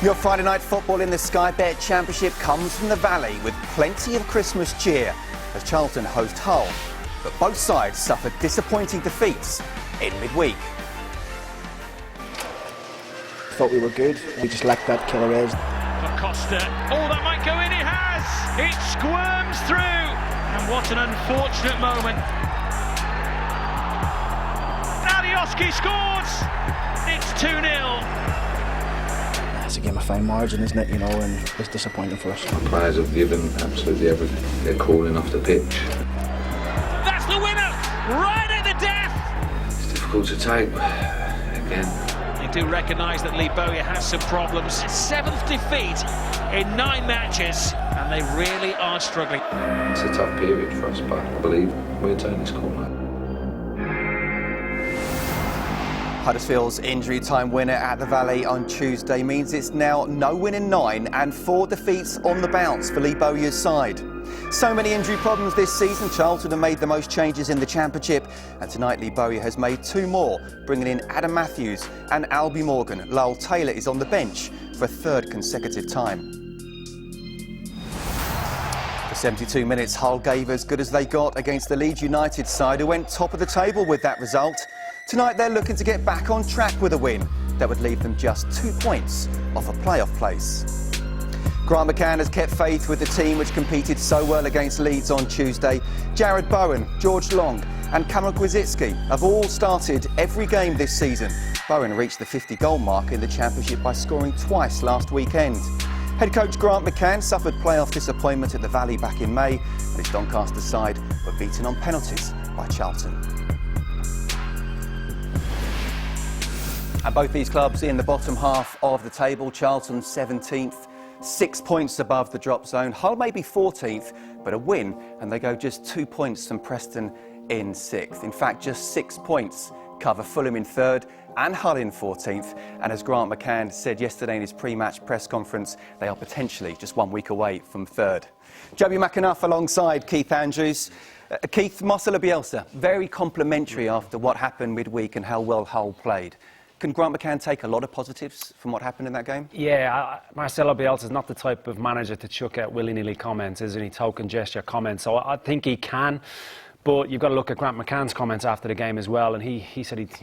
Your Friday night football in the Sky Bet Championship comes from the Valley with plenty of Christmas cheer as Charlton host Hull. But both sides suffered disappointing defeats in midweek. Thought we were good, we just lacked that killer edge. For Costa, oh that might go in, it has! It squirms through! And what an unfortunate moment. Alioski scores! It's 2-0. It's a game of fine margin, isn't it, and it's disappointing for us. Our players have given absolutely everything. They're calling off the pitch. That's the winner! Right at the death! It's difficult to take, again. They do recognise that Lee Bowyer has some problems. 7th defeat in 9 matches, and they really are struggling. It's a tough period for us, but I believe we're turning this corner. Huddersfield's injury time winner at the Valley on Tuesday means it's now no win in 9 and 4 defeats on the bounce for Lee Bowyer's side. So many injury problems this season, Charlton have made the most changes in the Championship, and tonight Lee Bowyer has made 2 more, bringing in Adam Matthews and Albie Morgan. Lowell Taylor is on the bench for a 3rd consecutive time. For 72 minutes, Hull gave as good as they got against the Leeds United side, who went top of the table with that result. Tonight they're looking to get back on track with a win that would leave them just 2 points off a playoff place. Grant McCann has kept faith with the team which competed so well against Leeds on Tuesday. Jared Bowen, George Long and Cameron Kwasicki have all started every game this season. Bowen reached the 50-goal mark in the Championship by scoring twice last weekend. Head coach Grant McCann suffered playoff disappointment at the Valley back in May, and his Doncaster side were beaten on penalties by Charlton. And both these clubs in the bottom half of the table. Charlton 17th, 6 points above the drop zone. Hull may be 14th, but a win and they go just 2 points from Preston in 6th. In fact, just 6 points cover Fulham in 3rd and Hull in 14th. And as Grant McCann said yesterday in his pre-match press conference, they are potentially just 1 week away from 3rd. Joby McAnuff alongside Keith Andrews. Keith, Marcelo Bielsa, very complimentary after what happened midweek and how well Hull played. Can Grant McCann take a lot of positives from what happened in that game? Yeah, Marcelo Bielsa's not the type of manager to chuck out willy-nilly comments, isn't he? Token gesture comments. So I think he can, but you've got to look at Grant McCann's comments after the game as well. And he said he's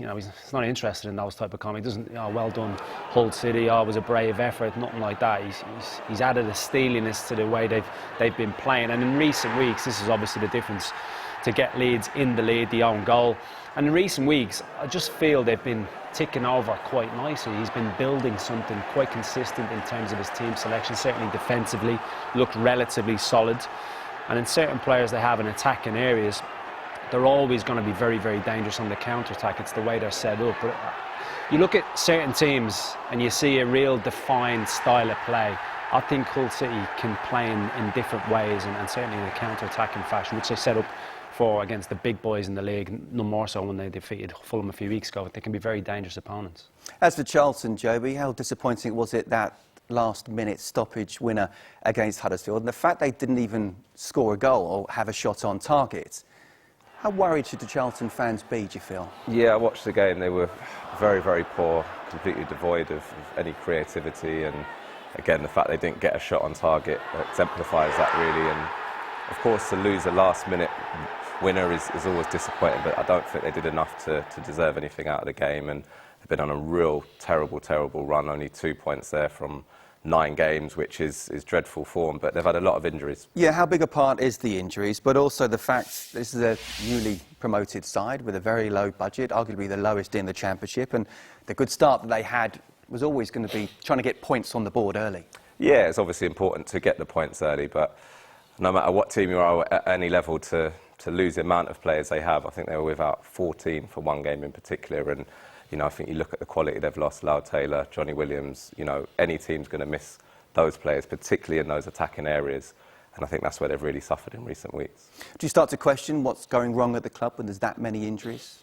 not interested in those type of comments. He doesn't, well done, Hull City. It was a brave effort, nothing like that. He's added a steeliness to the way they've been playing. And in recent weeks, this is obviously the difference to get Leeds in the lead, the own goal. And in recent weeks, I just feel they've been ticking over quite nicely. He's been building something quite consistent in terms of his team selection, certainly defensively, looked relatively solid. And in certain players they have in attacking areas, they're always going to be very, very dangerous on the counter-attack. It's the way they're set up. But you look at certain teams and you see a real defined style of play. I think Hull City can play in different ways and certainly in a counter-attacking fashion, which they set up for against the big boys in the league, no more so when they defeated Fulham a few weeks ago. They can be very dangerous opponents. As for Charlton, Joby, how disappointing was it that last-minute stoppage winner against Huddersfield, and the fact they didn't even score a goal or have a shot on target? How worried should the Charlton fans be, do you feel? Yeah, I watched the game. They were very, very poor, completely devoid of any creativity, and again, the fact they didn't get a shot on target exemplifies that really. And of course, to lose a last-minute winner is always disappointing, but I don't think they did enough to deserve anything out of the game, and they've been on a real terrible run, only 2 points there from 9 games, which is dreadful form, but they've had a lot of injuries. Yeah, how big a part is the injuries, but also the fact this is a newly promoted side with a very low budget, arguably the lowest in the Championship, and the good start that they had was always going to be trying to get points on the board early. Yeah, it's obviously important to get the points early, but no matter what team you are at any level, to lose the amount of players they have, I think they were without 14 for one game in particular, and I think you look at the quality they've lost, Lowell Taylor, Johnny Williams, any team's going to miss those players, particularly in those attacking areas, and I think that's where they've really suffered in recent weeks. Do you start to question what's going wrong at the club when there's that many injuries?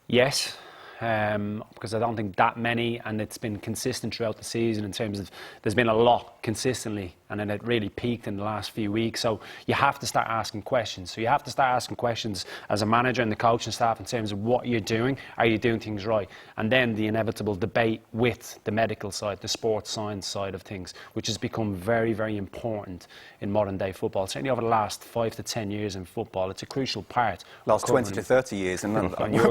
Yes. because I don't think that many, and it's been consistent throughout the season in terms of there's been a lot consistently, and then it really peaked in the last few weeks. So you have to start asking questions. So you have to start asking questions as a manager and the coaching staff in terms of what you're doing. Are you doing things right? And then the inevitable debate with the medical side, the sports science side of things, which has become very, very important in modern day football. Certainly over the last 5 to 10 years in football, it's a crucial part. Last 20 to 30 years, and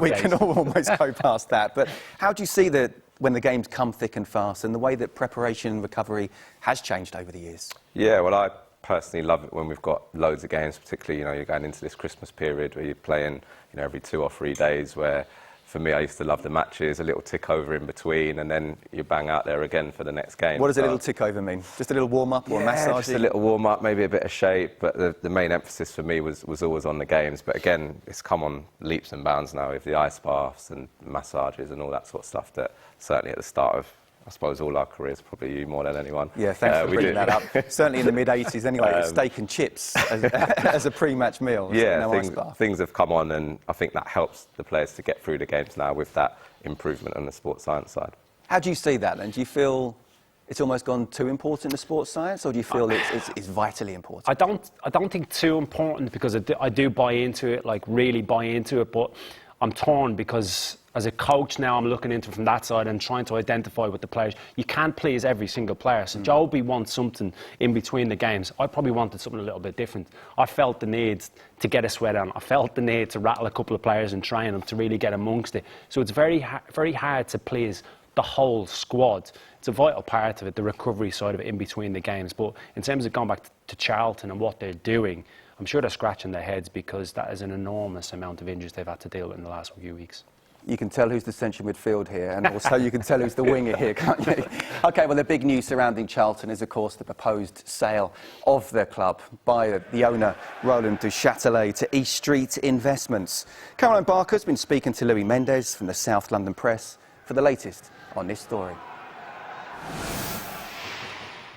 we days. can almost go past that. But how do you see that when the games come thick and fast, and the way that preparation and recovery has changed over the years? Yeah, well, I personally love it when we've got loads of games, particularly, you're going into this Christmas period where you're playing, every 2 or 3 days, where for me, I used to love the matches, a little tick over in between, and then you bang out there again for the next game. What does a little tick over mean? Just a little warm-up or a massage? Just a little warm-up, maybe a bit of shape, but the main emphasis for me was always on the games. But again, it's come on leaps and bounds now with the ice baths and massages and all that sort of stuff that certainly at the start of, I suppose, all our careers, probably you more than anyone. Yeah, thanks for bringing that up. Certainly in the mid-'80s anyway, steak and chips as a pre-match meal. Yeah, no things have come on, and I think that helps the players to get through the games now with that improvement on the sports science side. How do you see that then? Do you feel it's almost gone too important in sports science, or do you feel it's vitally important? I don't think too important, because I do buy into it, like really buy into it, but I'm torn because as a coach now, I'm looking into it from that side and trying to identify with the players. You can't please every single player. So Joby wants something in between the games. I probably wanted something a little bit different. I felt the need to get a sweat on. I felt the need to rattle a couple of players and train them to really get amongst it. So it's very hard to please the whole squad. It's a vital part of it, the recovery side of it in between the games. But in terms of going back to Charlton and what they're doing, I'm sure they're scratching their heads, because that is an enormous amount of injuries they've had to deal with in the last few weeks. You can tell who's the central midfield here, and also you can tell who's the winger here, can't you? OK, well, the big news surrounding Charlton is, of course, the proposed sale of their club by the owner, Roland du Châtelet, to East Street Investments. Caroline Barker's been speaking to Louis Mendes from the South London Press for the latest on this story.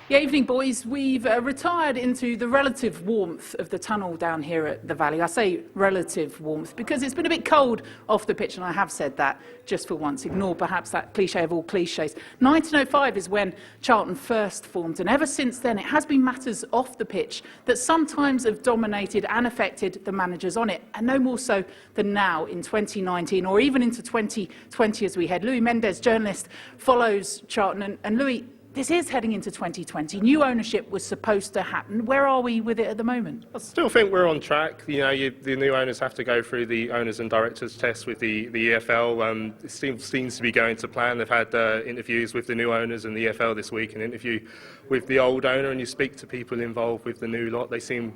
Yeah, evening, boys. We've retired into the relative warmth of the tunnel down here at the Valley. I say relative warmth because it's been a bit cold off the pitch, and I have said that just for once. Ignore perhaps that cliche of all cliches. 1905 is when Charlton first formed, and ever since then it has been matters off the pitch that sometimes have dominated and affected the managers on it, and no more so than now in 2019 or even into 2020 as we head. Louis Mendes, journalist, follows Charlton, and Louis, this is heading into 2020. New ownership was supposed to happen. Where are we with it at the moment? I still think we're on track. The new owners have to go through the owners and directors test with the EFL. It seems to be going to plan. They've had interviews with the new owners and the EFL this week, an interview with the old owner, and you speak to people involved with the new lot. They seem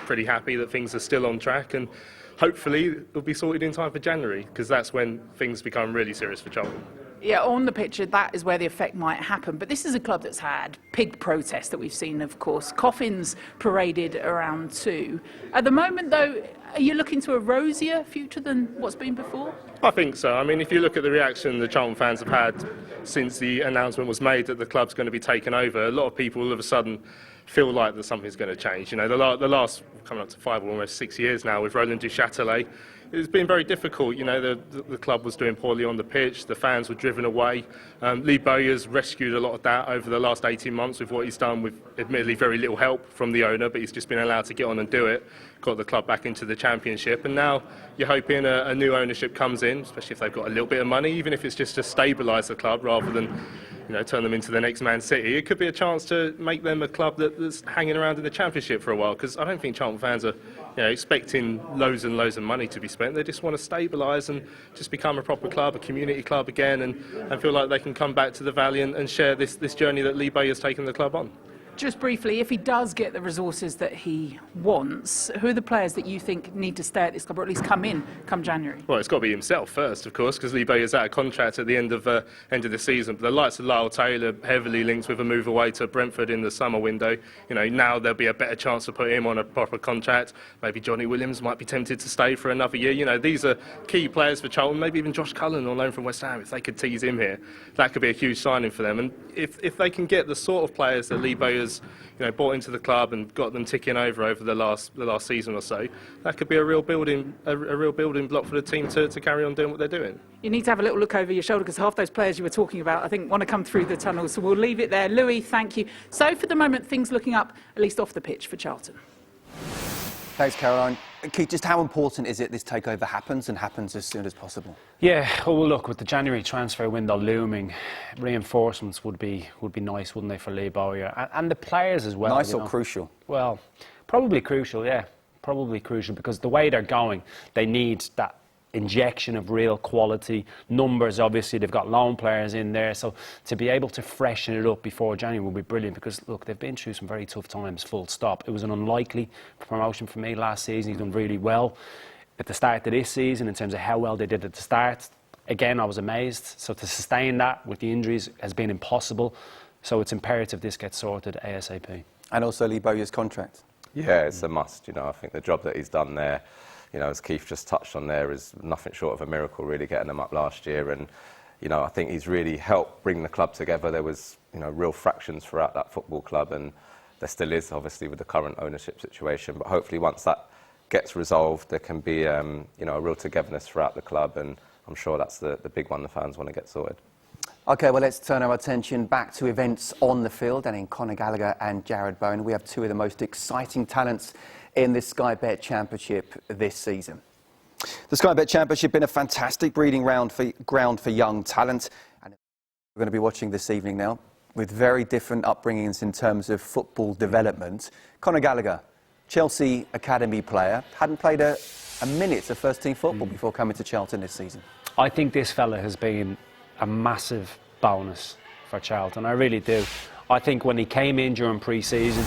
pretty happy that things are still on track, and hopefully it'll be sorted in time for January, because that's when things become really serious for Charlton. Yeah, on the pitch, that is where the effect might happen. But this is a club that's had pig protests that we've seen, of course. Coffins paraded around too. At the moment, though, are you looking to a rosier future than what's been before? I think so. I mean, if you look at the reaction the Charlton fans have had since the announcement was made that the club's going to be taken over, a lot of people all of a sudden feel like that something's going to change. The last coming up to 5 or almost 6 years now with Roland du Châtelet, it's been very difficult. The club was doing poorly on the pitch, the fans were driven away. Lee Bowyer's rescued a lot of that over the last 18 months with what he's done, with admittedly very little help from the owner, but he's just been allowed to get on and do it, got the club back into the Championship, and now you're hoping a new ownership comes in, especially if they've got a little bit of money, even if it's just to stabilise the club rather than turn them into the next Man City. It could be a chance to make them a club that's hanging around in the Championship for a while, because I don't think Charlton fans are expecting loads and loads of money to be spent. They just want to stabilise and just become a proper club, a community club again, and feel like they can come back to the Valley and share this journey that Lee Bowyer's taken the club on. Just briefly, if he does get the resources that he wants, who are the players that you think need to stay at this club, or at least come January? Well, it's got to be himself first, of course, because Lee Bowyer's out of contract at the end of the season. But the likes of Lyle Taylor, heavily linked with a move away to Brentford in the summer window. Now there'll be a better chance to put him on a proper contract. Maybe Johnny Williams might be tempted to stay for another year. These are key players for Charlton. Maybe even Josh Cullen on loan from West Ham. If they could tease him here, that could be a huge signing for them. And if they can get the sort of players that Lee Bowyer's players, bought into the club and got them ticking over the last season or so, that could be a real building block for the team to carry on doing what they're doing. You need to have a little look over your shoulder because half those players you were talking about, I think, want to come through the tunnel. So we'll leave it there. Louis, thank you. So for the moment, things looking up, at least off the pitch for Charlton. Thanks, Caroline. Keith, just how important is it this takeover happens and happens as soon as possible? Yeah, well, look, with the January transfer window looming, reinforcements would be nice, wouldn't they, for Lee Bowyer and the players as well. Nice or crucial? Well, probably crucial, yeah. Probably crucial because the way they're going, they need that injection of real quality. Numbers, obviously, they've got loan players in there, so to be able to freshen it up before January will be brilliant because, look, they've been through some very tough times, full stop. It was an unlikely promotion for me last season. He's done really well at the start of this season in terms of how well they did at the start. Again, I was amazed. So to sustain that with the injuries has been impossible. So it's imperative this gets sorted ASAP. And also Lee Bowyer's contract. Yeah, it's a must. I think the job that he's done there, as Keith just touched on there, is nothing short of a miracle, really, getting them up last year. And, I think he's really helped bring the club together. There was, real fractions throughout that football club, and there still is, obviously, with the current ownership situation. But hopefully once that gets resolved, there can be, a real togetherness throughout the club, and I'm sure that's the big one the fans want to get sorted. OK, well, let's turn our attention back to events on the field, and in Conor Gallagher and Jared Bowen, we have two of the most exciting talents in this Sky Bet Championship this season. The Sky Bet Championship been a fantastic breeding ground for young talent, and we're going to be watching this evening now with very different upbringings in terms of football development. Conor Gallagher, Chelsea Academy player, hadn't played a minute of first-team football before coming to Charlton this season. I think this fella has been a massive bonus for Charlton. I really do. I think when he came in during pre-season,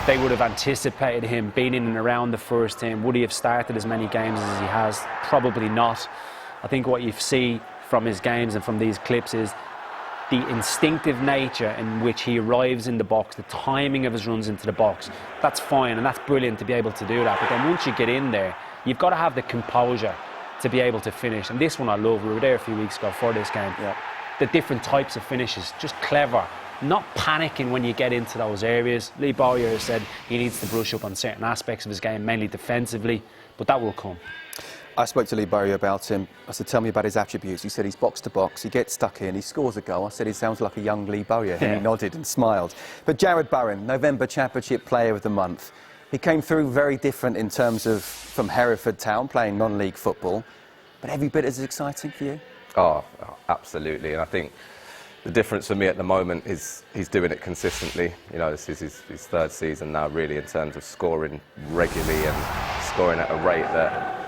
they would have anticipated him being in and around the first team. Would he have started as many games as he has? Probably not. I think what you see from his games and from these clips is the instinctive nature in which he arrives in the box, the timing of his runs into the box. That's fine and that's brilliant to be able to do that. But then once you get in there, you've got to have the composure to be able to finish. And this one I love. We were there a few weeks ago for this game. Yeah. The different types of finishes, just clever. Not panicking when you get into those areas. Lee Bowyer has said he needs to brush up on certain aspects of his game, mainly defensively, but that will come. I spoke to Lee Bowyer about him. I said, tell me about his attributes. He said he's box to box, he gets stuck in, he scores a goal. I said he sounds like a young Lee Bowyer, and he nodded and smiled. But Jared Bowen, November Championship Player of the Month. He came through very different in terms of from Hereford Town, playing non-league football, but every bit as exciting for you? Oh, absolutely. And I think the difference for me at the moment is he's doing it consistently. This is his third season now, really, in terms of scoring regularly and scoring at a rate that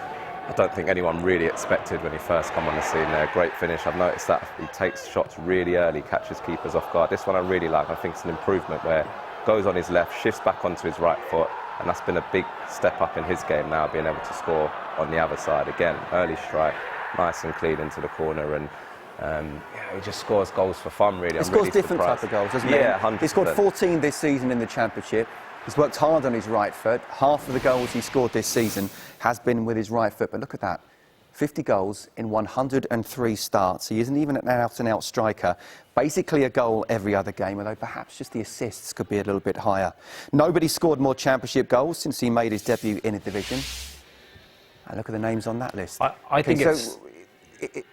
I don't think anyone really expected when he first come on the scene there. Great finish. I've noticed that he takes shots really early, catches keepers off guard. This one I really like. I think it's an improvement where goes on his left, shifts back onto his right foot, and that's been a big step up in his game now, being able to score on the other side. Again, early strike, nice and clean into the corner, and he just scores goals for fun, really. He scores different type of goals, doesn't he? Yeah, 100%. He scored 14 this season in the Championship. He's worked hard on his right foot. Half of the goals he scored this season has been with his right foot. But look at that. 50 goals in 103 starts. He isn't even an out-and-out striker. Basically a goal every other game, although perhaps just the assists could be a little bit higher. Nobody scored more Championship goals since he made his debut in a division. And look at the names on that list. I think it's...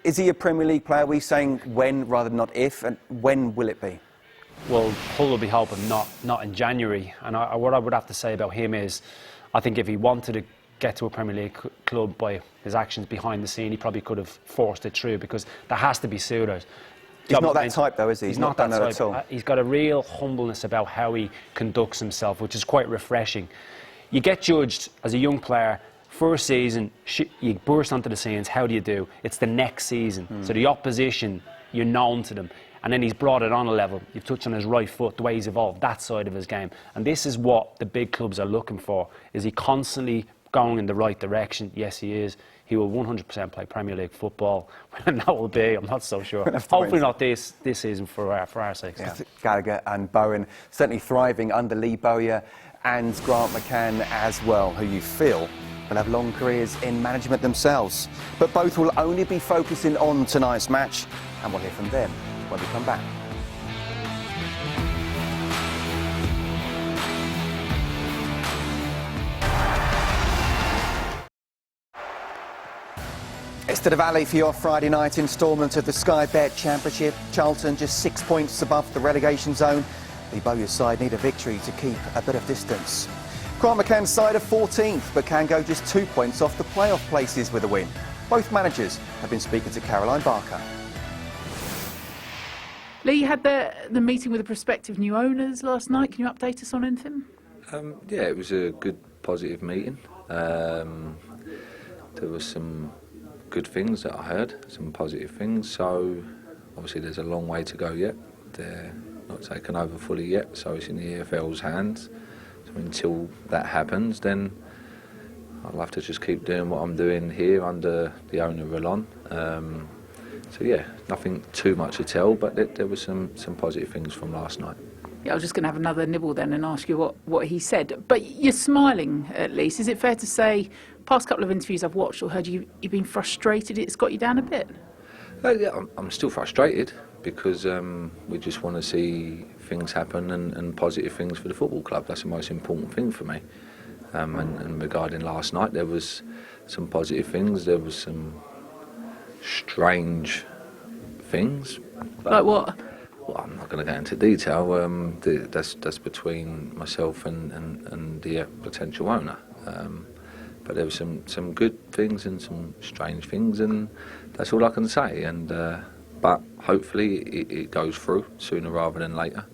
Is he a Premier League player? Are we saying when rather than not if? And when will it be? Well, Hull will be hoping not in January. And what I would have to say about him is, I think if he wanted to get to a Premier League club by his actions behind the scene, he probably could have forced it through, because there has to be suitors. He's not that type, though, is he? He's not that type at all. He's got a real humbleness about how he conducts himself, which is quite refreshing. You get judged as a young player. First season, you burst onto the scenes, how do you do? It's the next season. So the opposition, you're known to them. And then he's brought it on a level. You've touched on his right foot, the way he's evolved, that side of his game. And this is what the big clubs are looking for. Is he constantly going in the right direction? Yes, he is. He will 100% play Premier League football. When that will be, I'm not so sure. Hopefully not this season for our sakes. Yeah. Gallagher and Bowen certainly thriving under Lee Bowyer and Grant McCann as well, who you feel will have long careers in management themselves. But both will only be focusing on tonight's match, and we'll hear from them when we come back. to the Valley for your Friday night instalment of the Sky Bet Championship. Charlton just 6 points above the relegation zone. The Bowyer's side need a victory to keep a bit of distance. Grant McCann's side are 14th, but can go just 2 points off the playoff places with a win. Both managers have been speaking to Caroline Barker. Lee, you had the meeting with the prospective new owners last night. Can you update us on anything? Yeah, it was a good, positive meeting. There were some good things that I heard, some positive things. So obviously there's a long way to go yet. They're not taken over fully yet, so it's in the EFL's hands. So until that happens, then I'll have to just keep doing what I'm doing here under the owner Rolon. So yeah, nothing too much to tell, but there were some positive things from last night. Yeah, I was just going to have another nibble then and ask you what he said. But you're smiling at least. Is it fair to say, past couple of interviews I've watched or heard, you've been frustrated? It's got you down a bit? Yeah, I'm still frustrated because we just want to see things happen and positive things for the football club. That's the most important thing for me. And regarding last night, there was some positive things. There was some strange things. Like what? Well, I'm not going to go into detail. That's between myself and the potential owner. But there were some good things and some strange things, and that's all I can say. And but hopefully it goes through sooner rather than later,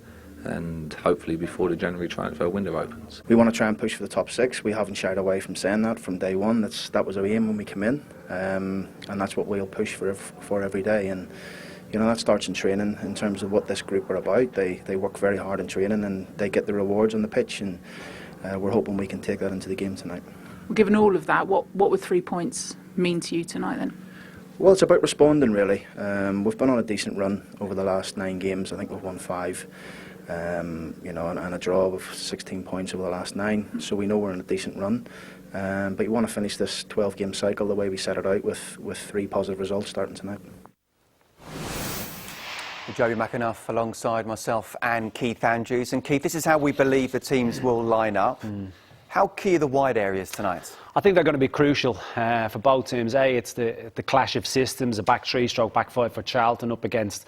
and hopefully before the January transfer window opens. We want to try and push for the top 6. We haven't shied away from saying that from day one. That was our aim when we came in, and that's what we'll push for every day. And you know, that starts in training. In terms of what this group are about, they work very hard in training and they get the rewards on the pitch, and we're hoping we can take that into the game tonight. Well, given all of that, what would 3 points mean to you tonight then? Well, it's about responding really. We've been on a decent run over the last 9 games. I think we've won 5. You know, and a draw of 16 points over the last 9. So we know we're in a decent run. But you want to finish this 12-game cycle the way we set it out with 3 positive results starting tonight. Joey McAnuff alongside myself and Keith Andrews. And Keith, this is how we believe the teams will line up. How key are the wide areas tonight? I think they're going to be crucial for both teams. It's the clash of systems, a back 3 stroke back 5 for Charlton up against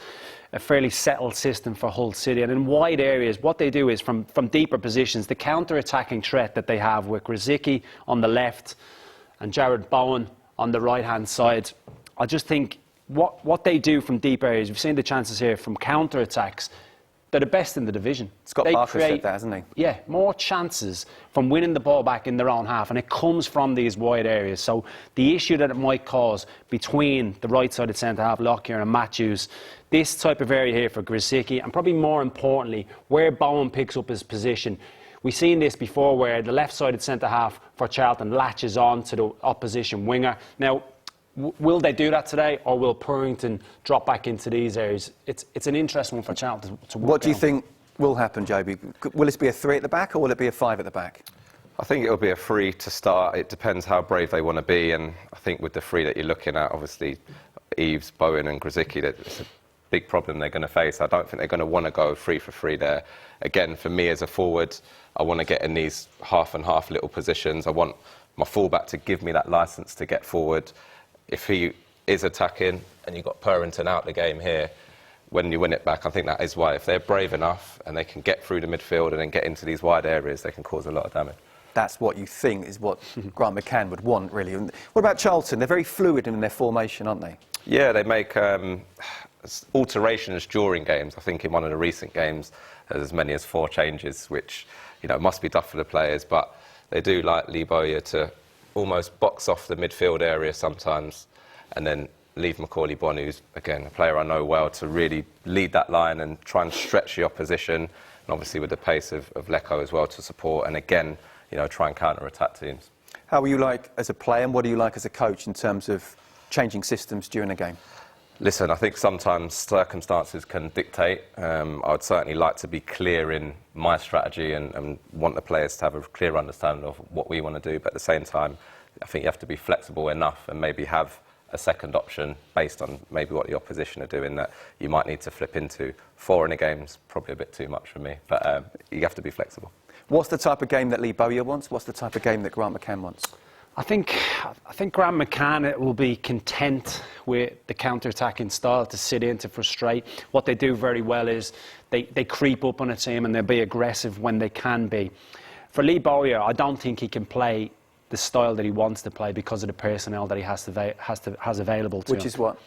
a fairly settled system for Hull City. And in wide areas, what they do is from deeper positions, the counter-attacking threat that they have with Grzycki on the left and Jared Bowen on the right-hand side. I just think what they do from deep areas, we've seen the chances here from counter-attacks, they're the best in the division. Scott Barker said that, hasn't he? Yeah, more chances from winning the ball back in their own half, and it comes from these wide areas. So the issue that it might cause between the right-sided centre-half, Lockyer and Matthews, this type of area here for Grzycki, and probably more importantly, where Bowen picks up his position. We've seen this before where the left-sided centre-half for Charlton latches on to the opposition winger. Now, will they do that today, or will Purrington drop back into these areas? It's an interesting one for Charlton to work. What do you think will happen, Joby? Will this be a 3 at the back, or will it be a 5 at the back? I think it'll be a 3 to start. It depends how brave they want to be, and I think with the 3 that you're looking at, obviously Eves, Bowen and Grzycki, it's a big problem they're going to face. I don't think they're going to want to go 3 for 3 there. Again, for me as a forward, I want to get in these half and half little positions. I want my fullback to give me that licence to get forward. If he is attacking and you've got Purrington out the game here, when you win it back, I think that is why. If they're brave enough and they can get through the midfield and then get into these wide areas, they can cause a lot of damage. That's what you think is what Grant McCann would want, really. What about Charlton? They're very fluid in their formation, aren't they? Yeah, they make alterations during games. I think in one of the recent games, there's as many as 4 changes, which, you know, must be tough for the players, but they do like Lee Bowyer to almost box off the midfield area sometimes and then leave Macaulay Bonne, who's, again, a player I know well, to really lead that line and try and stretch the opposition, and obviously with the pace of Lecco as well to support, and again, you know, try and counter-attack teams. How are you like as a player, and what are you like as a coach in terms of changing systems during a game? Listen, I think sometimes circumstances can dictate. I would certainly like to be clear in my strategy and want the players to have a clear understanding of what we want to do. But at the same time, I think you have to be flexible enough and maybe have a second option based on maybe what the opposition are doing that you might need to flip into. 4 in a game's probably a bit too much for me, but you have to be flexible. What's the type of game that Lee Bowyer wants? What's the type of game that Grant McCann wants? I think Graham McCann will be content with the counter-attacking style to sit in, to frustrate. What they do very well is they creep up on a team and they'll be aggressive when they can be. For Lee Bowyer, I don't think he can play the style that he wants to play because of the personnel that he has available to him. Which is what?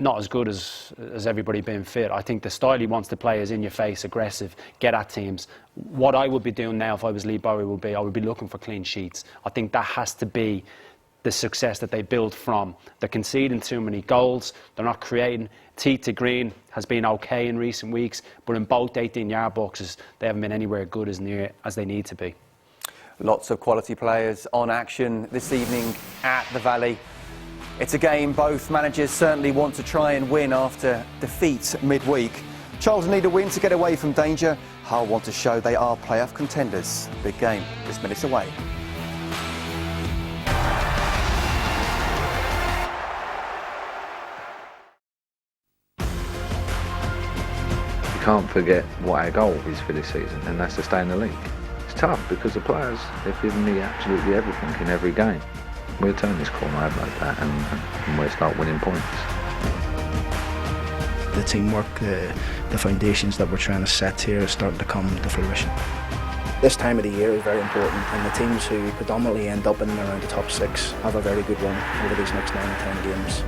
Not as good as everybody being fit. I think the style he wants to play is in your face, aggressive, get at teams. What I would be doing now if I was Lee Bowyer I would be looking for clean sheets. I think that has to be the success that they build from. They're conceding too many goals, they're not creating. T Green has been okay in recent weeks, but in both 18-yard boxes, they haven't been anywhere good as near as they need to be. Lots of quality players on action this evening at the Valley. It's a game both managers certainly want to try and win after defeat midweek. Charlton need a win to get away from danger. Hull want to show they are playoff contenders. Big game, just minutes away. You can't forget what our goal is for this season, and that's to stay in the league. It's tough because the players, they've given me absolutely everything in every game. We'll turn this corner, I have no doubt, and we'll start winning points. The teamwork, the foundations that we're trying to set here are starting to come to fruition. This time of the year is very important, and the teams who predominantly end up in and around the top 6 have a very good run over these next 9 or 10 games.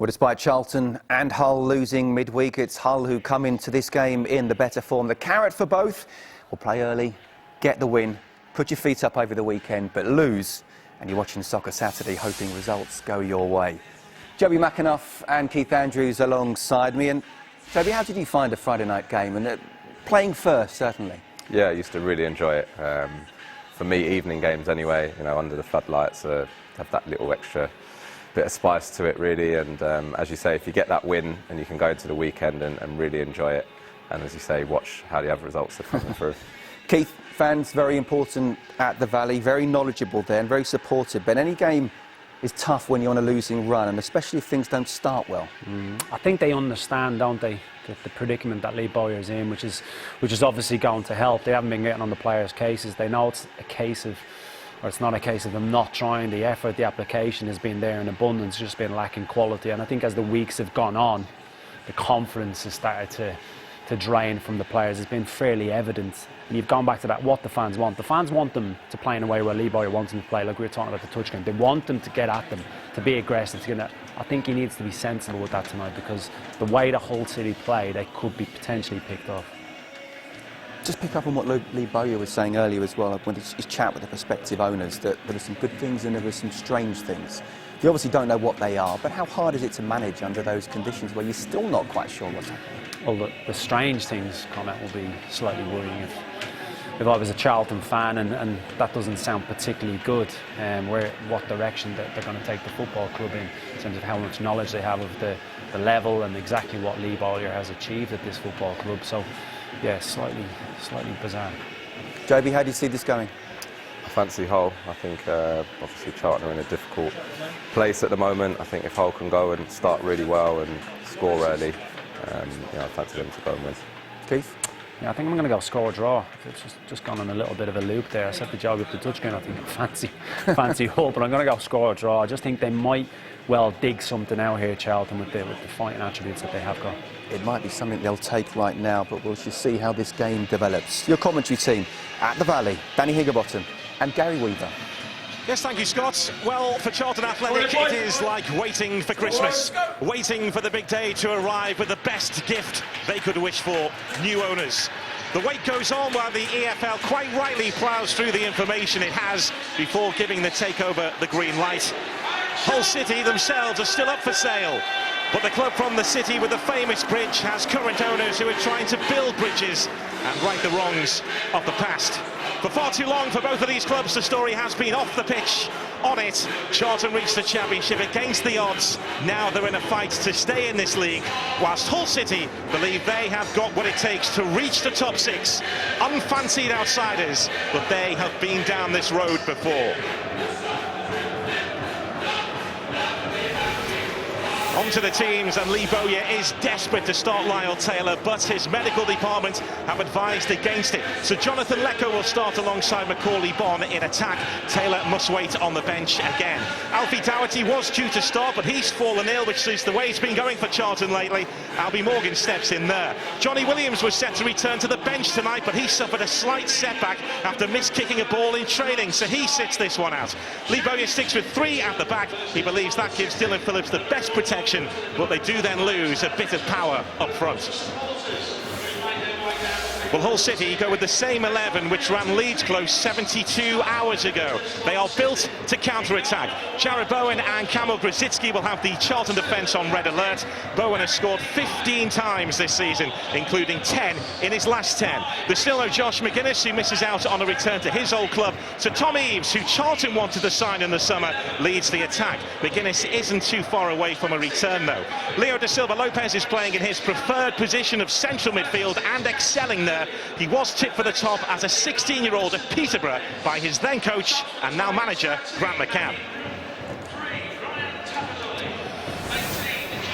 Well, despite Charlton and Hull losing midweek, it's Hull who come into this game in the better form. The carrot for both will play early, get the win, put your feet up over the weekend, but lose, and you're watching Soccer Saturday hoping results go your way. Joby McAnuff and Keith Andrews alongside me. And Joby, how did you find a Friday night game? And playing first, certainly. Yeah, I used to really enjoy it. For me, evening games anyway, you know, under the floodlights, have that little extra bit of spice to it, really. And as you say, if you get that win and you can go into the weekend and really enjoy it, and as you say, watch how the other results are coming through. Keith, fans very important at the Valley, very knowledgeable there and very supportive. But any game is tough when you're on a losing run, and especially if things don't start well. I think they understand, don't they, the predicament that Lee Bowyer's in, which is obviously going to help. They haven't been getting on the players' cases. They know it's a case of, or it's not a case of them not trying. The effort, the application has been there in abundance, just been lacking quality. And I think as the weeks have gone on, the confidence has started to drain from the players. It's been fairly evident. And you've gone back to that, what the fans want. The fans want them to play in a way where Lee Bowyer wants them to play, like we were talking about the touch game. They want them to get at them, to be aggressive. I think he needs to be sensible with that tonight, because the way the whole City play, they could be potentially picked off. Just pick up on what Lee Bowyer was saying earlier as well, when his chat with the prospective owners, that there were some good things and there were some strange things. You obviously don't know what they are, but how hard is it to manage under those conditions where you're still not quite sure what's happening? Well, the strange things comment will be slightly worrying if I was a Charlton fan, and that doesn't sound particularly good, what direction that they're going to take the football club in terms of how much knowledge they have of the level and exactly what Lee Bowyer has achieved at this football club. So, yeah, slightly bizarre. Joby, how do you see this going? I fancy Hull. I think obviously Charlton are in a difficult place at the moment. I think if Hull can go and start really well and score early, I fancy them to go and win. Keith? Yeah, I think I'm going to go score or draw. It's just gone on a little bit of a loop there. I said to Joby with the touch game, I think fancy Hull, but I'm going to go score or draw. I just think they might well dig something out here, Charlton, with the fighting attributes that they have got. It might be something they'll take right now, but we'll just see how this game develops. Your commentary team at the Valley, Danny Higginbottom and Gary Weaver. Yes, thank you, Scott. Well, for Charlton Athletic, it is like waiting for Christmas, waiting for the big day to arrive with the best gift they could wish for: new owners. The wait goes on while the EFL quite rightly ploughs through the information it has before giving the takeover the green light. Hull City themselves are still up for sale, but the club from the city with the famous bridge has current owners who are trying to build bridges and right the wrongs of the past. For far too long for both of these clubs, the story has been off the pitch. On it, Charlton reached the championship against the odds. Now they're in a fight to stay in this league, whilst Hull City believe they have got what it takes to reach the top 6. Unfancied outsiders, but they have been down this road before. On come to the teams, and Lee Bowyer is desperate to start Lyle Taylor, but his medical department have advised against it. So Jonathan Lecco will start alongside Macaulay Bonne in attack. Taylor must wait on the bench again. Alfie Doherty was due to start, but he's fallen ill, which is the way it's been going for Charlton lately. Albie Morgan steps in there. Johnny Williams was set to return to the bench tonight, but he suffered a slight setback after miskicking a ball in training, so he sits this one out. Lee Bowyer sticks with 3 at the back. He believes that gives Dylan Phillips the best protection, but they do then lose a bit of power up front. Well, Hull City go with the same 11 which ran Leeds close 72 hours ago. They are built to counter-attack. Jared Bowen and Kamil Grosicki will have the Charlton defence on red alert. Bowen has scored 15 times this season, including 10 in his last 10. There's still no Josh McGuinness, who misses out on a return to his old club. So Tom Eaves, who Charlton wanted to sign in the summer, leads the attack. McGuinness isn't too far away from a return, though. Leo da Silva Lopez is playing in his preferred position of central midfield and excelling there. He was tipped for the top as a 16-year-old at Peterborough by his then coach and now manager Grant McCann.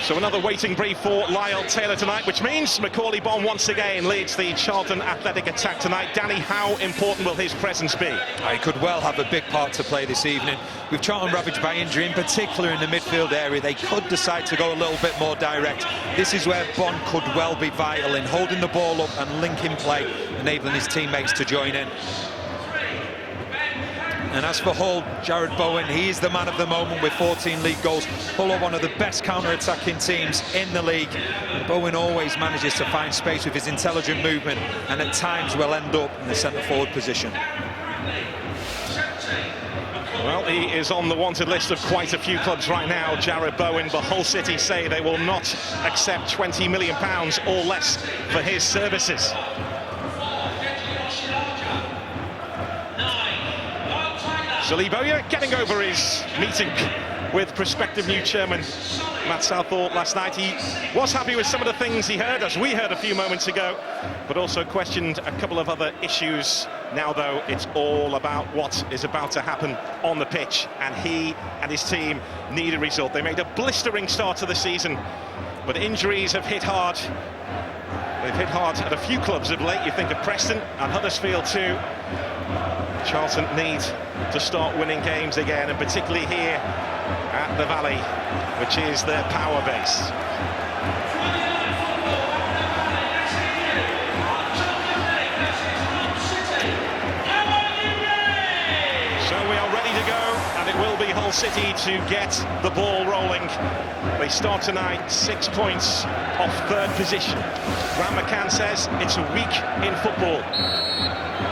So another waiting brief for Lyle Taylor tonight, which means Macaulay Bonne once again leads the Charlton Athletic attack tonight. Danny, how important will his presence be? He could well have a big part to play this evening. With Charlton ravaged by injury, in particular in the midfield area, they could decide to go a little bit more direct. This is where Bonne could well be vital in holding the ball up and linking play, enabling his teammates to join in. And as for Hull, Jared Bowen, he is the man of the moment with 14 league goals. Hull are one of the best counter-attacking teams in the league. And Bowen always manages to find space with his intelligent movement, and at times will end up in the centre-forward position. Well, he is on the wanted list of quite a few clubs right now, Jared Bowen, but Hull City say they will not accept £20 million or less for his services. So Lee Bowyer getting over his meeting with prospective new chairman Matt Southall last night. He was happy with some of the things he heard, as we heard a few moments ago, but also questioned a couple of other issues. Now, though, it's all about what is about to happen on the pitch, and he and his team need a result. They made a blistering start to the season, but injuries have hit hard. They've hit hard at a few clubs of late. You think of Preston and Huddersfield too. Charlton need to start winning games again, and particularly here at the Valley, which is their power base. So we are ready to go, and it will be Hull City to get the ball rolling. They start tonight 6 points off third position. Grant McCann says it's a week in football.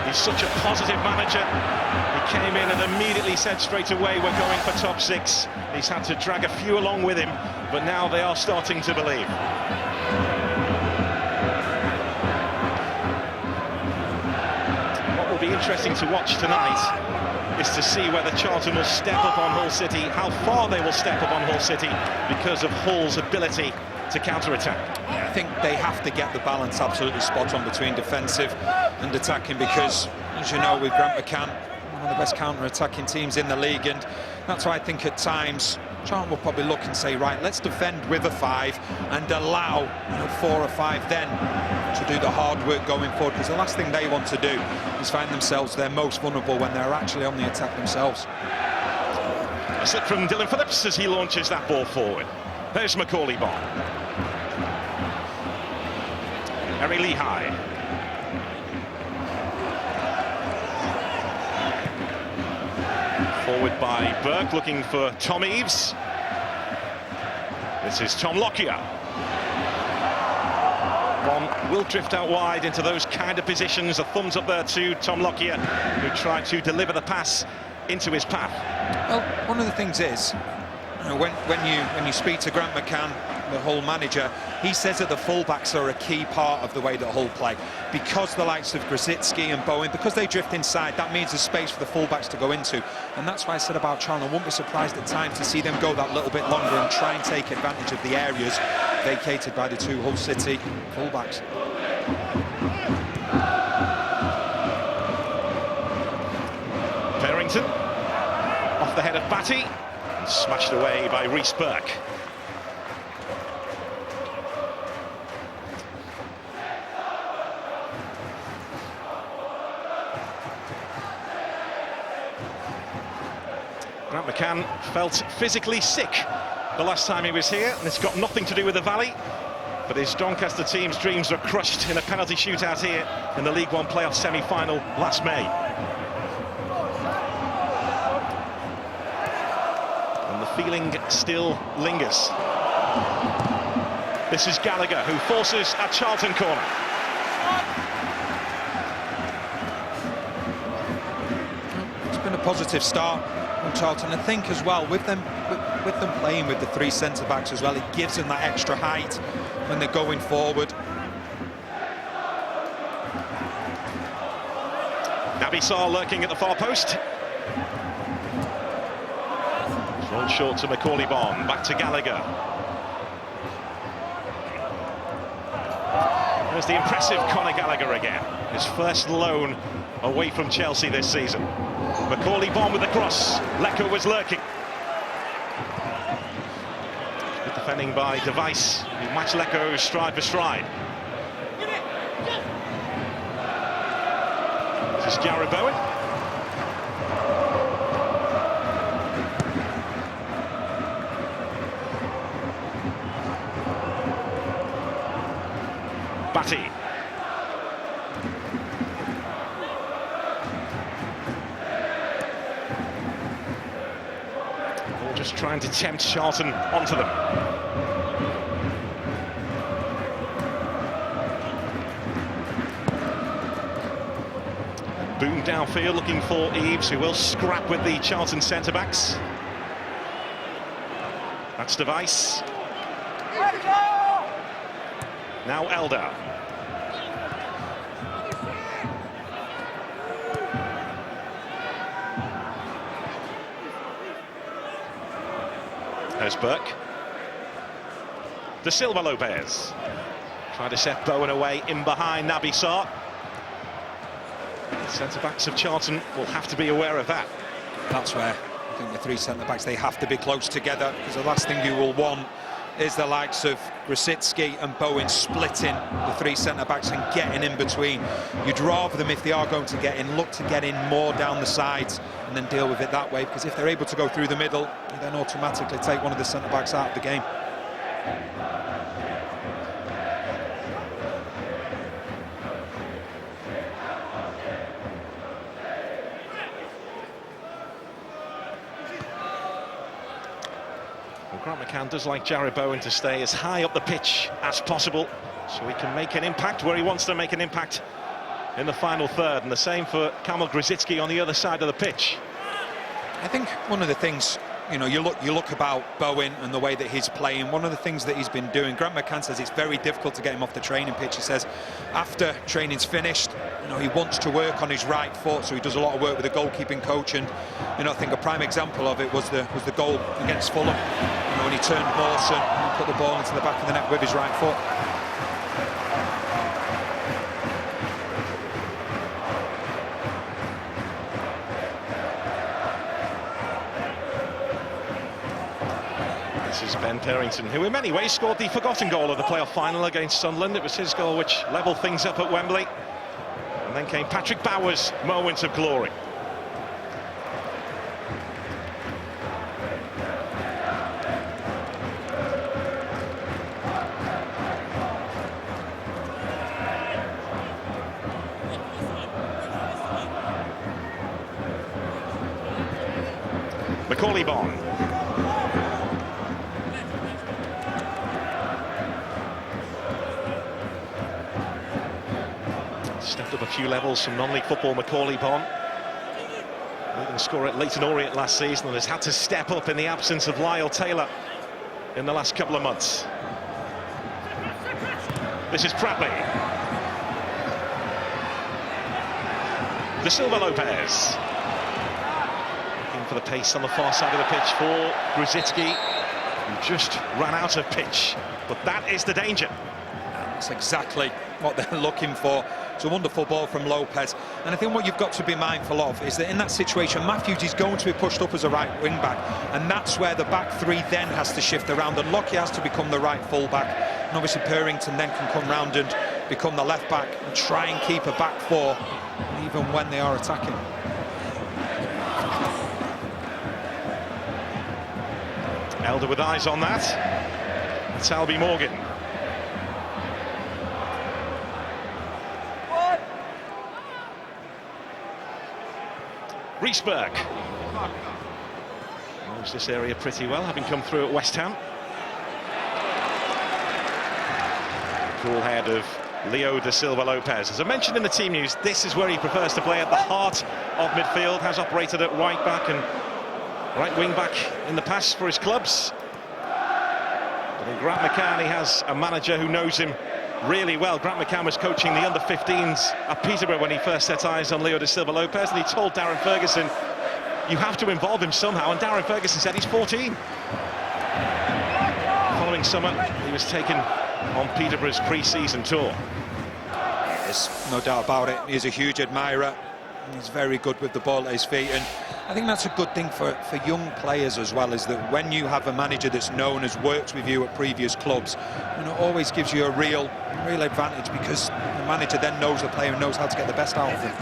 He's such a positive manager. He came in and immediately said straight away, we're going for top 6. He's had to drag a few along with him, but now they are starting to believe. What will be interesting to watch tonight is to see whether Charlton will step up on Hull City, how far they will step up on Hull City because of Hull's ability to counter-attack. I think they have to get the balance absolutely spot on between defensive and attacking, because, as you know, with Grant McCann, one of the best counter-attacking teams in the league, and that's why I think at times Charlton will probably look and say, right, let's defend with a 5 and allow 4 or 5 then to do the hard work going forward, because the last thing they want to do is find themselves their most vulnerable when they're actually on the attack themselves. A slip from Dylan Phillips as he launches that ball forward. There's Macaulay Bonne. Harry Lehigh. Forward by Burke, looking for Tom Eaves. This is Tom Lockyer. Bonne will drift out wide into those kind of positions. A thumbs up there to Tom Lockyer, who tried to deliver the pass into his path. Well, one of the things is, when you speak to Grant McCann, the Hull manager, he says that the fullbacks are a key part of the way that Hull play, because the likes of Grosicki and Bowen, because they drift inside, that means there's space for the fullbacks to go into, and that's why I said about Charlton, I wouldn't be surprised at times to see them go that little bit longer and try and take advantage of the areas vacated by the 2 Hull City fullbacks. Barrington off the head of Batty, smashed away by Rhys Burke. Grant McCann felt physically sick the last time he was here, and it's got nothing to do with the Valley. But his Doncaster team's dreams were crushed in a penalty shootout here in the League One playoff semi-final last May. And the feeling still lingers. This is Gallagher, who forces a Charlton corner. It's been a positive start from Charlton. I think as well, with them playing with the three centre-backs as well, it gives them that extra height when they're going forward. Sarr lurking at the far post. Thrown short to Macaulay Bonne, back to Gallagher. There's the impressive Conor Gallagher again. His first loan away from Chelsea this season. Macaulay Bonne with the cross. Lecco was lurking. Good defending by Device, who matched Lecco stride for stride. This is Jarrod Bowen. Batty. All just trying to tempt Charlton onto them. Boom downfield looking for Eves, who will scrap with the Charlton centre-backs. That's Device. Now Elder. There's Burke. De Silva Lopez. Trying to set Bowen away in behind Naby Sarr. Centre-backs of Charlton will have to be aware of that. That's where I think the three centre-backs, they have to be close together, because the last thing you will want is the likes of Grosicki and Bowen splitting the three centre-backs and getting in between. You'd rather them, if they are going to get in, look to get in more down the sides and then deal with it that way, because if they're able to go through the middle, you then automatically take one of the centre-backs out of the game. Grant McCann does like Jarrod Bowen to stay as high up the pitch as possible, so he can make an impact where he wants to make an impact in the final third, and the same for Kamil Grosicki on the other side of the pitch. I think one of the things, you know, you look about Bowen and the way that he's playing, one of the things that he's been doing, Grant McCann says it's very difficult to get him off the training pitch. He says after training's finished, you know, he wants to work on his right foot, so he does a lot of work with the goalkeeping coach. And you know, I think a prime example of it was the goal against Fulham, you know, when he turned Mawson and put the ball into the back of the net with his right foot. This is Ben Perrington, who in many ways scored the forgotten goal of the playoff final against Sunderland. It was his goal which levelled things up at Wembley. And then came Patrick Bauer's moment of glory. Macaulay Bonne. Stepped up a few levels from non-league football, Macaulay Bonne. Leading scorer at Leyton Orient last season, and has had to step up in the absence of Lyle Taylor in the last couple of months. This is Pratley. De Silva Lopez. Looking for the pace on the far side of the pitch for Grosicki, who just ran out of pitch. But that is the danger. That's exactly what they're looking for. It's a wonderful ball from Lopez, and I think what you've got to be mindful of is that in that situation, Matthews is going to be pushed up as a right wing back, and that's where the back three then has to shift around, and Lockie has to become the right full back, and obviously Perrington then can come round and become the left back and try and keep a back four even when they are attacking. Elder with eyes on that. It's Albie Morgan. Riesberg knows this area pretty well, having come through at West Ham. Cool head of Leo da Silva Lopez. As I mentioned in the team news, this is where he prefers to play, at the heart of midfield. Has operated at right back and right wing back in the past for his clubs. But in Grant McCann, he has a manager who knows him really well. Grant McCann was coaching the under-15s at Peterborough when he first set eyes on Leo da Silva Lopez, and he told Darren Ferguson, you have to involve him somehow, and Darren Ferguson said he's 14. Following summer, he was taken on Peterborough's pre-season tour. There's no doubt about it. He's a huge admirer. He's very good with the ball at his feet, and I think that's a good thing for young players as well, is that when you have a manager that's known, has worked with you at previous clubs, and it always gives you a real advantage, because the manager then knows the player and knows how to get the best out of him.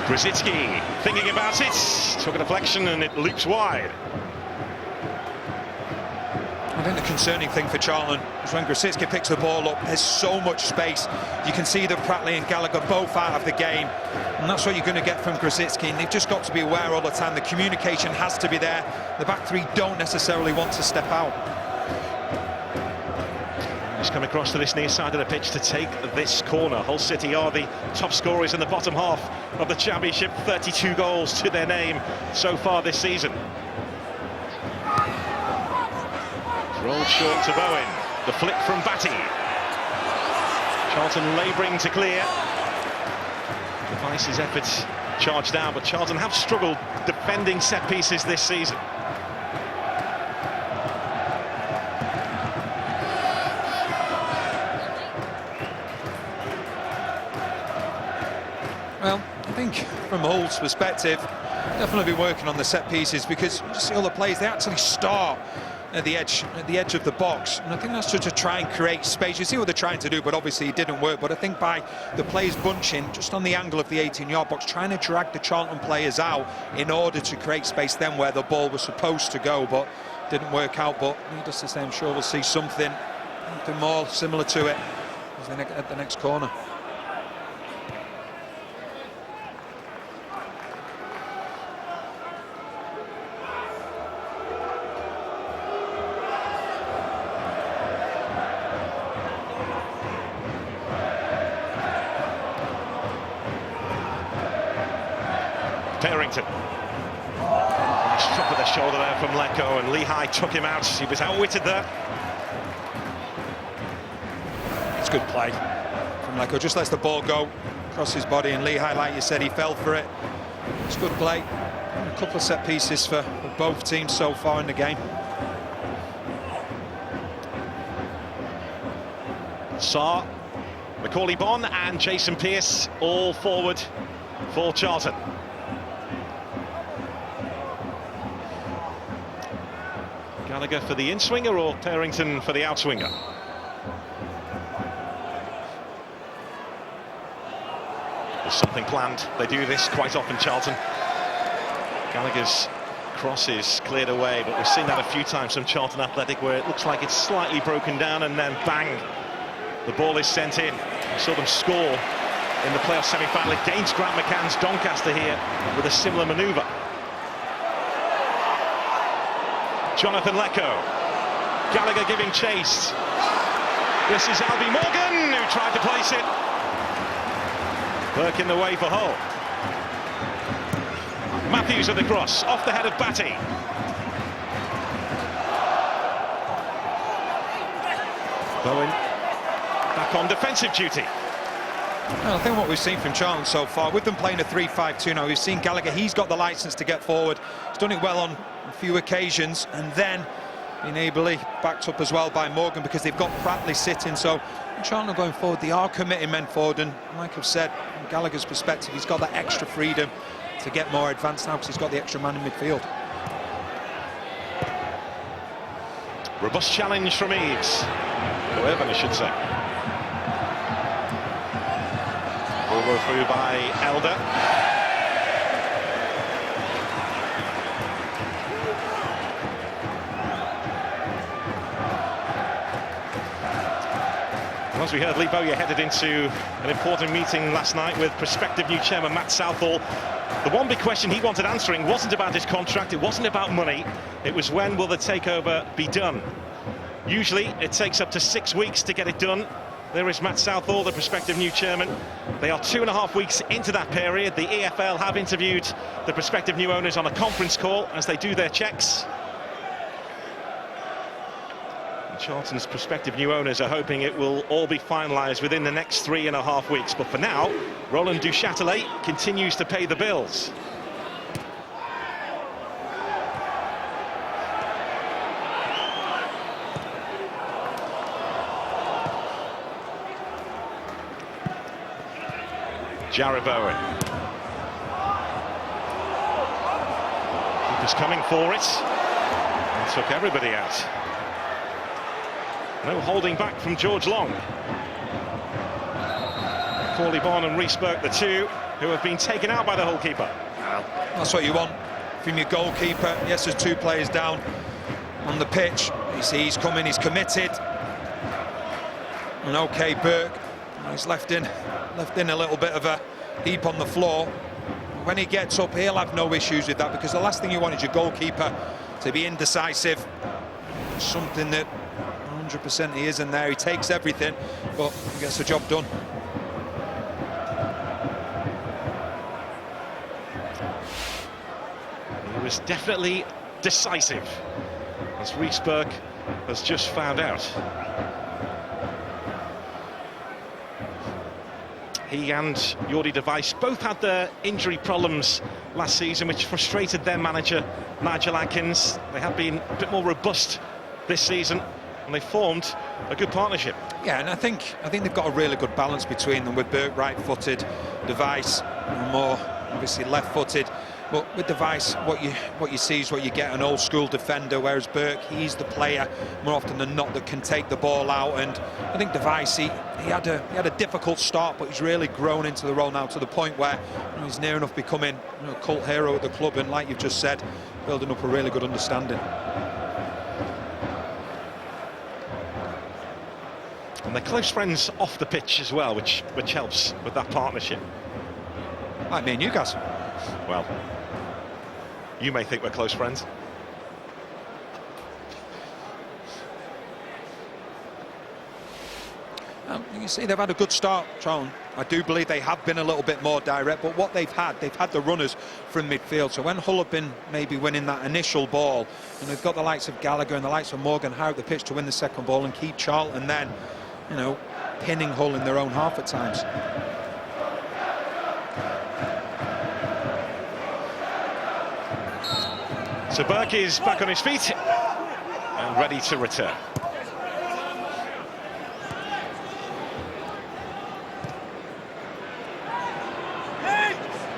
Grzycki thinking about it, took a deflection and it loops wide. I think the concerning thing for Charlton is when Grzycki picks the ball up, there's so much space. You can see that Pratley and Gallagher both out of the game, and that's what you're going to get from Grzycki, and they've just got to be aware all the time. The communication has to be there. The back three don't necessarily want to step out. He's come across to this near side of the pitch to take this corner. Hull City are the top scorers in the bottom half of the Championship, 32 goals to their name so far this season. Rolled short to Bowen, the flick from Batty. Charlton labouring to clear. Device's efforts charged down, but Charlton have struggled defending set pieces this season. Well, I think from Hull's perspective, definitely be working on the set pieces, because you see all the players, they actually start at the edge of the box, and I think that's to try and create space. You see what they're trying to do, but obviously it didn't work. But I think by the players bunching just on the angle of the 18-yard box, trying to drag the Charlton players out in order to create space then where the ball was supposed to go, but didn't work out. But needless to say, I'm sure we'll see something more similar to it at the next corner. Tarrington. Nice drop of the shoulder there from Lecco, and Lehigh took him out. He was outwitted there. It's good play from Lecco. Just lets the ball go across his body, and Lehigh, like you said, he fell for it. It's good play. A couple of set pieces for both teams so far in the game. Sarr, Macaulay Bonne and Jason Pearce all forward for Charlton. Gallagher for the in-swinger or Tarrington for the outswinger? There's something planned. They do this quite often, Charlton. Gallagher's cross is cleared away, but we've seen that a few times from Charlton Athletic, where it looks like it's slightly broken down and then bang, the ball is sent in. We saw them score in the playoff semi-final against Grant McCann's Doncaster here with a similar manoeuvre. Jonathan Lecco, Gallagher giving chase. This is Albie Morgan who tried to place it. Work in the way for Hull. Matthews with the cross, off the head of Batty. Bowen back on defensive duty. Well, I think what we've seen from Charlton so far, with them playing a 3-5-2 now, we've seen Gallagher, he's got the licence to get forward. He's done it well on a few occasions, and then being ably backed up as well by Morgan, because they've got Pratley sitting. So Charlton going forward, they are committing men forward, and like I've said, from Gallagher's perspective, he's got that extra freedom to get more advanced now because he's got the extra man in midfield. Robust challenge from Eaves, or Evan, I should say. Ball go through by Elder. Well, as we heard, Lee Bowyer headed into an important meeting last night with prospective new chairman Matt Southall. The one big question he wanted answering wasn't about his contract, it wasn't about money, it was when will the takeover be done. Usually it takes up to 6 weeks to get it done. There is Matt Southall, the prospective new chairman. They are 2.5 weeks into that period. The EFL have interviewed the prospective new owners on a conference call as they do their checks. Charlton's prospective new owners are hoping it will all be finalised within the next 3.5 weeks. But for now, Roland Duchâtelet continues to pay the bills. Jarrod Bowen. Keeper's coming for it and took everybody out. No holding back from George Long. Corley Bon and Rhys Burke, the two who have been taken out by the goalkeeper. That's what you want from your goalkeeper. Yes, there's 2 players down on the pitch. You see he's coming, he's committed. And OK, Burke, he's left in a little bit of a heap on the floor. When he gets up, he'll have no issues with that, because the last thing you want is your goalkeeper to be indecisive. Something that 100% he isn't there. He takes everything, but he gets the job done. He was definitely decisive, as Rhys Burke has just found out. He and Jordi de Wijs both had their injury problems last season, which frustrated their manager, Nigel Adkins. They have been a bit more robust this season, and they formed a good partnership. Yeah, and I think they've got a really good balance between them, with Burke right-footed, de Wijs more obviously left-footed. But with de Wijs, what you see is what you get, an old-school defender, whereas Burke, he's the player more often than not that can take the ball out. And I think de Wijs, he had a difficult start, but he's really grown into the role now, to the point where he's near enough becoming a cult hero at the club, and like you've just said, building up a really good understanding. And they're close friends off the pitch as well, which helps with that partnership. Like me and you guys. Well, you may think we're close friends. You see, they've had a good start, Charlton. I do believe they have been a little bit more direct, but what they've had the runners from midfield. So when Hull have been maybe winning that initial ball, and they've got the likes of Gallagher and the likes of Morgan high up the pitch to win the second ball and keep Charlton then, pinning Hull in their own half at times. So Burke is back on his feet and ready to return.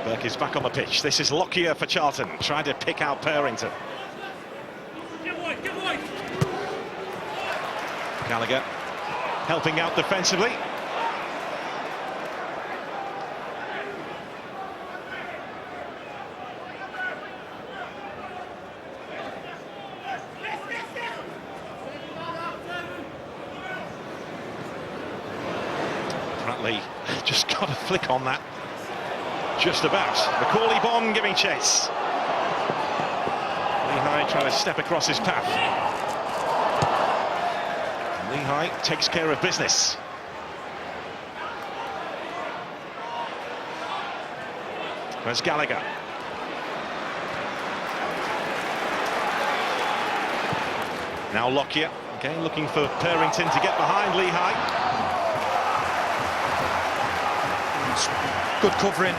Burke is back on the pitch. This is Lockyer for Charlton, trying to pick out Purrington. Gallagher helping out defensively. Pratley just got a flick on that. Just about. Macaulay Bon giving chase. Lehigh trying to step across his path. Lehigh takes care of business. There's Gallagher. Now Lockyer, again looking for Purrington to get behind Lehigh. Good covering.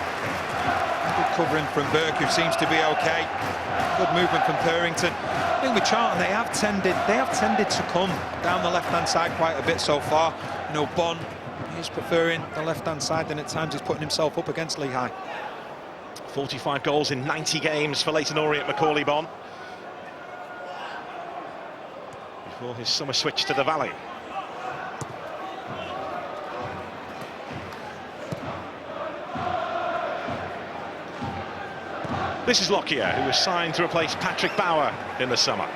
Good covering from Burke, who seems to be okay. Good movement from Purrington. I think with Charlton, they have tended to come down the left-hand side quite a bit so far. Bon is preferring the left-hand side, and at times he's putting himself up against Lehigh. 45 goals in 90 games for Leyton Orient Macaulay Bon, before his summer switch to the Valley. This is Lockyer, who was signed to replace Patrick Bauer in the summer.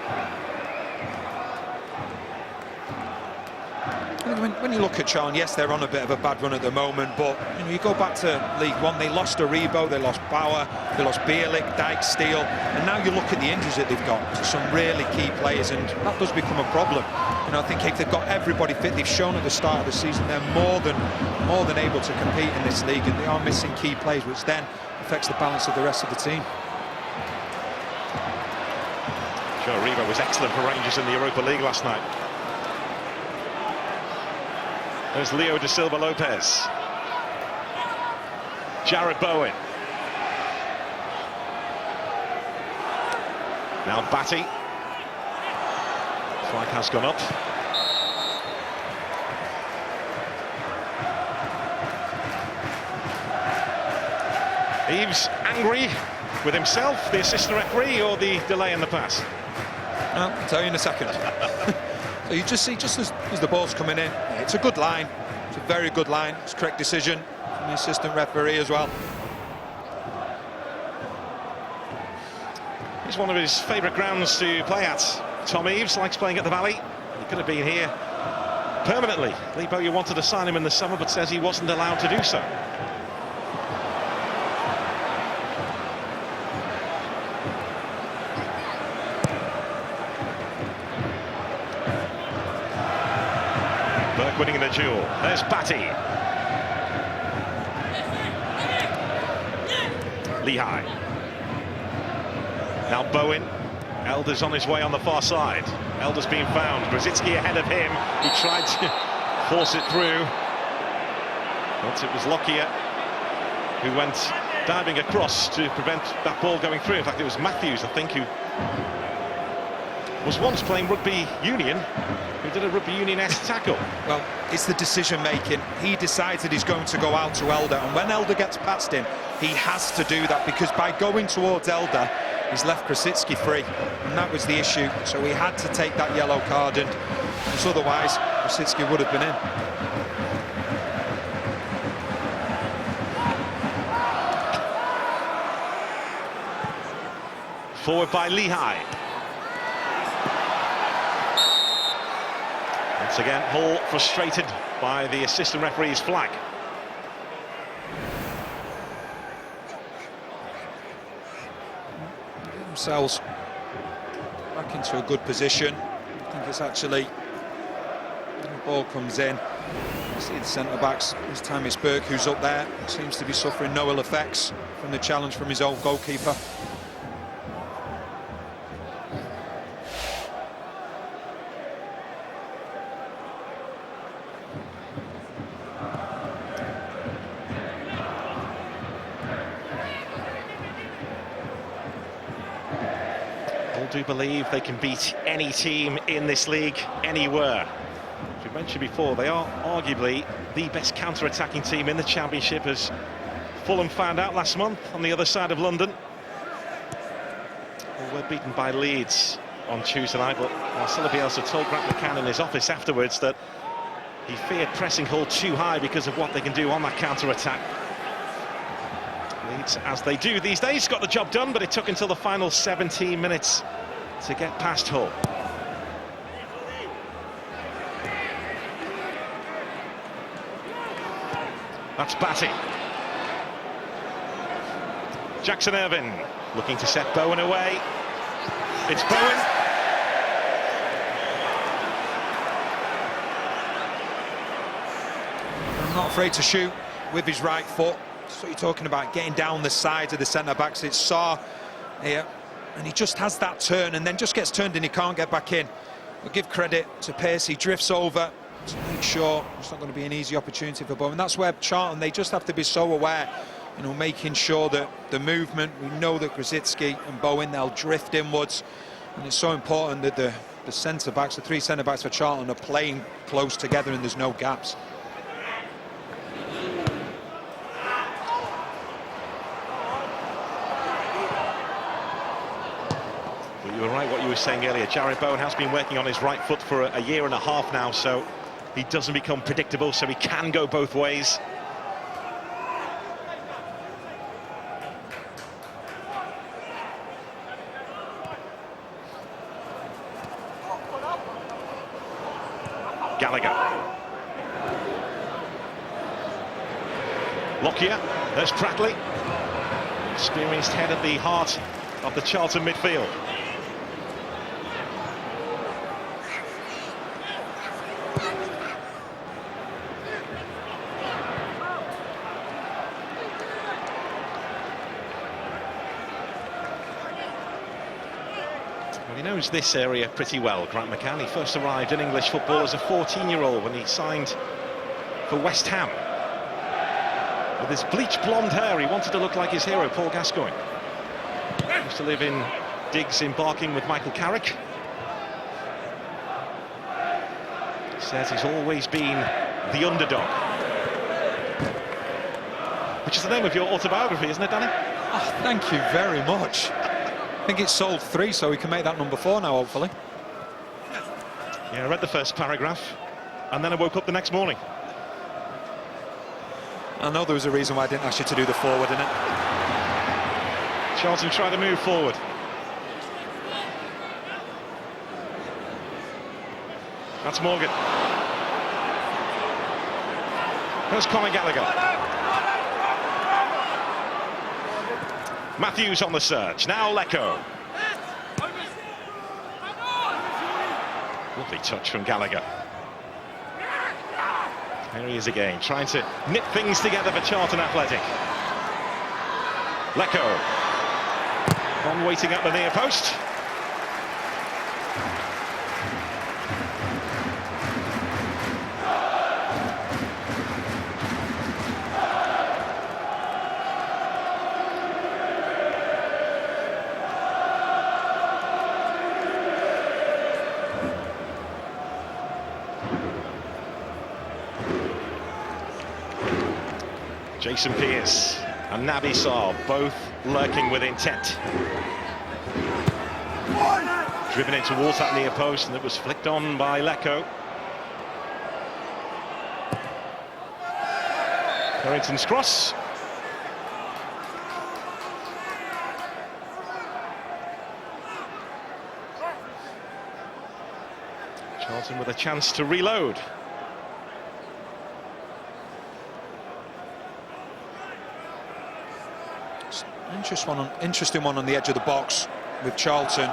When you look at Charlton, yes, they're on a bit of a bad run at the moment, but you go back to League One, they lost Aribo, they lost Bauer, they lost Bielik, Dyke, Steele, and now you look at the injuries that they've got to some really key players, and that does become a problem. I think if they've got everybody fit, they've shown at the start of the season they're more than able to compete in this league, and they are missing key players, which then affects the balance of the rest of the team. Joe Aribo was excellent for Rangers in the Europa League last night. There's Leo da Silva Lopez. Jared Bowen. Now Batty. Flag has gone up. Eves angry with himself, the assistant referee, or the delay in the pass? I'll tell you in a second. So you just see, just as the ball's coming in, it's a good line. It's a very good line. It's a correct decision from the assistant referee as well. It's one of his favourite grounds to play at. Tom Eves likes playing at the Valley. He could have been here permanently. Lee Bowyer wanted to sign him in the summer, but says he wasn't allowed to do so. Winning in the duel. There's Batty. Lehigh. Now Bowen. Elder's on his way on the far side. Elder's been found. Brzezinski ahead of him. He tried to force it through, but it was Lockyer who went diving across to prevent that ball going through. In fact, it was Matthews, I think, who was once playing rugby union, who did a rugby union-esque tackle. Well, it's the decision-making. He decides that he's going to go out to Elder, and when Elder gets past him, he has to do that, because by going towards Elder, he's left Krasicki free, and that was the issue. So he had to take that yellow card, and because otherwise, Krasicki would have been in. Forward by Lehigh. Once again, Hall frustrated by the assistant referee's flag. Get themselves back into a good position. I think it's actually, when the ball comes in, you see the centre-backs, this time it's Burke who's up there, seems to be suffering no ill effects from the challenge from his own goalkeeper. Do believe they can beat any team in this league anywhere. As we mentioned before, they are arguably the best counter-attacking team in the Championship, as Fulham found out last month on the other side of London. Well, we're beaten by Leeds on Tuesday night, but Marcelo Bielsa told Grant McCann in his office afterwards that he feared pressing Hull too high because of what they can do on that counter-attack. Leeds, as they do these days, got the job done, but it took until the final 17 minutes to get past Hull. That's Batty. Jackson Irvine looking to set Bowen away. It's Bowen. I'm not afraid to shoot with his right foot. That's what you're talking about, getting down the sides of the centre-backs. It's Sarr here, and he just has that turn and then just gets turned and he can't get back in. We'll give credit to Pearce, he drifts over to make sure it's not going to be an easy opportunity for Bowen. That's where Charlton, they just have to be so aware, you know, making sure that the movement, we know that Krasicki and Bowen, they'll drift inwards, and it's so important that the centre-backs, the three centre-backs for Charlton, are playing close together and there's no gaps. You were right what you were saying earlier. Jared Bowen has been working on his right foot for a year and a half now, so he doesn't become predictable, so he can go both ways. Gallagher. Lockyer, there's Pratley. Experienced head at the heart of the Charlton midfield. Well, he knows this area pretty well, Grant McCann. He first arrived in English football as a 14-year-old when he signed for West Ham. With his bleached blonde hair, he wanted to look like his hero, Paul Gascoigne. He used to live in digs in Barking with Michael Carrick. He says he's always been the underdog. Which is the name of your autobiography, isn't it, Danny? Oh, thank you very much. I think it's sold 3, so we can make that number 4 now, hopefully. Yeah, I read the first paragraph, and then I woke up the next morning. I know there was a reason why I didn't ask you to do the forward, innit? Charlton try to move forward. That's Morgan. Here's Conor Gallagher. Matthews on the surge. Now Lecco. Lovely touch from Gallagher. Here he is again, trying to knit things together for Charlton Athletic. Lecco. On waiting up the near post. Jason Pearce and Naby Sarr both lurking with intent. Driven in towards that near post, and it was flicked on by Lecco. Harrington's cross. Charlton with a chance to reload. Interesting one on the edge of the box with Charlton.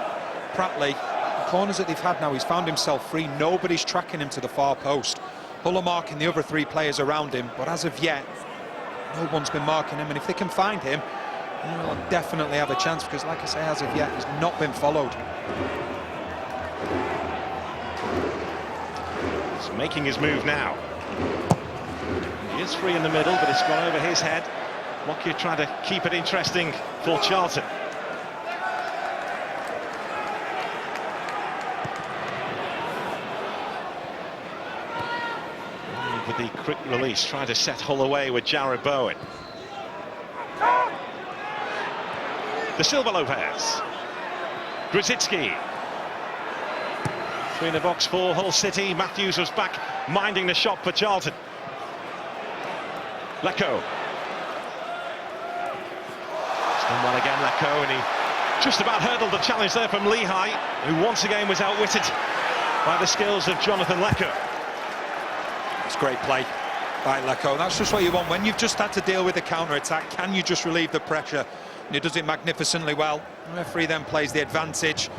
Pratley, the corners that they've had now, he's found himself free. Nobody's tracking him to the far post. Hull are marking the other 3 players around him, but as of yet, no one's been marking him. And if they can find him, they'll definitely have a chance, because, like I say, as of yet, he's not been followed. He's making his move now. He is free in the middle, but it's gone over his head. Lockyer trying to keep it interesting for Charlton. With the quick release, trying to set Hull away with Jared Bowen. De Silva Lopez. Grzycki. 3 in the box for Hull City. Matthews was back minding the shop for Charlton. Lecco. Done well again, Lecco, and he just about hurdled the challenge there from Lehigh, who once again was outwitted by the skills of Jonathan Lecco. It's great play by Lecco. That's just what you want when you've just had to deal with the counter-attack. Can you just relieve the pressure? And he does it magnificently well. The referee then plays the advantage,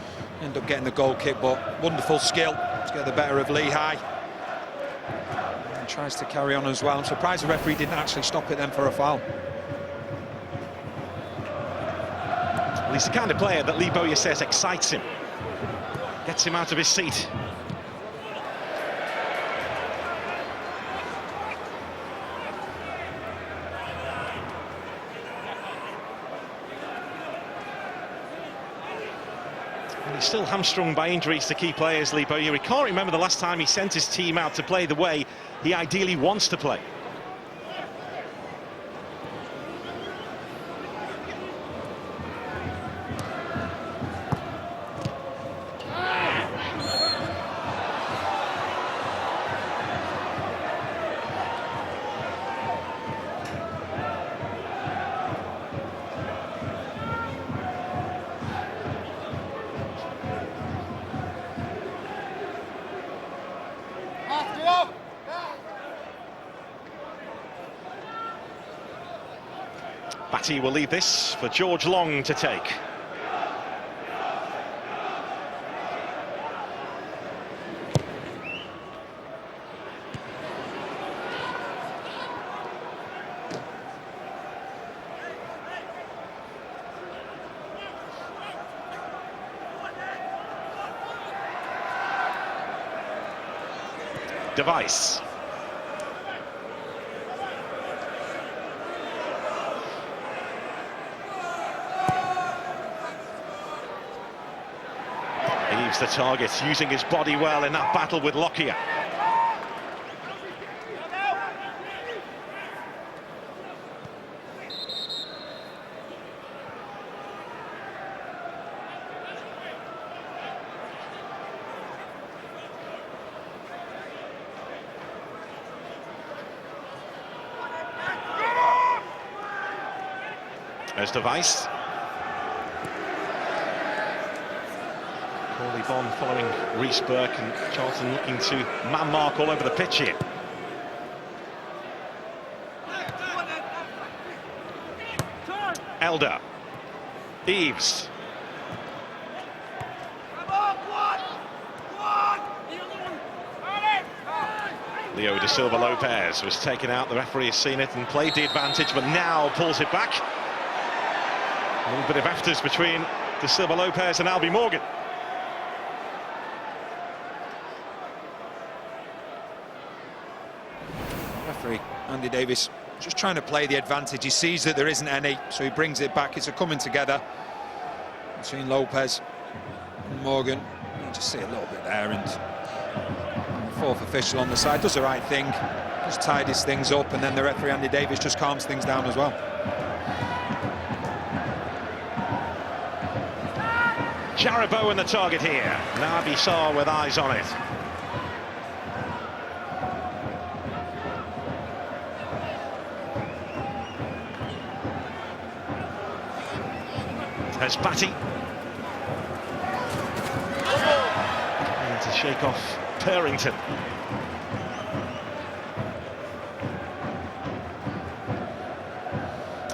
end up getting the goal kick, but wonderful skill to get the better of Lehigh. And tries to carry on as well. I'm surprised the referee didn't actually stop it then for a foul. Well, he's the kind of player that Lee Bowyer says excites him, gets him out of his seat. And he's still hamstrung by injuries to key players, Lee Bowyer. He can't remember the last time he sent his team out to play the way he ideally wants to play. Batty will leave this for George Long to take. Device. Eves the target, using his body well in that battle with Lockyer. There's Device. Corley Bond following Reece Burke, and Charlton looking to man mark all over the pitch here. Elder. Eves. Leo Da Silva Lopez was taken out. The referee has seen it and played the advantage, but now pulls it back. A little bit of afters between Da Silva Lopez and Albie Morgan. Referee Andy Davis just trying to play the advantage. He sees that there isn't any, so he brings it back. It's a coming together between Lopez and Morgan. You just see a little bit there, and the fourth official on the side does the right thing, just tidies things up, and then the referee Andy Davis just calms things down as well. Jarrod Bowen the target here. Naby Sarr with eyes on it. There's Batty. And to shake off Purrington.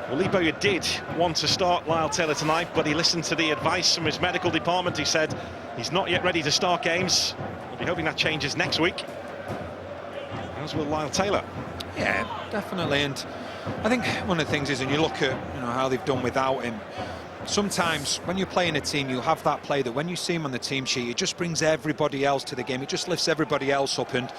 Well, Lee Bowyer did want to start Lyle Taylor tonight, but he listened to the advice from his medical department. He said he's not yet ready to start games. We'll be hoping that changes next week, as will Lyle Taylor. Yeah, definitely. And I think one of the things is, when you look at how they've done without him, sometimes when you're playing a team, you have that play that when you see him on the team sheet, it just brings everybody else to the game. It just lifts everybody else up. And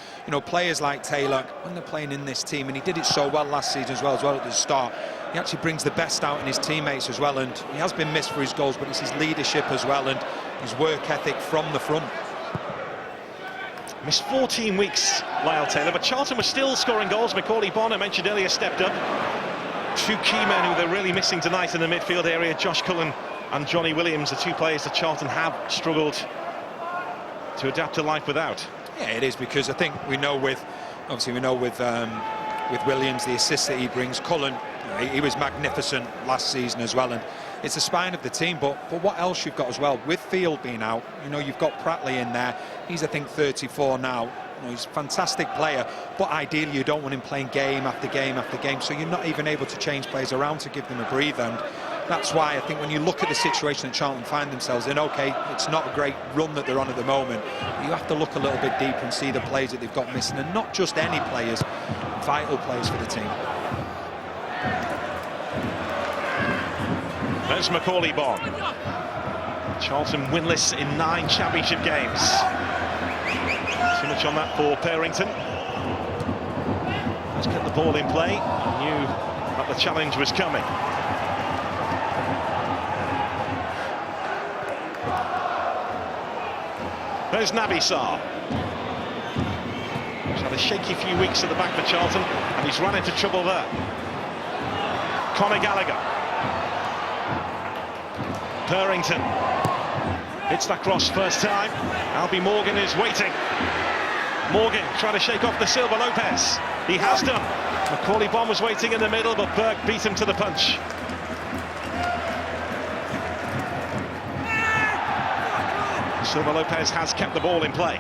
players like Taylor, when they're playing in this team, and he did it so well last season as well at the start, he actually brings the best out in his teammates as well. And he has been missed for his goals, but it's his leadership as well and his work ethic from the front. Missed 14 weeks, Lyle Taylor, but Charlton was still scoring goals. Macaulay Bonne, I mentioned earlier, stepped up. Two key men who they're really missing tonight in the midfield area, Josh Cullen and Johnny Williams, the two players that Charlton have struggled to adapt to life without. Yeah, it is, because I think we know with Williams, the assist that he brings. Cullen, he was magnificent last season as well, and it's the spine of the team. But what else you've got as well, with Field being out, you've got Pratley in there. He's, I think, 34 now. He's a fantastic player, but ideally you don't want him playing game after game after game, so you're not even able to change players around to give them a breather. And that's why I think when you look at the situation that Charlton find themselves in, okay, it's not a great run that they're on at the moment, you have to look a little bit deeper and see the players that they've got missing, and not just any players, vital players for the team. There's Macaulay Bonne. Charlton winless in 9 championship games. Too much on that for Purrington. Let's get the ball in play. Knew that the challenge was coming. There's Naby Sarr. He's had a shaky few weeks at the back for Charlton, and he's run into trouble there. Conor Gallagher. Purrington hits that cross first time. Albie Morgan is waiting. Morgan trying to shake off Da Silva Lopez. He has done. Macaulay Bonne was waiting in the middle, but Burke beat him to the punch. Da Silva Lopez has kept the ball in play.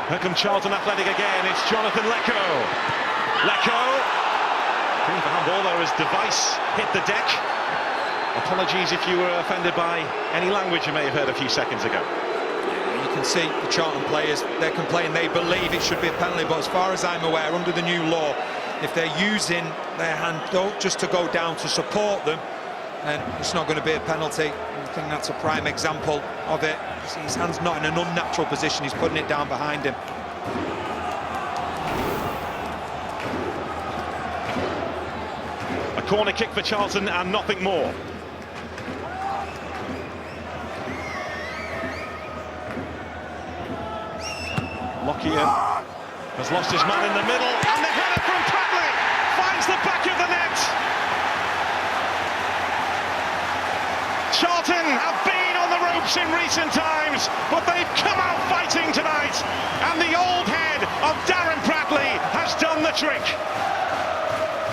Here come Charlton Athletic again. It's Jonathan Lecco. Lecco. Green for handball there as device hit the deck. Apologies if you were offended by any language you may have heard a few seconds ago. You can see the Charlton players, they're complaining, they believe it should be a penalty, but as far as I'm aware, under the new law, if they're using their hand just to go down to support them, then it's not going to be a penalty. I think that's a prime example of it. His hand's not in an unnatural position, he's putting it down behind him. A corner kick for Charlton and nothing more. Lockyer has lost his man in the middle, and the header from Pratley finds the back of the net. Charlton have been on the ropes in recent times, but they've come out fighting tonight, and the old head of Darren Pratley has done the trick.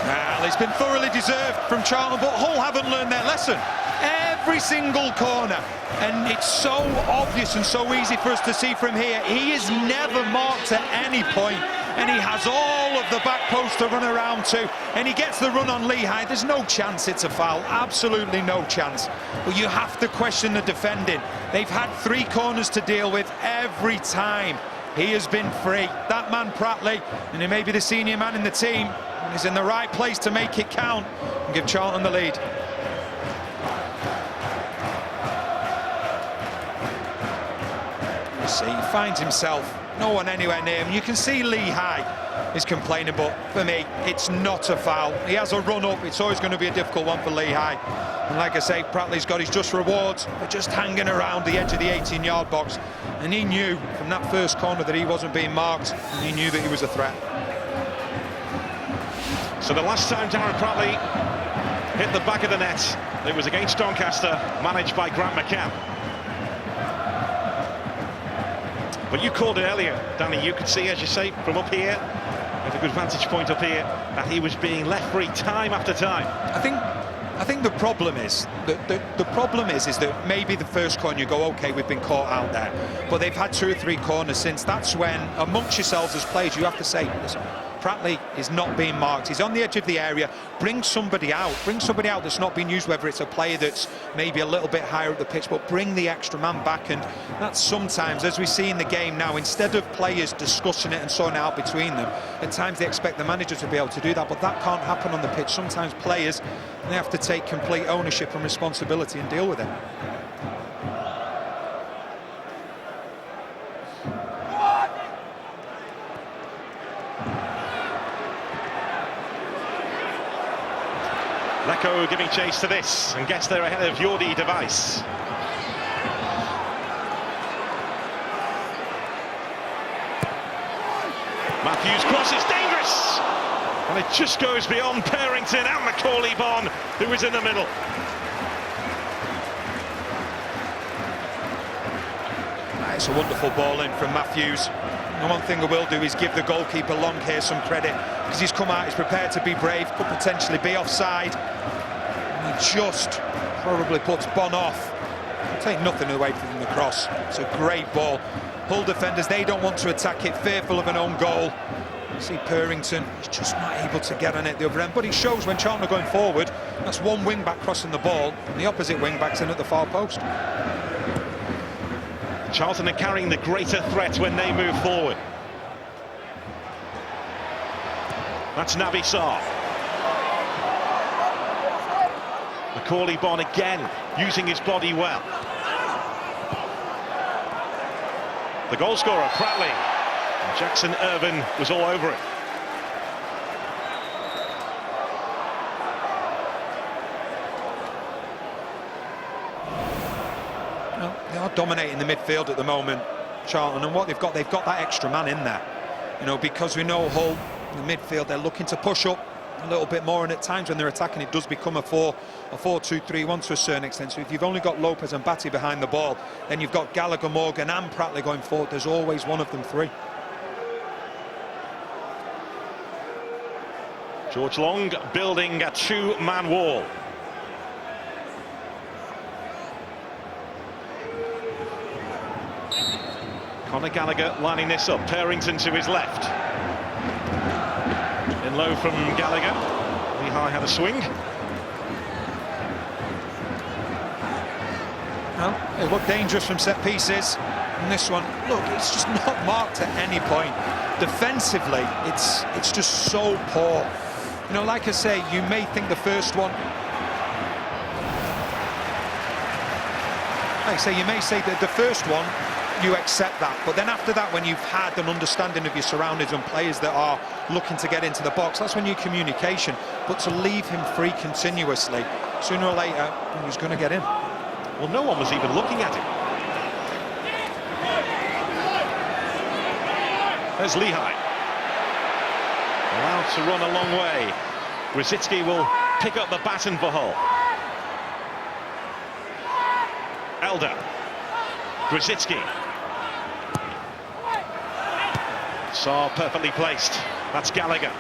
Well, it's been thoroughly deserved from Charlton, but Hull haven't learned their lesson. Every single corner, and it's so obvious and so easy for us to see from here. He is never marked at any point, and he has all of the back post to run around to, and he gets the run on Lehigh. There's no chance it's a foul, absolutely no chance. But you have to question the defending. They've had 3 corners to deal with every time. He has been free. That man Pratley, and he may be the senior man in the team, is in the right place to make it count and give Charlton the lead. You see, he finds himself, no one anywhere near him. You can see Lehigh is complaining, but for me, it's not a foul. He has a run up, it's always going to be a difficult one for Lehigh. And like I say, Pratley's got his just rewards for just hanging around the edge of the 18-yard box. And he knew from that first corner that he wasn't being marked, and he knew that he was a threat. So the last time Darren Pratley hit the back of the net, it was against Doncaster, managed by Grant McCann. But you called it earlier, Danny, you could see, as you say, from up here, at a good vantage point up here, that he was being left free time after time. I think the problem is that maybe the first corner you go, okay, we've been caught out there, but they've had 2 or 3 corners since. That's when, amongst yourselves as players, you have to say, listen, Pratley is not being marked. He's on the edge of the area. Bring somebody out. Bring somebody out that's not been used, whether it's a player that's maybe a little bit higher up the pitch, but bring the extra man back. And that's sometimes, as we see in the game now, instead of players discussing it and sorting it out between them, at times they expect the manager to be able to do that, but that can't happen on the pitch. Sometimes players, they have to take complete ownership and responsibility and deal with it. Lecco giving chase to this and gets there ahead of Jordi Device. Matthews cross is dangerous, and it just goes beyond Purrington and Macauley-Bonne, who is in the middle. It's a wonderful ball in from Matthews. And one thing I will do is give the goalkeeper Long here some credit, because he's come out, he's prepared to be brave, could potentially be offside. And he just probably puts Bonne off. I'll take nothing away from the cross. It's a great ball. Hull defenders, they don't want to attack it, fearful of an own goal. You see Purrington, he's just not able to get on it the other end, but it shows when Charlton are going forward, that's one wing-back crossing the ball, and the opposite wing-back's in at the far post. Charlton are carrying the greater threat when they move forward. That's Naby Sarr. Macauley-Bonne again, using his body well. The goal scorer, Pratley. And Jackson Irvin was all over it. They are dominating the midfield at the moment, Charlton, and what they've got that extra man in there. You know, because we know Hull, in the midfield, they're looking to push up a little bit more, and at times when they're attacking, it does become a 4-2-3-1 to a certain extent. So if you've only got Lopez and Batty behind the ball, then you've got Gallagher, Morgan and Pratley going forward. There's always one of them three. George Long building a 2-man wall. Conor Gallagher lining this up. Purrington to his left. In low from Gallagher. Lehigh had a swing. Well, it looked dangerous from set pieces. And this one, look, it's just not marked at any point. Defensively, it's just so poor. You know, like I say, you may think the first one, like I say, you may say that the first one, you accept that, but then after that, when you've had an understanding of your surroundings and players that are looking to get into the box, that's when you communication. But to leave him free continuously, sooner or later, he's going to get in. Well, no one was even looking at him. There's Lehigh. Allowed to run a long way. Grzycki will pick up the baton for Hull. Elder. Grzycki. Sarr perfectly placed. That's Gallagher.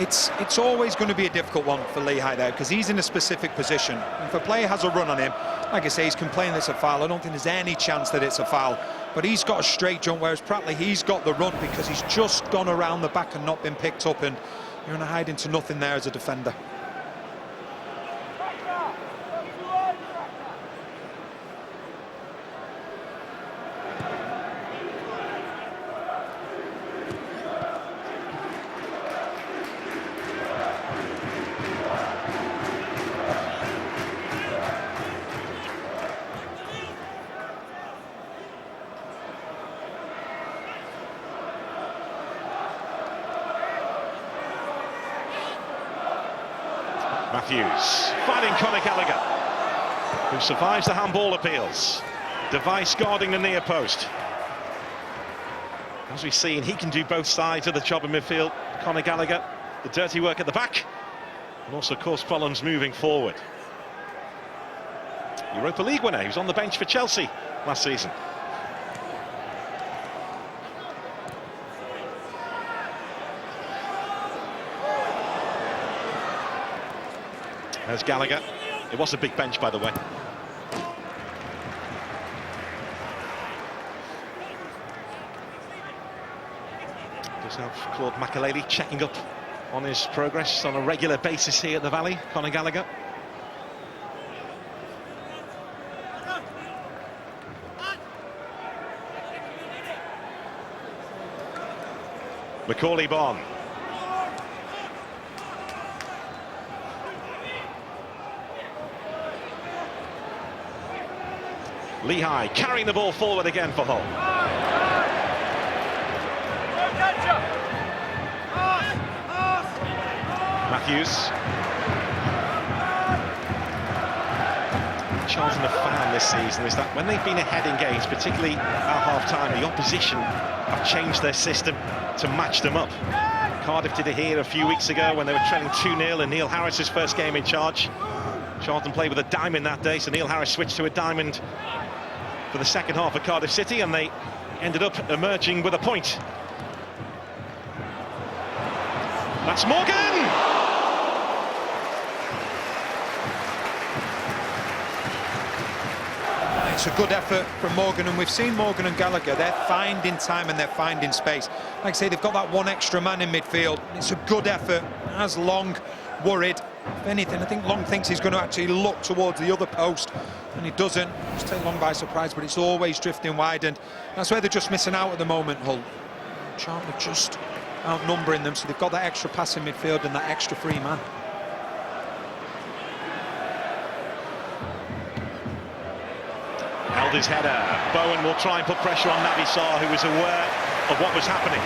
It's always going to be a difficult one for Lehigh there, because he's in a specific position. If a player has a run on him, like I say, he's complaining it's a foul. I don't think there's any chance that it's a foul. But he's got a straight jump, whereas Pratley, he's got the run because he's just gone around the back and not been picked up, and you're going to hide into nothing there as a defender. Matthews finding Conor Gallagher, who survives the handball appeals. Device guarding the near post. As we've seen, he can do both sides of the job in midfield. Conor Gallagher, the dirty work at the back, and also cause problems moving forward. Europa League winner, who's on the bench for Chelsea last season. There's Gallagher. It was a big bench, by the way. Does have Claude Makelele checking up on his progress on a regular basis here at the Valley. Conor Gallagher. Macaulay-Bonne. Lehigh carrying the ball forward again for Hull. Matthews. Charlton have found this season is that when they've been ahead in games, particularly at half-time, the opposition have changed their system to match them up. Cardiff did it here a few weeks ago when they were trailing 2-0 in Neil Harris's first game in charge. Charlton played with a diamond that day, so Neil Harris switched to a diamond for the second half of Cardiff City, and they ended up emerging with a point. That's Morgan! It's a good effort from Morgan, and we've seen Morgan and Gallagher, they're finding time and they're finding space. Like I say, they've got that one extra man in midfield. It's a good effort. As Long worried. If anything, I think Long thinks he's going to actually look towards the other post, and he doesn't. Just take Long by surprise, but it's always drifting wide, and that's where they're just missing out at the moment, Hull. Charlton are just outnumbering them, so they've got that extra pass in midfield and that extra free man. Held his header. Bowen will try and put pressure on Sarr, who was aware of what was happening.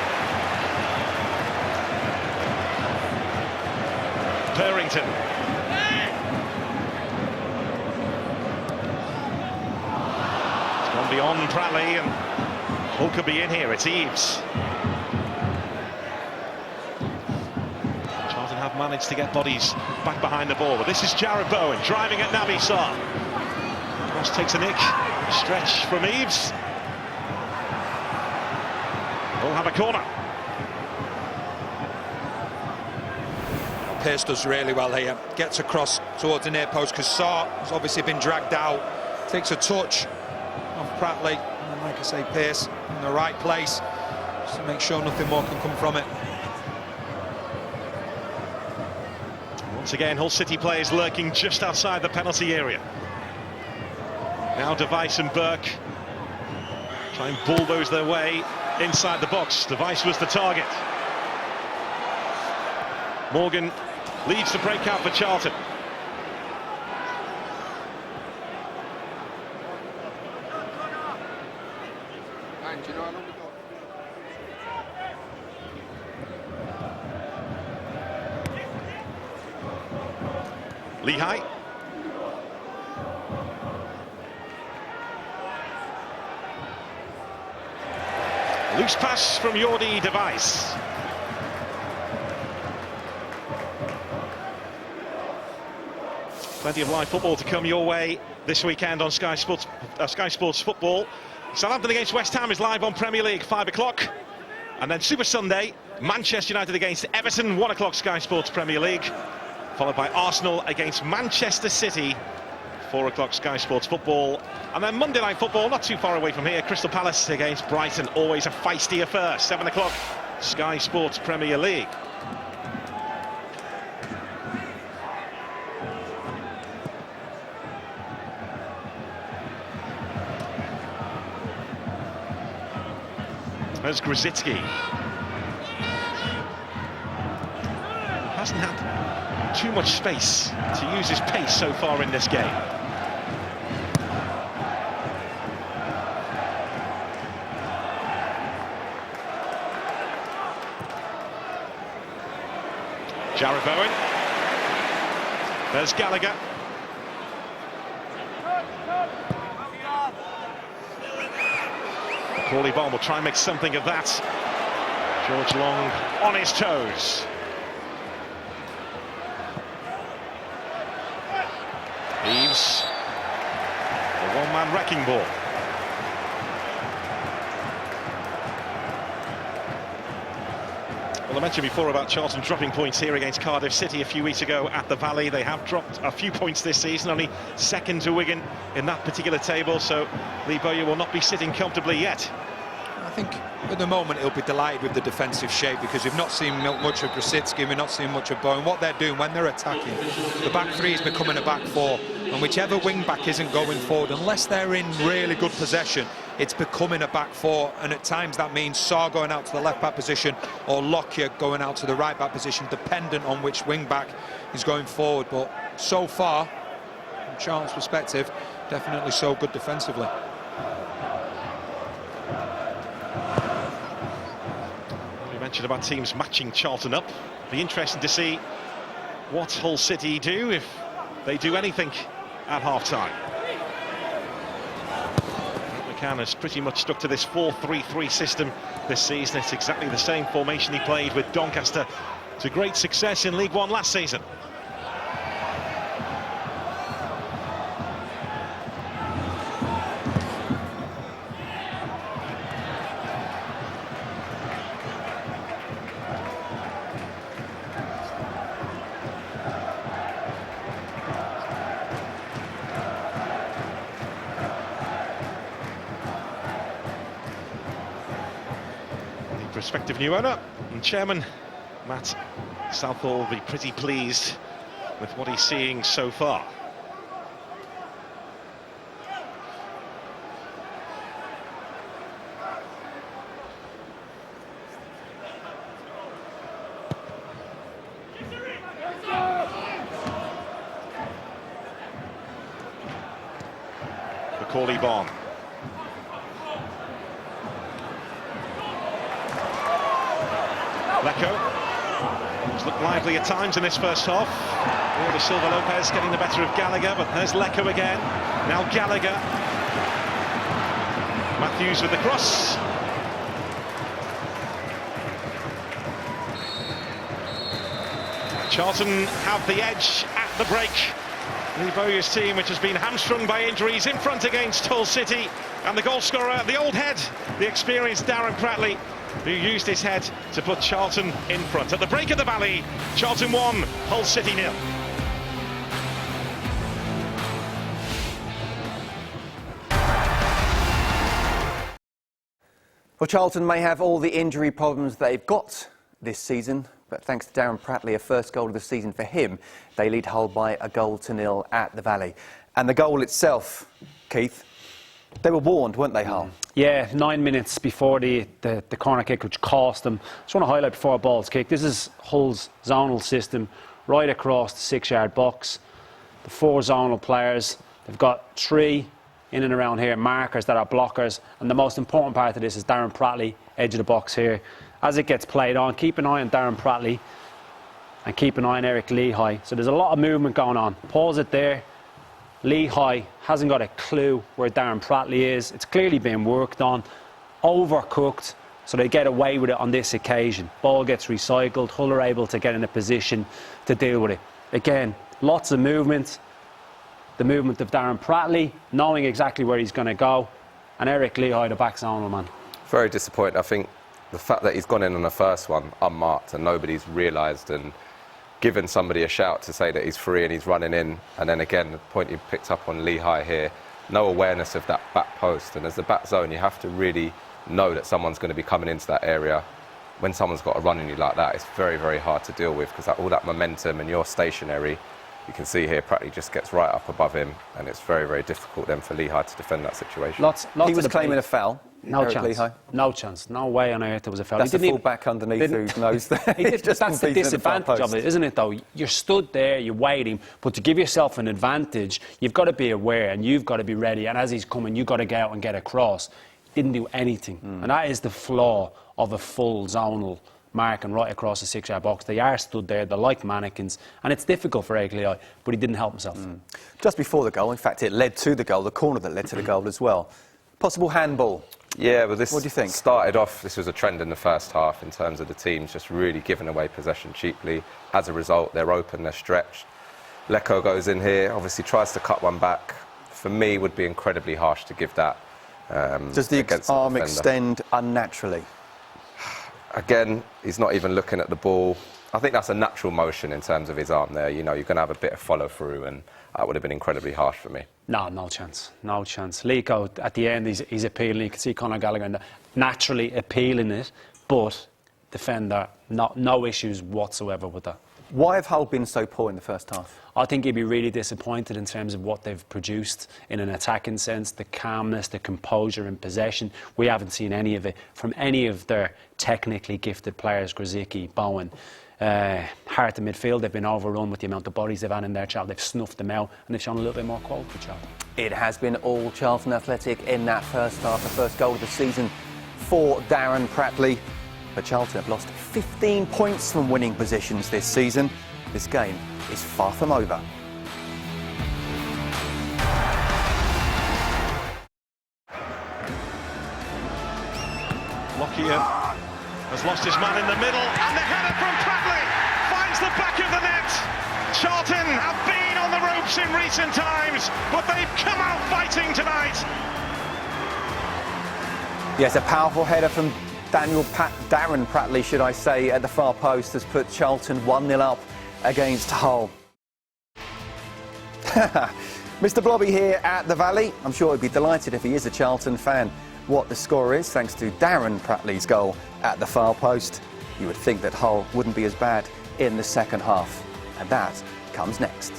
Purrington. It's gone beyond Pratley, and Hull could be in here. It's Eves. Charlton have managed to get bodies back behind the ball, but this is Jarrod Bowen driving at Sarr. Cross takes a nick. Stretch from Eves. We'll have a corner. Pearce does really well here. Gets across towards the near post because Sarr has obviously been dragged out. Takes a touch off Pratley. And like I say, Pearce in the right place just to make sure nothing more can come from it. Once again, Hull City players lurking just outside the penalty area. Now Device and Burke try and bulldoze their way inside the box. Device was the target. Morgan leads the breakout for Charlton. Lehigh. Loose pass from Yordi Device. Plenty of live football to come your way this weekend on Sky Sports Football. Southampton against West Ham is live on Premier League, 5 o'clock. And then Super Sunday, Manchester United against Everton, 1 o'clock Sky Sports Premier League. Followed by Arsenal against Manchester City, 4 o'clock Sky Sports Football. And then Monday Night Football, not too far away from here, Crystal Palace against Brighton, always a feisty affair, 7 o'clock Sky Sports Premier League. There's Grzycki. Hasn't had too much space to use his pace so far in this game. Jarrod Bowen. There's Gallagher. Crawley Bomb will try and make something of that. George Long on his toes. Eaves, a one-man wrecking ball. Well, I mentioned before about Charlton dropping points here against Cardiff City a few weeks ago at the Valley. They have dropped a few points this season, only second to Wigan in that particular table, so Lee Bowyer will not be sitting comfortably yet. I think at the moment he'll be delighted with the defensive shape because we've not seen much of Grzycki, we've not seen much of Bowen. What they're doing when they're attacking, the back three is becoming a back four, and whichever wing back isn't going forward, unless they're in really good possession, it's becoming a back four, and at times that means Sarr going out to the left back position or Lockyer going out to the right back position, dependent on which wing back is going forward. But so far, from Charlton's perspective, definitely so good defensively. We mentioned about teams matching Charlton up. Be interesting to see what Hull City do, if they do anything at half-time. McCann has pretty much stuck to this 4-3-3 system this season. It's exactly the same formation he played with Doncaster to great success in League One last season. Prospective new owner and chairman Matt Southall will be pretty pleased with what he's seeing so far. Macaulay Bomb. Lecco has looked lively at times in this first half. De Silva Lopez getting the better of Gallagher, but there's Lecco again. Now Gallagher. Matthews with the cross. Charlton have the edge at the break. Lee Bowyer's team, which has been hamstrung by injuries, in front against Hull City, and the goal scorer, the old head, the experienced Darren Pratley, who used his head to put Charlton in front. At the break of the Valley, Charlton 1, Hull City 0. Well, Charlton may have all the injury problems they've got this season, but thanks to Darren Pratley, a first goal of the season for him, they lead Hull by 1-0 at the Valley. And the goal itself, Keith, they were warned, weren't they, Hull? Yeah, 9 minutes before the corner kick, which cost them. Just want to highlight before a ball's kicked, this is Hull's zonal system right across the 6-yard box. The 4 zonal players, they've got 3 in and around here, markers that are blockers, and the most important part of this is Darren Pratley, edge of the box here. As it gets played on, keep an eye on Darren Pratley and keep an eye on Eric Lehigh. So there's a lot of movement going on. Pause it there. Lehigh hasn't got a clue where Darren Pratley is. It's clearly being worked on, overcooked, so they get away with it on this occasion. Ball gets recycled, Hull are able to get in a position to deal with it. Again, lots of movement. The movement of Darren Pratley, knowing exactly where he's going to go, and Eric Lehigh, the back zonal man. Very disappointed. I think the fact that he's gone in on the first one unmarked and nobody's realised and given somebody a shout to say that he's free and he's running in, and then again the point you picked up on Lehigh here, no awareness of that back post, and as the back zone you have to really know that someone's going to be coming into that area. When someone's got a run on you like that, it's very, very hard to deal with because all that momentum and you're stationary. You can see here Pratley just gets right up above him, and it's very, very difficult then for Lehigh to defend that situation. Lots he was claiming a foul. No Eric chance. Lehigh. No chance. No way on earth there was a foul. That's the full back underneath who knows that. That's the disadvantage of it, isn't it, though? You're stood there, you're waiting, but to give yourself an advantage, you've got to be aware and you've got to be ready. And as he's coming, you've got to get out and get across. He didn't do anything. And that is the flaw of a full zonal marking right across the 6-yard box. They are stood there, they're like mannequins, and it's difficult for Eric Lehigh, but he didn't help himself. Just before the goal, in fact, it led to the goal, the corner that led to the goal as well. Possible handball. Yeah, but this what do you think? Started off, this was a trend in the first half in terms of the teams just really giving away possession cheaply. As a result, they're open, they're stretched. Lecco goes in here, obviously tries to cut one back. For me, would be incredibly harsh to give that. Does the arm extend unnaturally? Again, he's not even looking at the ball. I think that's a natural motion in terms of his arm there. You know, you're going to have a bit of follow through, and that would have been incredibly harsh for me. No chance. No chance. Lecco, at the end, he's appealing. You can see Conor Gallagher naturally appealing it, but defender, no issues whatsoever with that. Why have Hull been so poor in the first half? I think he'd be really disappointed in terms of what they've produced in an attacking sense, the calmness, the composure in possession. We haven't seen any of it from any of their technically gifted players, Grzycki, Bowen. Hard to midfield, they've been overrun with the amount of bodies they've had in their Charlton. They've snuffed them out and they've shown a little bit more quality for Charlton. It has been all Charlton Athletic in that first half, the first goal of the season for Darren Pratley. But Charlton have lost 15 points from winning positions this season. This game is far from over. Lockyer has lost his man in the middle, and the header from Pratley finds the back of the net. Charlton have been on the ropes in recent times, but they've come out fighting tonight. Yes, a powerful header from Darren Pratley, should I say, at the far post has put Charlton 1-0 up against Hull. Mr. Blobby here at the Valley. I'm sure he'd be delighted if he is a Charlton fan. What the score is, thanks to Darren Pratley's goal at the far post. You would think that Hull wouldn't be as bad in the second half. And that comes next.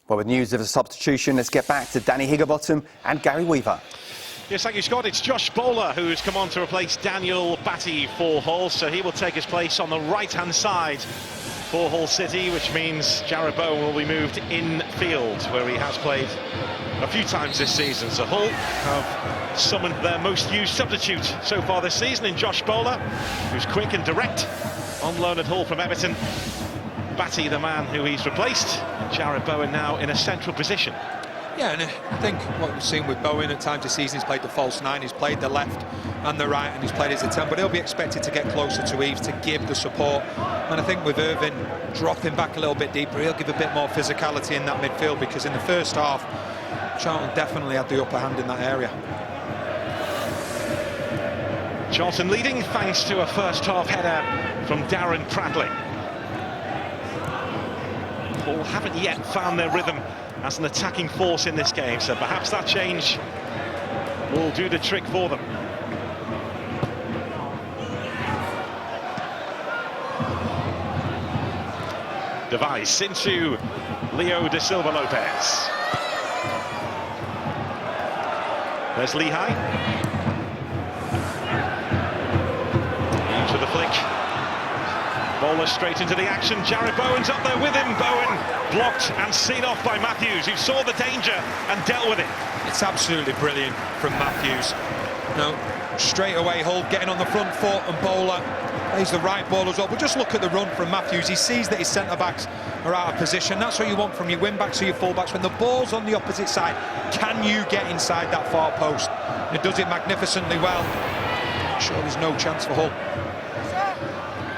Well, with news of a substitution, let's get back to Danny Higginbottom and Gary Weaver. Yes, thank you, Scott. It's Josh Bowler who's come on to replace Daniel Batty for Hull, so he will take his place on the right-hand side for Hull City, which means Jarrod Bowen will be moved in-field, where he has played a few times this season. So Hull have summoned their most used substitute so far this season in Josh Bowler, who's quick and direct on loan at Hull from Everton. Batty, the man who he's replaced, and Jarrod Bowen now in a central position. Yeah, and I think what we've seen with Bowen at times this season, he's played the false 9, he's played the left and the right, and he's played as a 10, but he'll be expected to get closer to Eves to give the support. And I think with Irvine dropping back a little bit deeper, he'll give a bit more physicality in that midfield, because in the first half, Charlton definitely had the upper hand in that area. Charlton leading thanks to a first-half header from Darren Pratley. Hull haven't yet found their rhythm as an attacking force in this game, so perhaps that change will do the trick for them. Device into Leo Da Silva Lopez. There's Lehigh. Into the flick. Bowler straight into the action. Jared Bowen's up there with him. Bowen blocked and seen off by Matthews, who saw the danger and dealt with it. It's absolutely brilliant from Matthews. No, straight away Hull getting on the front foot, and Bowler plays the right ball as well. But just look at the run from Matthews. He sees that his centre-backs are out of position. That's what you want from your wing-backs or your full-backs. When the ball's on the opposite side, can you get inside that far post? And it does it magnificently well. I'm sure there's no chance for Hull.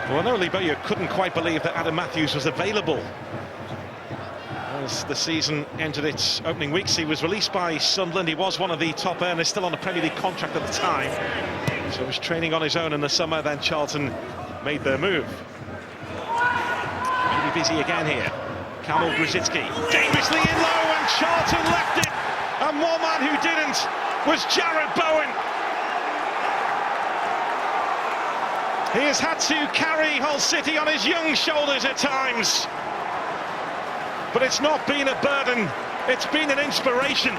Well, I know Lee Bowyer couldn't quite believe that Adam Matthews was available. As the season entered its opening weeks, he was released by Sunderland. He was one of the top earners, still on a Premier League contract at the time. So he was training on his own in the summer, then Charlton made their move. Really busy again here. Kamil Grzycki dangerously in low, and Charlton left it. And one man who didn't was Jared Bowen. He has had to carry Hull City on his young shoulders at times. But it's not been a burden, it's been an inspiration.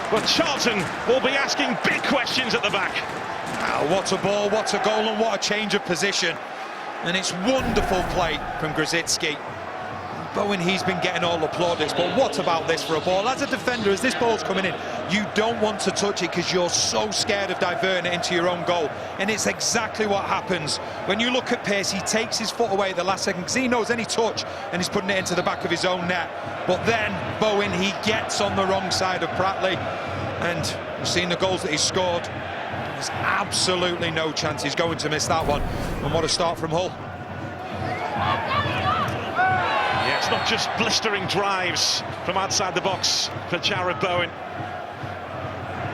But Charlton will be asking big questions at the back. Oh, what a ball, what a goal, and what a change of position. And it's wonderful play from Grzycki. Bowen, he's been getting all the plaudits, but what about this for a ball? As a defender, as this ball's coming in, you don't want to touch it because you're so scared of diverting it into your own goal. And it's exactly what happens. When you look at Pearce, he takes his foot away at the last second because he knows any touch and he's putting it into the back of his own net. But then Bowen, he gets on the wrong side of Pratley, and you've seen the goals that he's scored. There's absolutely no chance he's going to miss that one. And what a start from Hull. Yeah, it's not just blistering drives from outside the box for Jared Bowen.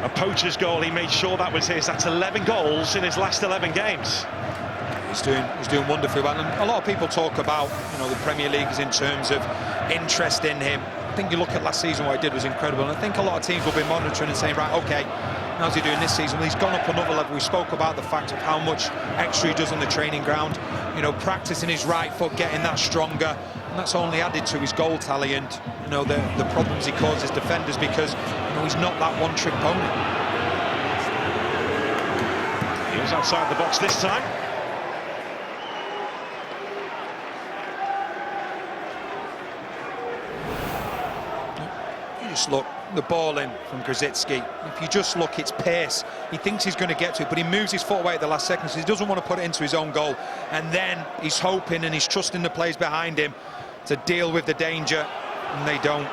A poacher's goal, he made sure that was his. That's 11 goals in his last 11 games. He's doing wonderfully well. And a lot of people talk about, you know, the Premier League in terms of interest in him. I think you look at last season, what he did was incredible. And I think a lot of teams will be monitoring and saying, right, OK, how's he doing this season? Well, he's gone up another level. We spoke about the fact of how much extra he does on the training ground. You know, practicing his right foot, getting that stronger. And that's only added to his goal tally and, you know, the problems he causes defenders because, you know, he's not that one-trick pony. He was outside the box this time. Just look, the ball in from Grzycki. If you just look, it's Pearce. He thinks he's going to get to it, but he moves his foot away at the last second, so he doesn't want to put it into his own goal. And then he's hoping and he's trusting the players behind him to deal with the danger, and they don't.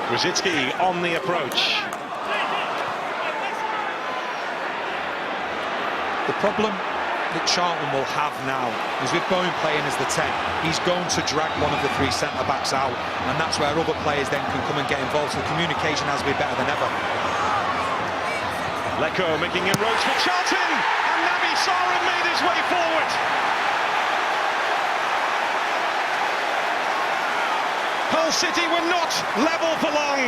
Grzycki on the approach. The problem that Charlton will have now is with Bowen playing as the 10, he's going to drag one of the three centre-backs out, and that's where other players then can come and get involved, so the communication has to be better than ever. Lecco making inroads for Charlton, and Naby Sarr made his way forward. Hull City were not level for long.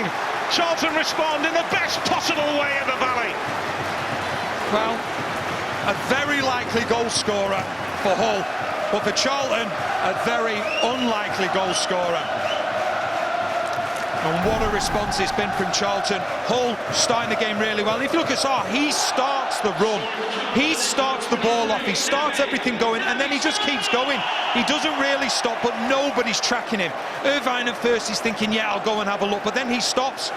Charlton respond in the best possible way at the Valley. Well, a very likely goal scorer for Hull, but for Charlton, a very unlikely goal scorer. And what a response it's been from Charlton. Hull starting the game really well. And if you look at Sarr, he starts the run. He starts the ball off. He starts everything going, and then he just keeps going. He doesn't really stop, but nobody's tracking him. Irvine at first is thinking, yeah, I'll go and have a look, but then he stops,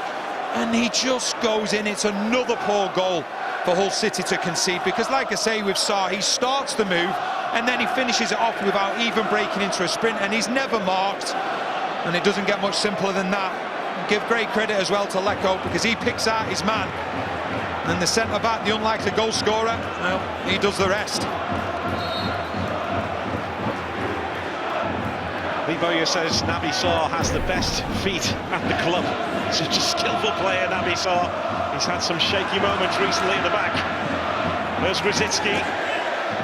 and he just goes in. It's another poor goal for Hull City to concede, because like I say with Sarr, he starts the move and then he finishes it off without even breaking into a sprint, and he's never marked, and it doesn't get much simpler than that. Give great credit as well to Lecco, because he picks out his man, and the centre-back, the unlikely goal scorer, well, he does the rest. Lee Bowyer says Naby Sarr has the best feet at the club. Such a skillful player, Naby Sarr. He's had some shaky moments recently at the back. There's Grzycki.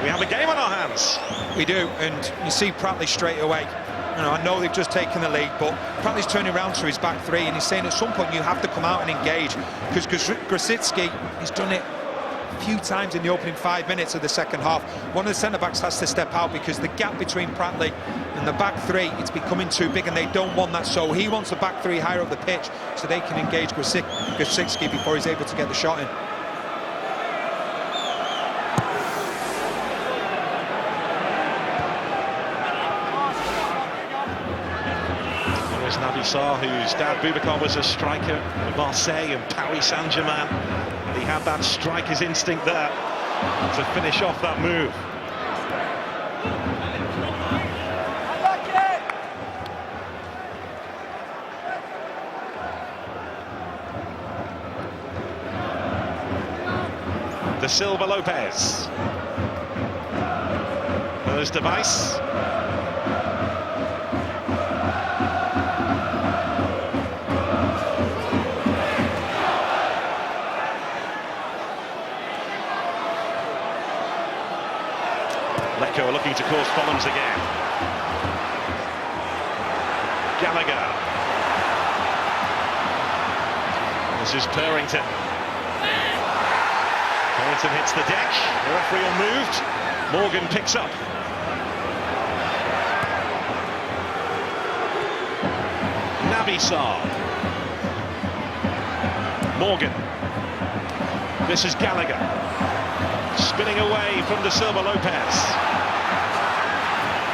We have a game on our hands. We do, and you see Pratley straight away. You know, I know they've just taken the lead, but Pratley's turning around to his back three, and he's saying at some point you have to come out and engage, because Grzycki, he's done it a few times in the opening 5 minutes of the second half. One of the centre-backs has to step out, because the gap between Pratley and the back three, it's becoming too big, and they don't want that. So he wants the back three higher up the pitch so they can engage Grzycki before he's able to get the shot in. There's Naby Sarr, whose dad Boubacar was a striker at Marseille and Paris Saint-Germain. He had that striker's instinct there to finish off that move. Da Silva Lopez. There's Device. Lecco are looking to cause problems again. Gallagher. This is Purrington. Purrington hits the deck. The referee unmoved. Morgan picks up. Naby Sarr. Morgan. This is Gallagher. Spinning away from Da Silva Lopez.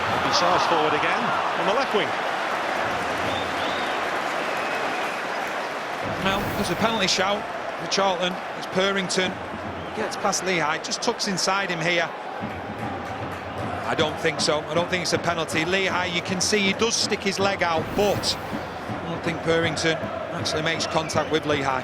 Naby Sarr's forward again on the left wing. Well, there's a penalty shout for Charlton. It's Purrington. Gets past Lehigh, just tucks inside him here. I don't think so. I don't think it's a penalty. Lehigh, you can see he does stick his leg out, but I don't think Purrington actually makes contact with Lehigh.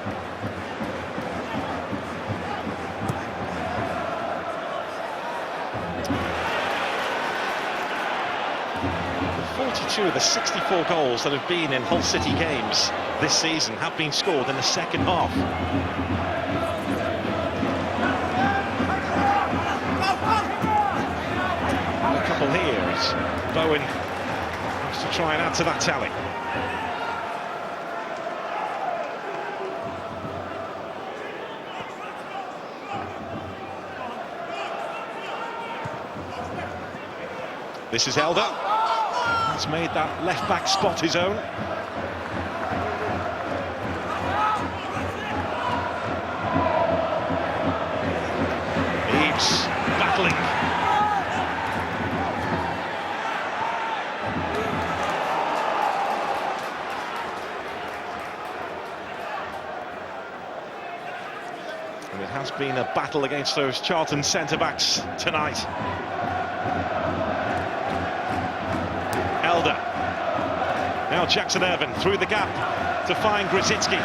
42 of the 64 goals that have been in Hull City games this season have been scored in the second half. A couple here as Bowen wants to try and add to that tally. This is Elder. He's made that left-back spot his own. Eaves battling. And it has been a battle against those Charlton centre-backs tonight. Elder. Now Jackson Irvin through the gap to find Grzycki.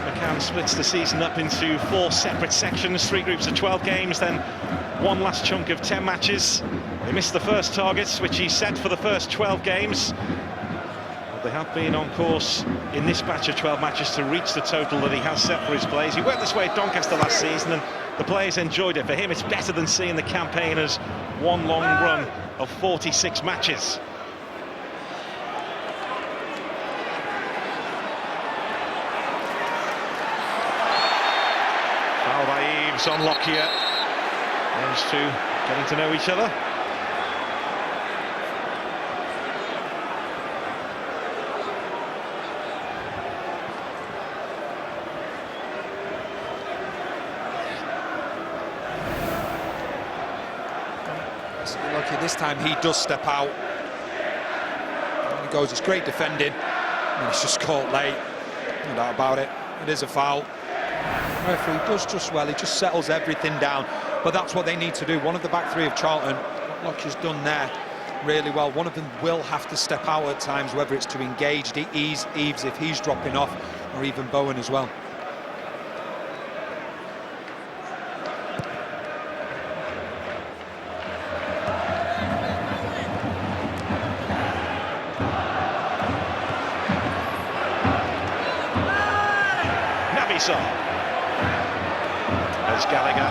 McCann splits the season up into 4 separate sections, 3 groups of 12 games, then one last chunk of 10 matches. They missed the first targets, which he set for the first 12 games. But they have been on course in this batch of 12 matches to reach the total that he has set for his players. He went this way at Doncaster last season, and the players enjoyed it. For him, it's better than seeing the campaign as one long run of 46 matches. Foul by Eaves on Lockyer. Those two getting to know each other. Lucky this time he does step out. And he goes, it's great defending. And he's just caught late. No doubt about it. It is a foul. The referee does just well. He just settles everything down. But that's what they need to do. One of the back three of Charlton, what Lockyer's done there, really well. One of them will have to step out at times, whether it's to engage Eves if he's dropping off, or even Bowen as well. Sarr. There's Gallagher.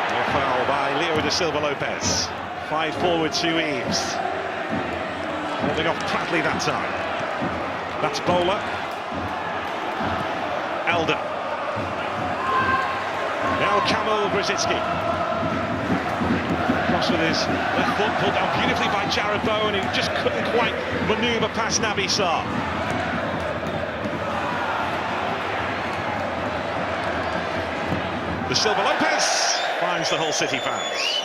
No foul by Leo da Silva Lopez. 5 forward to Eves. Holding off Pratley that time. That's Bowler. Elder. Now Kamil Brzezinski. Cross with his left foot, pulled down beautifully by Jared Bowen, who just couldn't quite manoeuvre past Sarr. Da Silva Lopez finds the Hull City fans.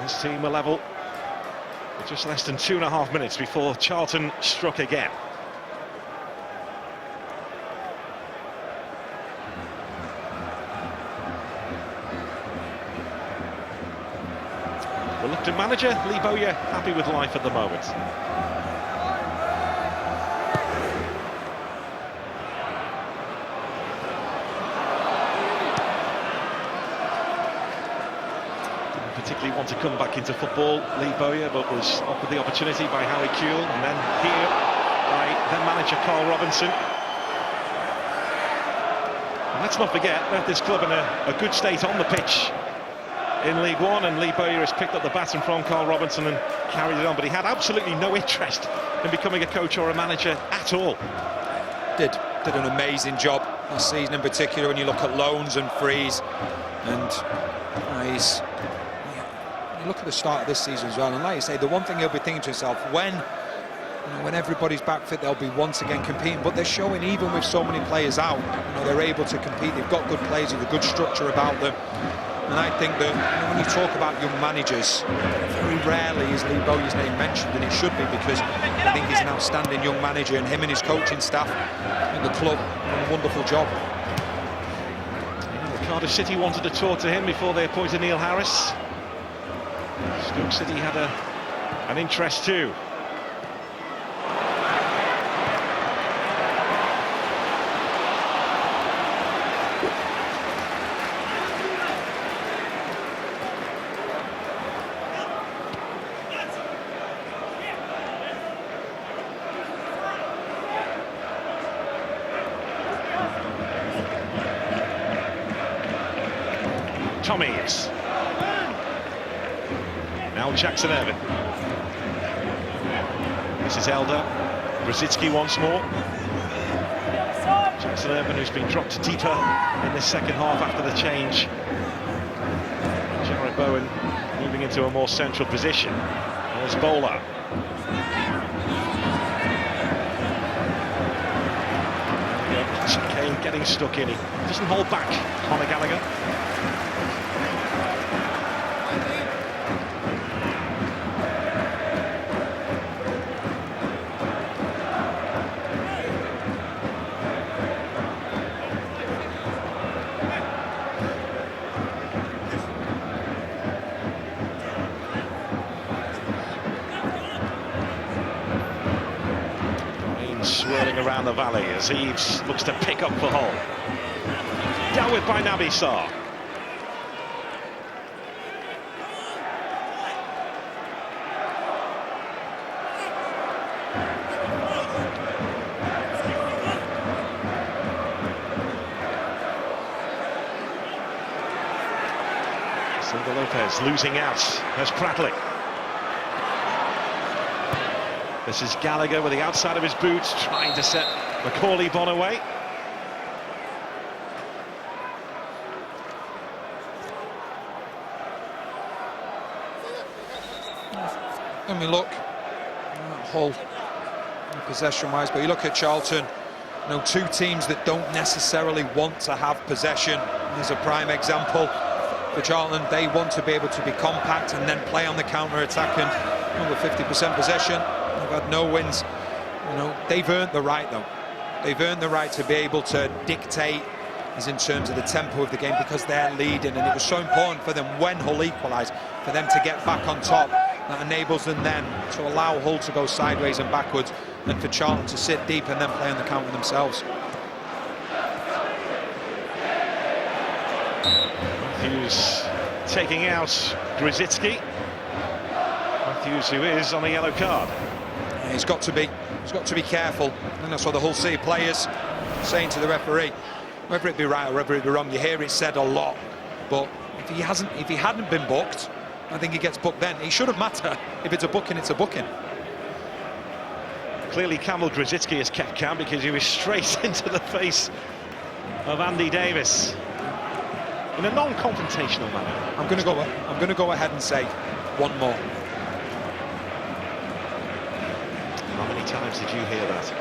This team were level with just less than 2.5 minutes before Charlton struck again. Reluctant manager Lee Bowyer happy with life at the moment. Particularly want to come back into football, Lee Bowyer, but was offered the opportunity by Harry Kewell, and then here by then manager Carl Robinson. And let's not forget that this club in a good state on the pitch in League One, and Lee Bowyer has picked up the baton from Carl Robinson and carried it on, but he had absolutely no interest in becoming a coach or a manager at all. Did an amazing job last season, in particular when you look at loans and frees, and look at the start of this season as well, and like you say, the one thing he'll be thinking to himself, when everybody's back fit, they'll be once again competing. But they're showing, even with so many players out, they're able to compete. They've got good players with a good structure about them. And I think that when you talk about young managers, very rarely is Lee Bowyer's name mentioned, and it should be, because I think he's an outstanding young manager, and him and his coaching staff and the club done a wonderful job. Cardiff City wanted to talk to him before they appointed Neil Harris. Stoke City had an interest too. Tom Eves. Now Jackson Irvine. This is Elder. Brzezinski once more. Jackson Irvine, who's been dropped deeper in this second half after the change. Jared Bowen moving into a more central position. There's Bowler. Kane getting stuck in. He doesn't hold back. Conor Gallagher. Swirling around the valley as Eves looks to pick up for Hull. Dealt with by Sarr. Silva Lopez losing out as Pratley. This is Gallagher with the outside of his boots, trying to set Macaulay Bonne away. When we look at Hull possession-wise, but you look at Charlton, two teams that don't necessarily want to have possession. There's a prime example for Charlton. They want to be able to be compact and then play on the counter-attack, and with 50% possession, they've had no wins. They've earned the right, though. they've earned the right to be able to dictate is in terms of the tempo of the game, because they're leading, and it was so important for them when Hull equalised, for them to get back on top. That enables them then to allow Hull to go sideways and backwards, and for Charlton to sit deep and then play on the counter themselves. Matthews taking out Grzycki. Matthews, who is on a yellow card. Yeah, he's got to be careful, and that's what the Hull City players saying to the referee. Whether it be right or whether it be wrong, you hear it said a lot. But if he hadn't been booked, I think he gets booked then. It shouldn't matter. If it's a booking, it's a booking. Clearly Kamil Grzycki has kept calm, because he was straight into the face of Andy Davis in a non-confrontational manner. I'm going to go ahead and say one more. How many times did you hear that?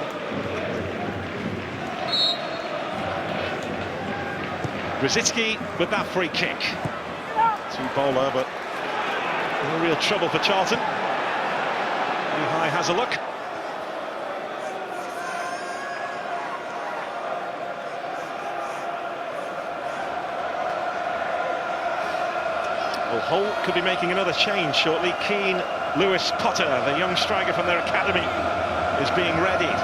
Grzycki with that free kick to Bowler, but no real trouble for Charlton. Lehigh has a look. Well, Hull could be making another change shortly. Keane, Lewis Potter, the young striker from their academy, is being readied.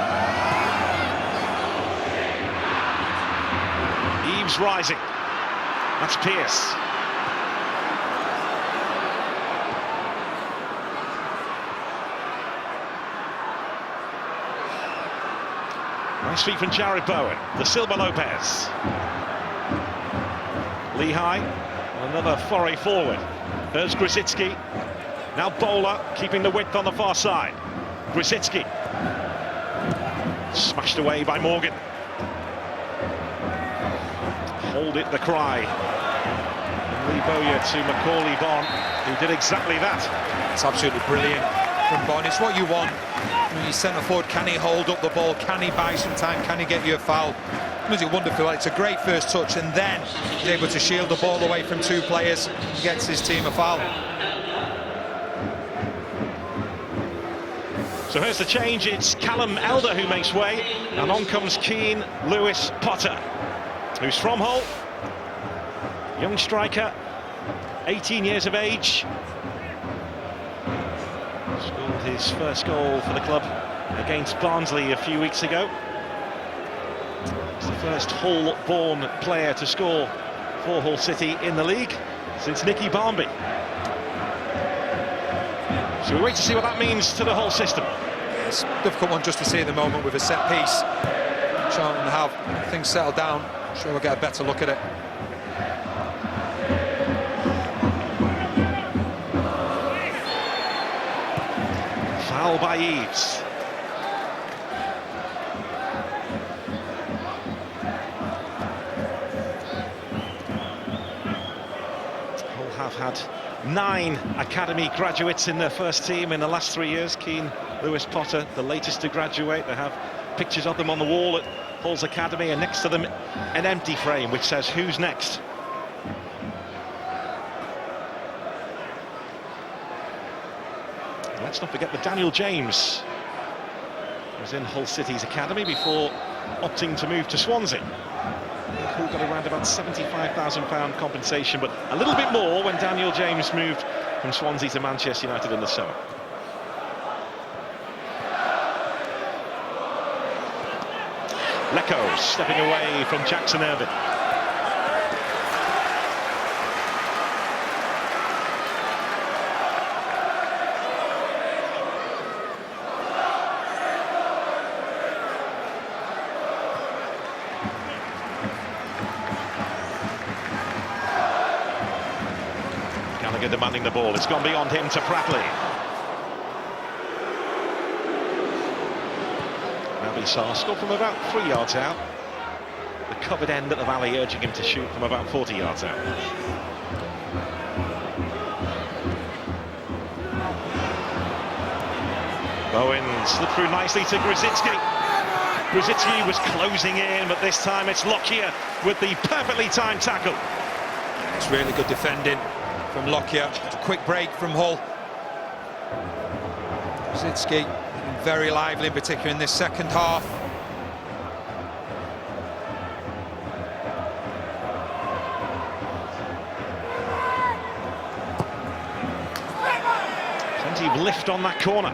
Eves rising. That's Pearce. Nice feet from Jared Bowen. The Silva Lopez. Lehigh, another foray forward. There's Grzycki. Now Bowler keeping the width on the far side. Grzycki. Smashed away by Morgan. Hold it, the cry. Lee Bowyer to Macaulay Bonne, who did exactly that. It's absolutely brilliant from Bonne. It's what you want. Your centre forward, can he hold up the ball? Can he buy some time? Can he get you a foul? Does it wonderful? It's a great first touch, and then he's able to shield the ball away from two players, gets his team a foul. So here's the change. It's Callum Elder who makes way, and on comes Keane Lewis Potter, who's from Hull. Young striker, 18 years of age. Scored his first goal for the club against Barnsley a few weeks ago. He's the first Hull-born player to score for Hull City in the league since Nicky Barmby. So we wait to see what that means to the Hull system. It's a difficult one just to see at the moment with a set piece. Charlton have things settled down. I'm sure we'll get a better look at it. Foul by Eves. Hull have had 9 academy graduates in their first team in the last 3 years. Keane Lewis Potter, the latest to graduate. They have pictures of them on the wall at Hull's academy, and next to them an empty frame which says who's next. Let's not forget that Daniel James was in Hull City's academy before opting to move to Swansea. Hull got around about £75,000 compensation, but a little bit more when Daniel James moved from Swansea to Manchester United in the summer. Lecco stepping away from Jackson Irvine. Gallagher demanding the ball. It's gone beyond him to Pratley. Sarr scored from about 3 yards out. The covered end at the Valley urging him to shoot from about 40 yards out. Bowen slipped through nicely to Grzycki. Grzycki was closing in, but this time it's Lockyer with the perfectly timed tackle. It's really good defending from Lockyer. It's a quick break from Hull. Grzycki very lively, in particular in this second half. decisive lift on that corner.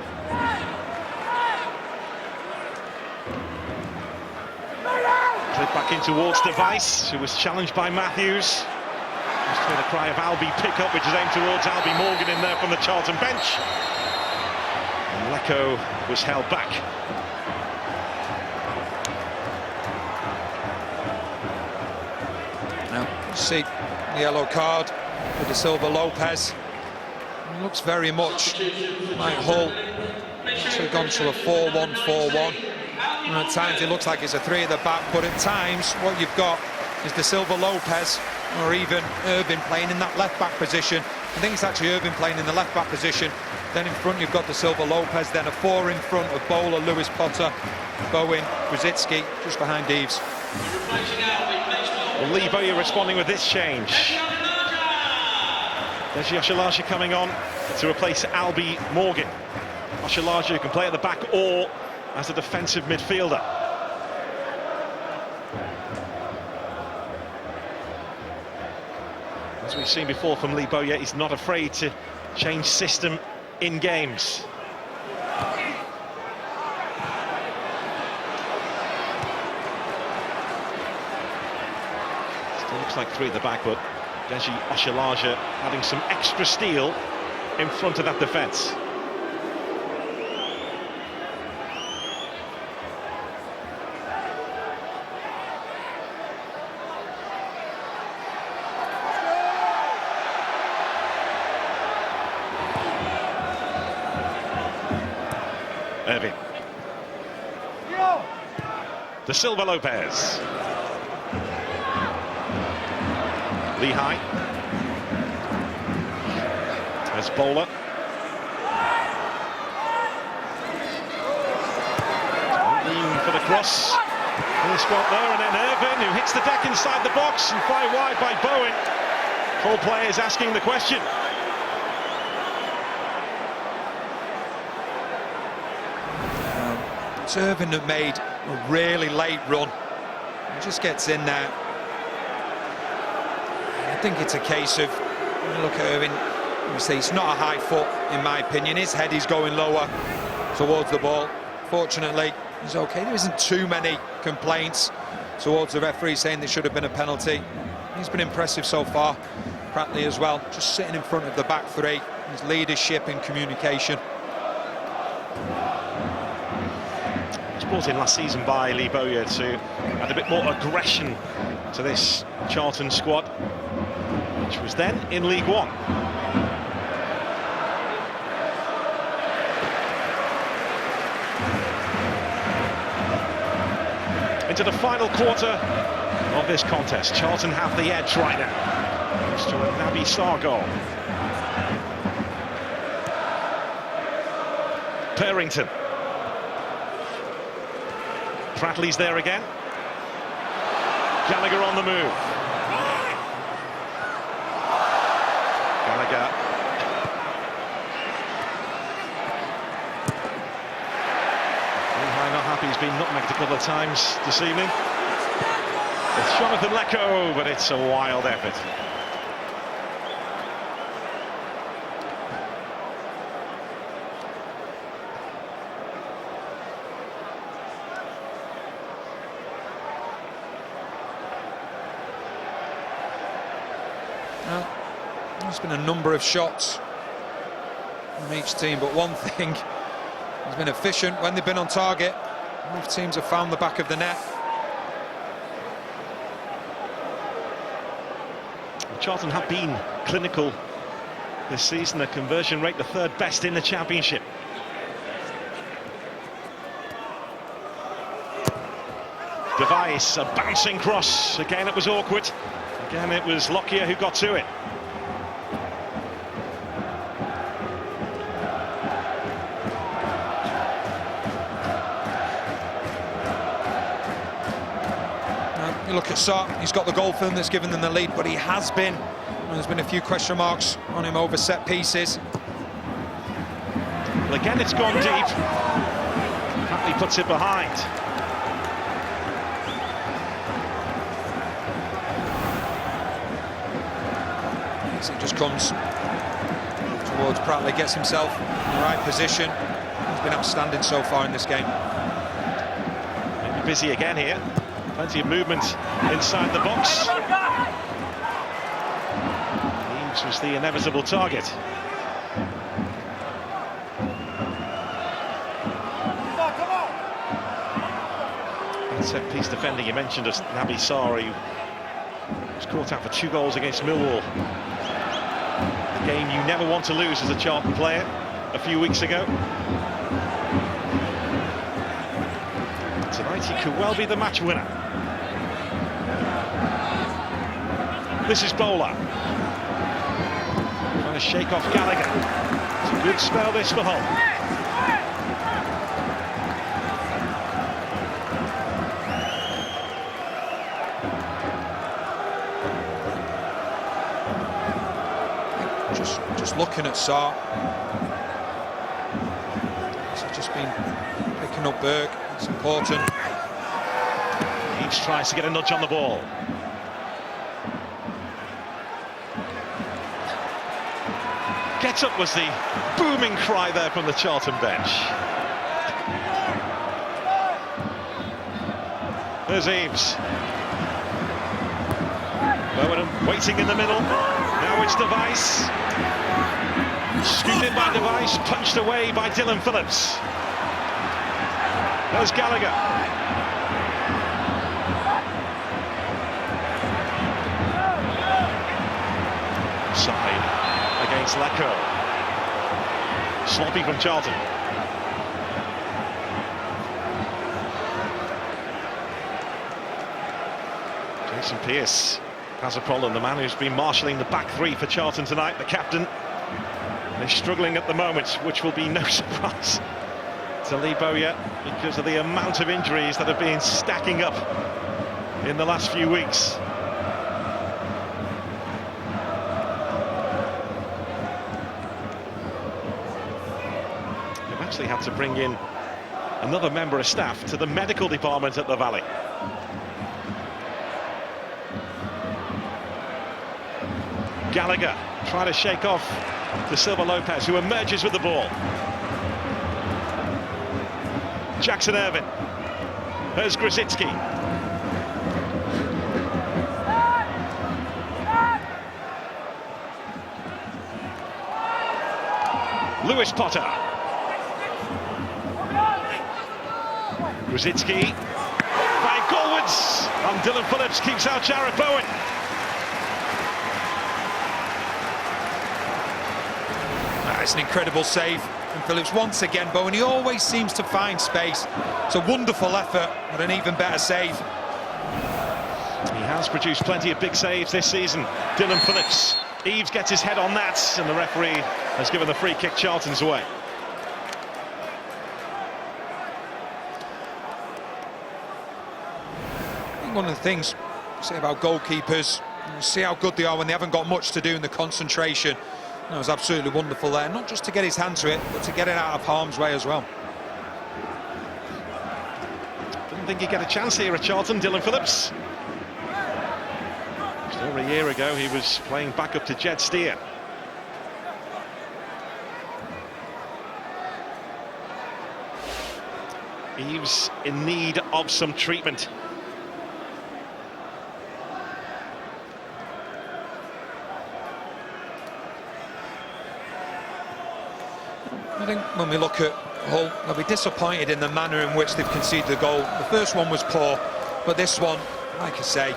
Clip back in towards Device, who was challenged by Matthews. Just heard a cry of Albie pick-up, which is aimed towards Albie Morgan in there from the Charlton bench. And Lecco was held back. Now, you see the yellow card with the Silva Lopez. It looks very much like Hull have gone to a 4-1-4-1. And at times it looks like it's a 3 at the back, but at times what you've got is the Silva Lopez or even Irvin playing in that left-back position. I think it's actually Irvin playing in the left-back position. Then in front you've got the Silva Lopez, then a 4 in front of Bowler, Lewis Potter, Bowen, Brzezinski, just behind Eves. Well, Lee Bowyer responding with this change. There's Yoshalaja coming on to replace Albie Morgan. Yoshalaja, who can play at the back or as a defensive midfielder. As we've seen before from Lee Bowyer, he's not afraid to change system in games. Still looks like 3 at the back, but Deji Yoshalaja adding some extra steel in front of that defence. Irvin. De Silva Lopez. Lehigh. There's Bowler. Lean for the cross. There's Scott there, and then Irvin, who hits the deck inside the box and fly wide by Bowen. Full players asking the question. It's Irvin that made a really late run. He just gets in there. I think it's a case of, when you look at Irvin, you say it's not a high foot, in my opinion. His head is going lower towards the ball. Fortunately, he's okay. There isn't too many complaints towards the referee saying there should have been a penalty. He's been impressive so far. Pratley as well, just sitting in front of the back 3. His leadership and communication. Brought in last season by Lee Bowyer to add a bit more aggression to this Charlton squad, which was then in League One. Into the final quarter of this contest. Charlton have the edge right now. Thanks to a Naby Sarr goal. Purrington. Pratley's there again. Gallagher on the move. Gallagher. Lehigh not happy, he's been nutmegged a couple of times this evening. It's Jonathan Lecco, but it's a wild effort. There's been a number of shots from each team, but one thing has been efficient when they've been on target. Both teams have found the back of the net. Charlton have been clinical this season, their conversion rate the 3rd best in the Championship. Device, a bouncing cross. Again, it was awkward. Again, it was Lockyer who got to it. You look at Sarr, he's got the goal film that's given them the lead, but he has been, there's been a few question marks on him over set pieces. Well, again, it's gone deep. Pratley puts it behind. He just comes towards Pratley, gets himself in the right position. He's been outstanding so far in this game. Maybe busy again here. Plenty of movement inside the box. Eaves was the inevitable target. That set-piece defending you mentioned of Naby Sarr, who was caught out for 2 goals against Millwall. A game you never want to lose as a Charlton player a few weeks ago. Tonight he could well be the match winner. This is Bowler. Trying to shake off Gallagher. It's a good spell this for Hull. Just looking at Sarr. He's just been picking up Berg. It's important. Each tries to get a nudge on the ball. Get up was the booming cry there from the Charlton bench. There's Eaves. Bowen waiting in the middle. Now it's Device. Scooped in by Device, punched away by Dylan Phillips. There's Gallagher. Side against Lecco. Sloppy from Charlton. Jason Pearce has a problem, the man who's been marshalling the back three for Charlton tonight, the captain. They're struggling at the moment, which will be no surprise to Lee Bowyer because of the amount of injuries that have been stacking up in the last few weeks. They've actually had to bring in another member of staff to the medical department at the Valley. Gallagher trying to shake off De Silva Lopez, who emerges with the ball. Jackson Irvine. There's Grzycki. Lewis Potter. Grzycki. By Goalwards. And Dylan Phillips keeps out Jarrett Bowen. It's an incredible save from Phillips once again, Bowen. He always seems to find space. It's a wonderful effort, but an even better save. He has produced plenty of big saves this season, Dylan Phillips. Eaves gets his head on that, and the referee has given the free kick Charlton's way. I think one of the things say about goalkeepers, you see how good they are when they haven't got much to do in the concentration. That was absolutely wonderful there, not just to get his hand to it, but to get it out of harm's way as well. Didn't think he'd get a chance here at Charlton, Dylan Phillips. Just over a year ago, he was playing back up to Jed Steer. Eaves in need of some treatment. I think when we look at Hull, they'll be disappointed in the manner in which they've conceded the goal. The first one was poor, but this one, like I say, you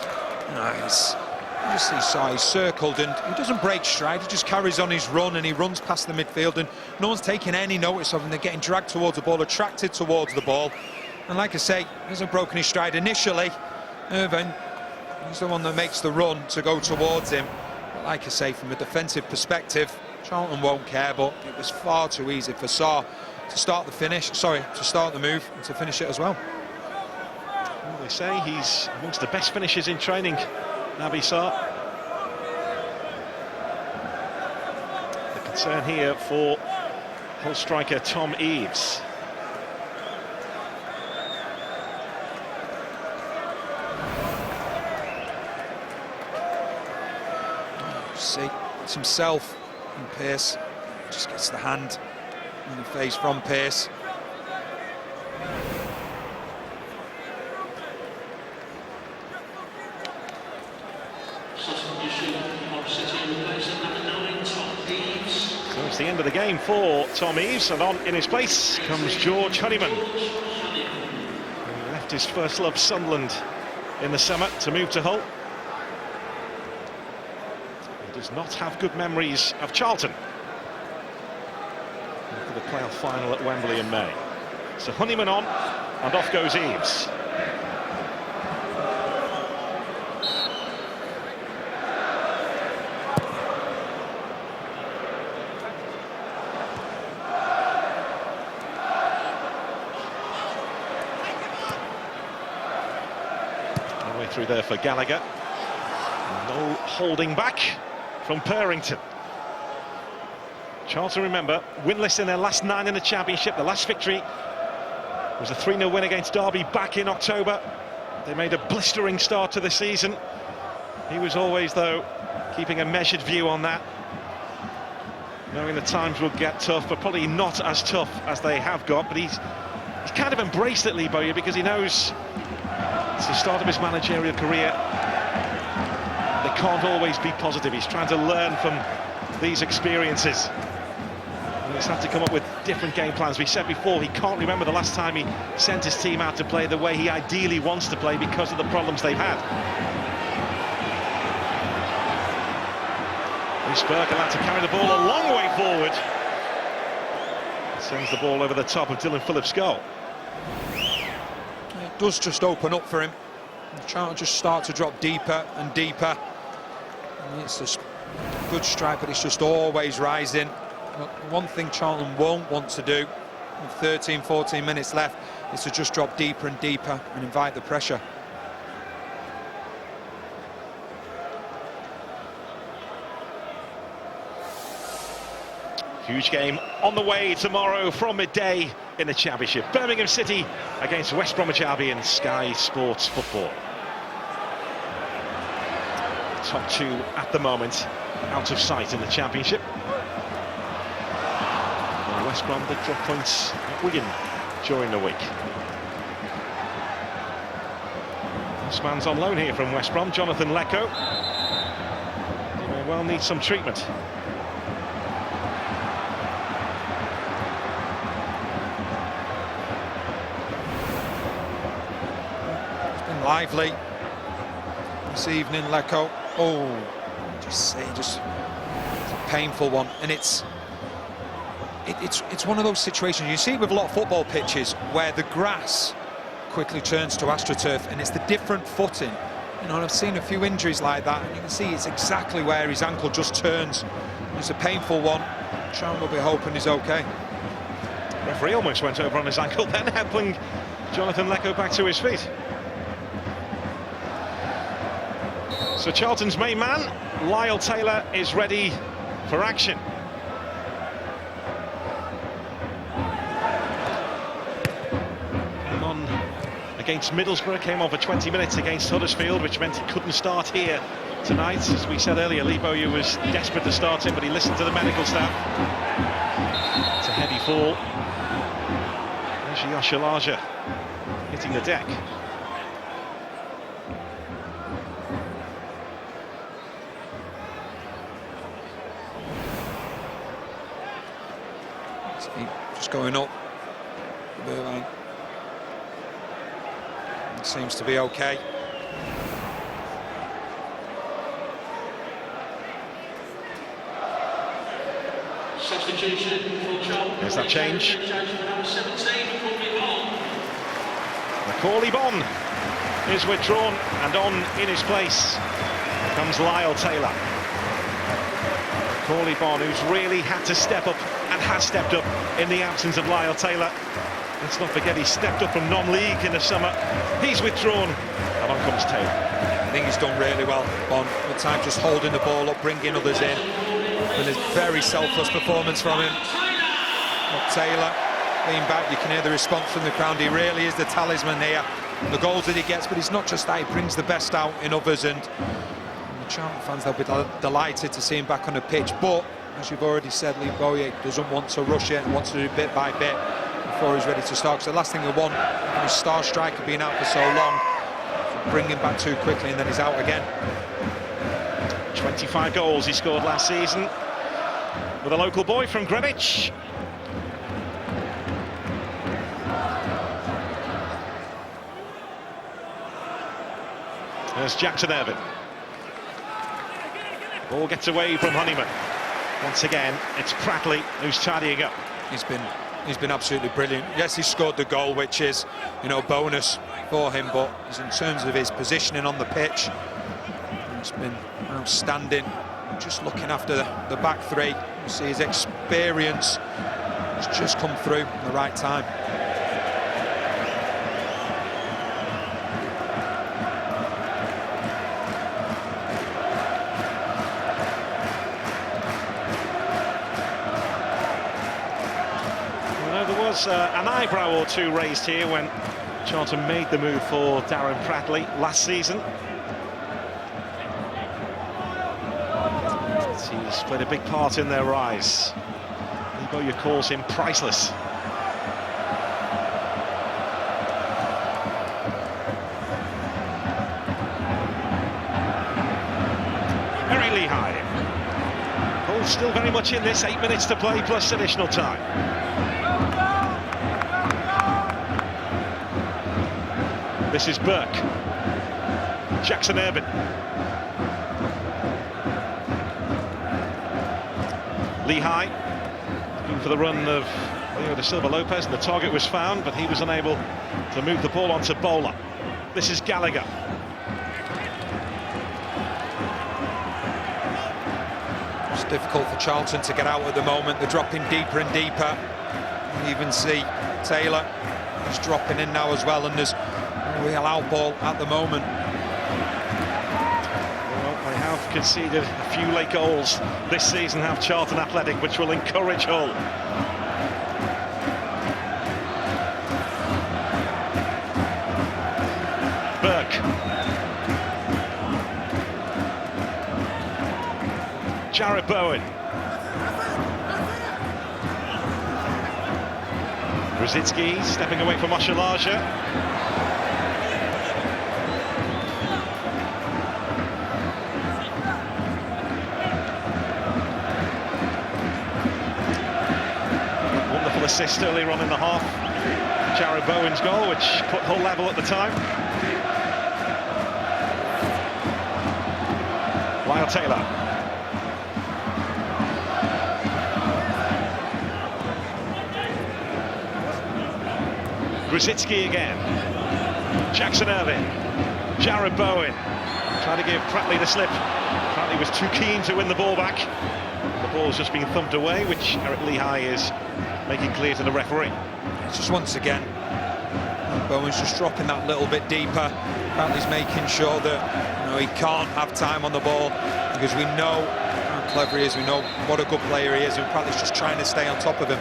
just see Sarr, he's circled and he doesn't break stride, he just carries on his run and he runs past the midfield and no one's taking any notice of him. They're getting dragged towards the ball, attracted towards the ball. And like I say, he hasn't broken his stride initially. Irvine, he's the one that makes the run to go towards him. But like I say, from a defensive perspective, Charlton won't care, but it was far too easy for Sarr to start the move and to finish it as well. Well, they say he's amongst the best finishers in training, Naby Sarr. The concern here for Hull striker Tom Eaves. See, it's himself and Pearce just gets the hand in the face from Pearce. So it's the end of the game for Tom Eaves, and on in his place comes George Honeyman, who left his first love Sunderland in the summer to move to Hull. He does not have good memories of Charlton for the playoff final at Wembley in May. So Honeyman on, and off goes Eaves. Through there for Gallagher. No holding back from Purrington. Charlton, remember, winless in their last 9 in the Championship. The last victory was a 3-0 win against Derby back in October. They made a blistering start to the season. He was always, though, keeping a measured view on that, knowing the times will get tough, but probably not as tough as they have got. But he's kind of embraced it, Lee Bowyer, because he knows it's the start of his managerial career. They can't always be positive. He's trying to learn from these experiences. And he's had to come up with different game plans. We said before, he can't remember the last time he sent his team out to play the way he ideally wants to play because of the problems they've had. Berger had to carry the ball a long way forward. Sends the ball over the top of Dylan Phillips' goal. It does just open up for him. Charlton just start to drop deeper and deeper. And it's a good strike, but it's just always rising. One thing Charlton won't want to do with 13, 14 minutes left is to just drop deeper and deeper and invite the pressure. Huge game on the way tomorrow from midday in the Championship. Birmingham City against West Bromwich Albion, Sky Sports Football. Top 2 at the moment out of sight in the Championship. Well, West Brom did drop points at Wigan during the week. This man's on loan here from West Brom, Jonathan Lecco. He may well need some treatment. Lively this evening, Lecco. Oh, just it's a painful one, and it's one of those situations you see with a lot of football pitches where the grass quickly turns to AstroTurf, and it's the different footing. You know, and I've seen a few injuries like that, and you can see it's exactly where his ankle just turns. It's a painful one. Charlton will be hoping he's okay. Referee almost went over on his ankle then, helping Jonathan Lecco back to his feet. So Charlton's main man, Lyle Taylor, is ready for action. Came on against Middlesbrough, came on for 20 minutes against Huddersfield, which meant he couldn't start here tonight. As we said earlier, Lee Bowyer was desperate to start him, but he listened to the medical staff. It's a heavy fall. There's Yashalaja hitting the deck. Just going up. It seems to be okay. Substitution for Charlton. There's that change. Macaulay Bonne is withdrawn, and on in his place comes Lyle Taylor. Macaulay Bonne, who's really had to step up and has stepped up in the absence of Lyle Taylor. Let's not forget he stepped up from non-league in the summer. He's withdrawn, and on comes Taylor. I think he's done really well, Bonne. At times just holding the ball up, bringing others in. And a very selfless performance from him. But Taylor, lean back, you can hear the response from the crowd. He really is the talisman here. The goals that he gets, but it's not just that, he brings the best out in others, and the Charlton fans, they'll be delighted to see him back on the pitch. But as you've already said, Lee Bowyer doesn't want to rush it and wants to do bit by bit before he's ready to start. Because the last thing we want from his star striker being out for so long, bring him back too quickly and then he's out again. 25 goals he scored last season with a local boy from Greenwich. There's Jackson Irvine. Ball gets away from Honeyman. Once again, it's Pratley who's tidying up. He's been absolutely brilliant. Yes, he scored the goal, which is, you know, bonus for him, but in terms of his positioning on the pitch, it's been outstanding. Just looking after the back three, you see his experience has just come through at the right time. An eyebrow or two raised here when Charlton made the move for Darren Pratley last season. He's played a big part in their rise. Bowyer calls him priceless. Very Lehigh. Ball still very much in this, 8 minutes to play plus additional time. This is Burke. Jackson Irvine. Lehigh looking for the run of Leo da Silva Lopez, and the target was found, but he was unable to move the ball onto Bowler. This is Gallagher. It's difficult for Charlton to get out at the moment. They're dropping deeper and deeper. You even see Taylor is dropping in now as well, and there's a real outball at the moment. Well, they have conceded a few late goals this season, have Charlton Athletic, which will encourage Hull. Burke. Jared Bowen. Rosicki stepping away from Oshalaja. Assist earlier on in the half. Jared Bowen's goal, which put Hull level at the time. Lyle Taylor. Grzycki again. Jackson Irvine. Jared Bowen trying to give Pratley the slip. Pratley was too keen to win the ball back. The ball's just been thumped away, which Eric Lehigh is making clear to the referee. It's just once again, Bowen's just dropping that little bit deeper. Pratley's making sure that he can't have time on the ball, because we know how clever he is, we know what a good player he is, and Pratley's just trying to stay on top of him.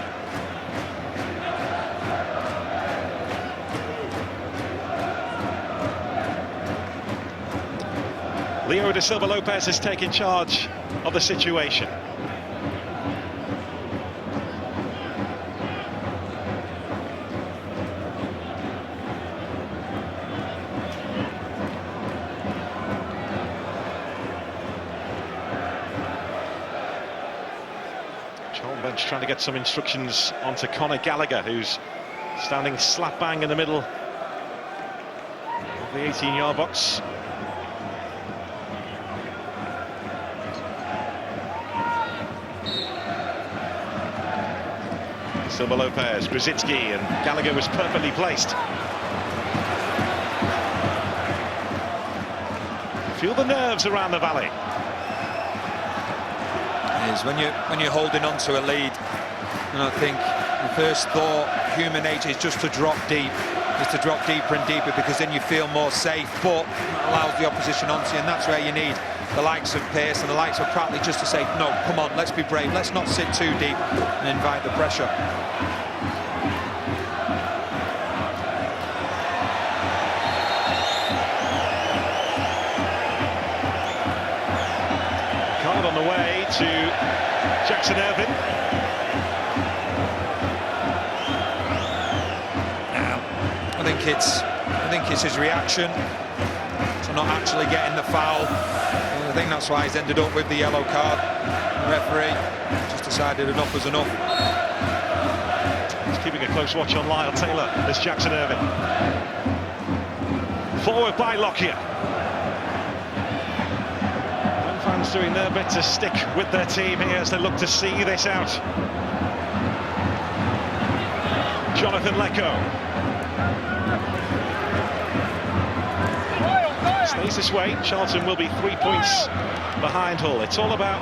Leo da Silva Lopez has taken charge of the situation. Charlton bench trying to get some instructions onto Conor Gallagher, who's standing slap bang in the middle of the 18-yard box. Silva Lopez, Grzycki, and Gallagher was perfectly placed. Feel the nerves around the valley. It is when you're holding on to a lead, and I think the first thought, human nature, is just to drop deep, is to drop deeper and deeper, because then you feel more safe, but it allows the opposition onto you, and that's where you need the likes of Pearce and the likes of Pratley just to say, no, come on, let's be brave, let's not sit too deep and invite the pressure. Card on the way to Jackson Irvine. I think it's his reaction to not actually getting the foul. And I think that's why he's ended up with the yellow card. The referee just decided enough was enough. He's keeping a close watch on Lyle Taylor. This Jackson Irvine. Forward by Lockyer. And fans doing their bit to stick with their team here as they look to see this out. Jonathan Lecco. Stays this way, Charlton will be 3 points behind Hull. It's all about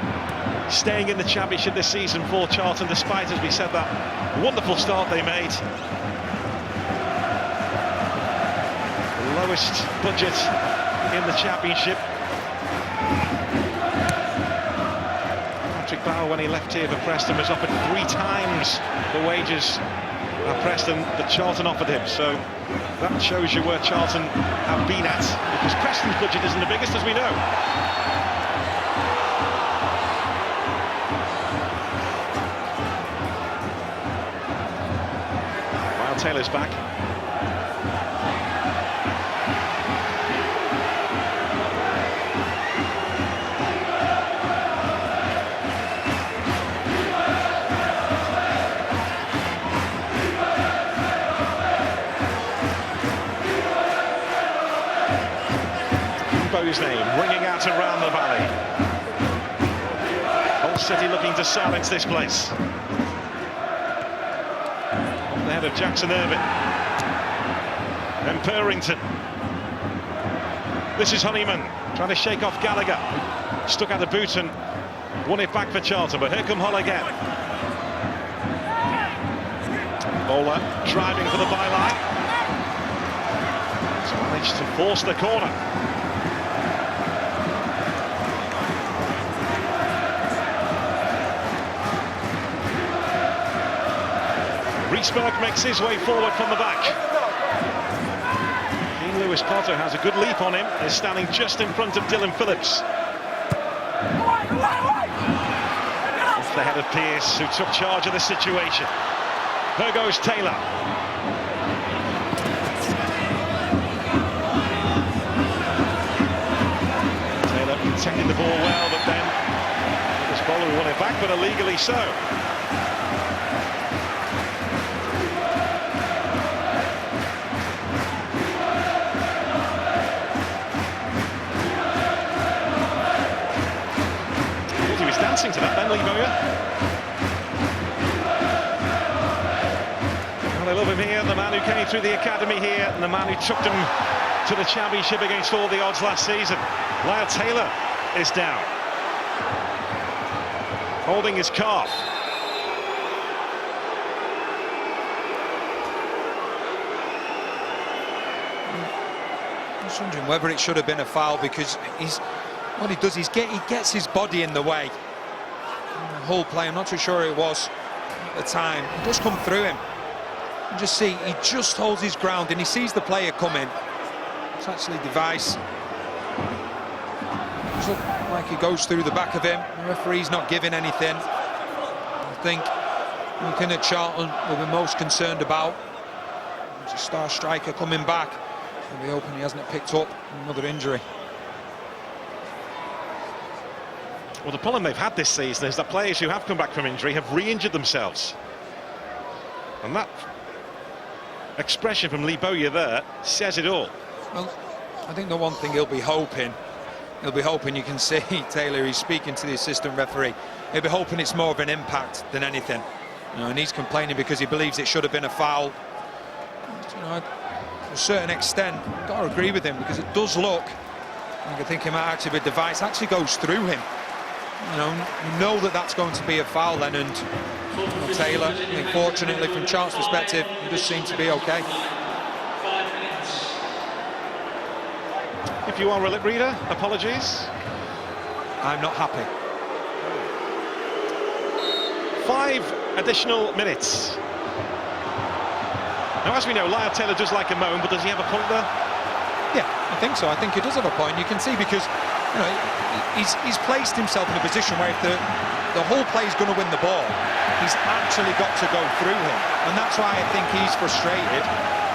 staying in the championship this season for Charlton, despite, as we said, that wonderful start they made. The lowest budget in the championship. Patrick Bauer, when he left here for Preston, was offered 3 times the wages at Preston that Charlton offered him. So that shows you where Charlton have been at, because Preston's budget isn't the biggest, as we know. Lyle Taylor's back. Bow's name ringing out around the valley. Hull City looking to silence this place. On the head of Jackson Irvine. Then Purrington. This is Honeyman trying to shake off Gallagher. Stuck out the boot and won it back for Charlton, but here come Hull again. Bowler driving for the byline. He's managed to force the corner. Reesberg makes his way forward from the back. Dean Lewis Potter has a good leap on him. Is standing just in front of Dylan Phillips. Off the head of Pearce, who took charge of the situation. Here goes Taylor. Taylor protecting the ball well, but then this bowler won it back, but illegally so. Dancing to that then, Lee Bowyer. Well, they love him here, the man who came through the academy here, and the man who took them to the championship against all the odds last season. Lyle Taylor is down, holding his calf. I'm just wondering whether it should have been a foul, because what he does is he gets his body in the way. Hull play, I'm not too sure it was at the time. He does come through him. You just see, he just holds his ground and he sees the player coming. It's actually Device. Looks like he goes through the back of him. The referee's not giving anything. I think looking at Charlton, we'll be most concerned about. There's a star striker coming back. We'll be hoping he hasn't picked up another injury. Well, the problem they've had this season is that players who have come back from injury have re-injured themselves. And that expression from Lee Bowyer there says it all. Well, I think the one thing he'll be hoping, you can see Taylor, he's speaking to the assistant referee, he'll be hoping it's more of an impact than anything. You know, and he's complaining because he believes it should have been a foul. You know, to a certain extent, I've got to agree with him, because it does look, I think it might actually be a Device, actually goes through him. You know that that's going to be a foul then, and Taylor, I think, fortunately from Charlton's perspective, he does seem to be okay. If you are a lip reader, apologies. I'm not happy. 5 additional minutes. Now, as we know, Lyle Taylor does like a moan, but does he have a point there? Yeah, I think so. I think he does have a point. You can see because, you know, he's placed himself in a position where if the whole play is going to win the ball, he's actually got to go through him, and that's why I think he's frustrated.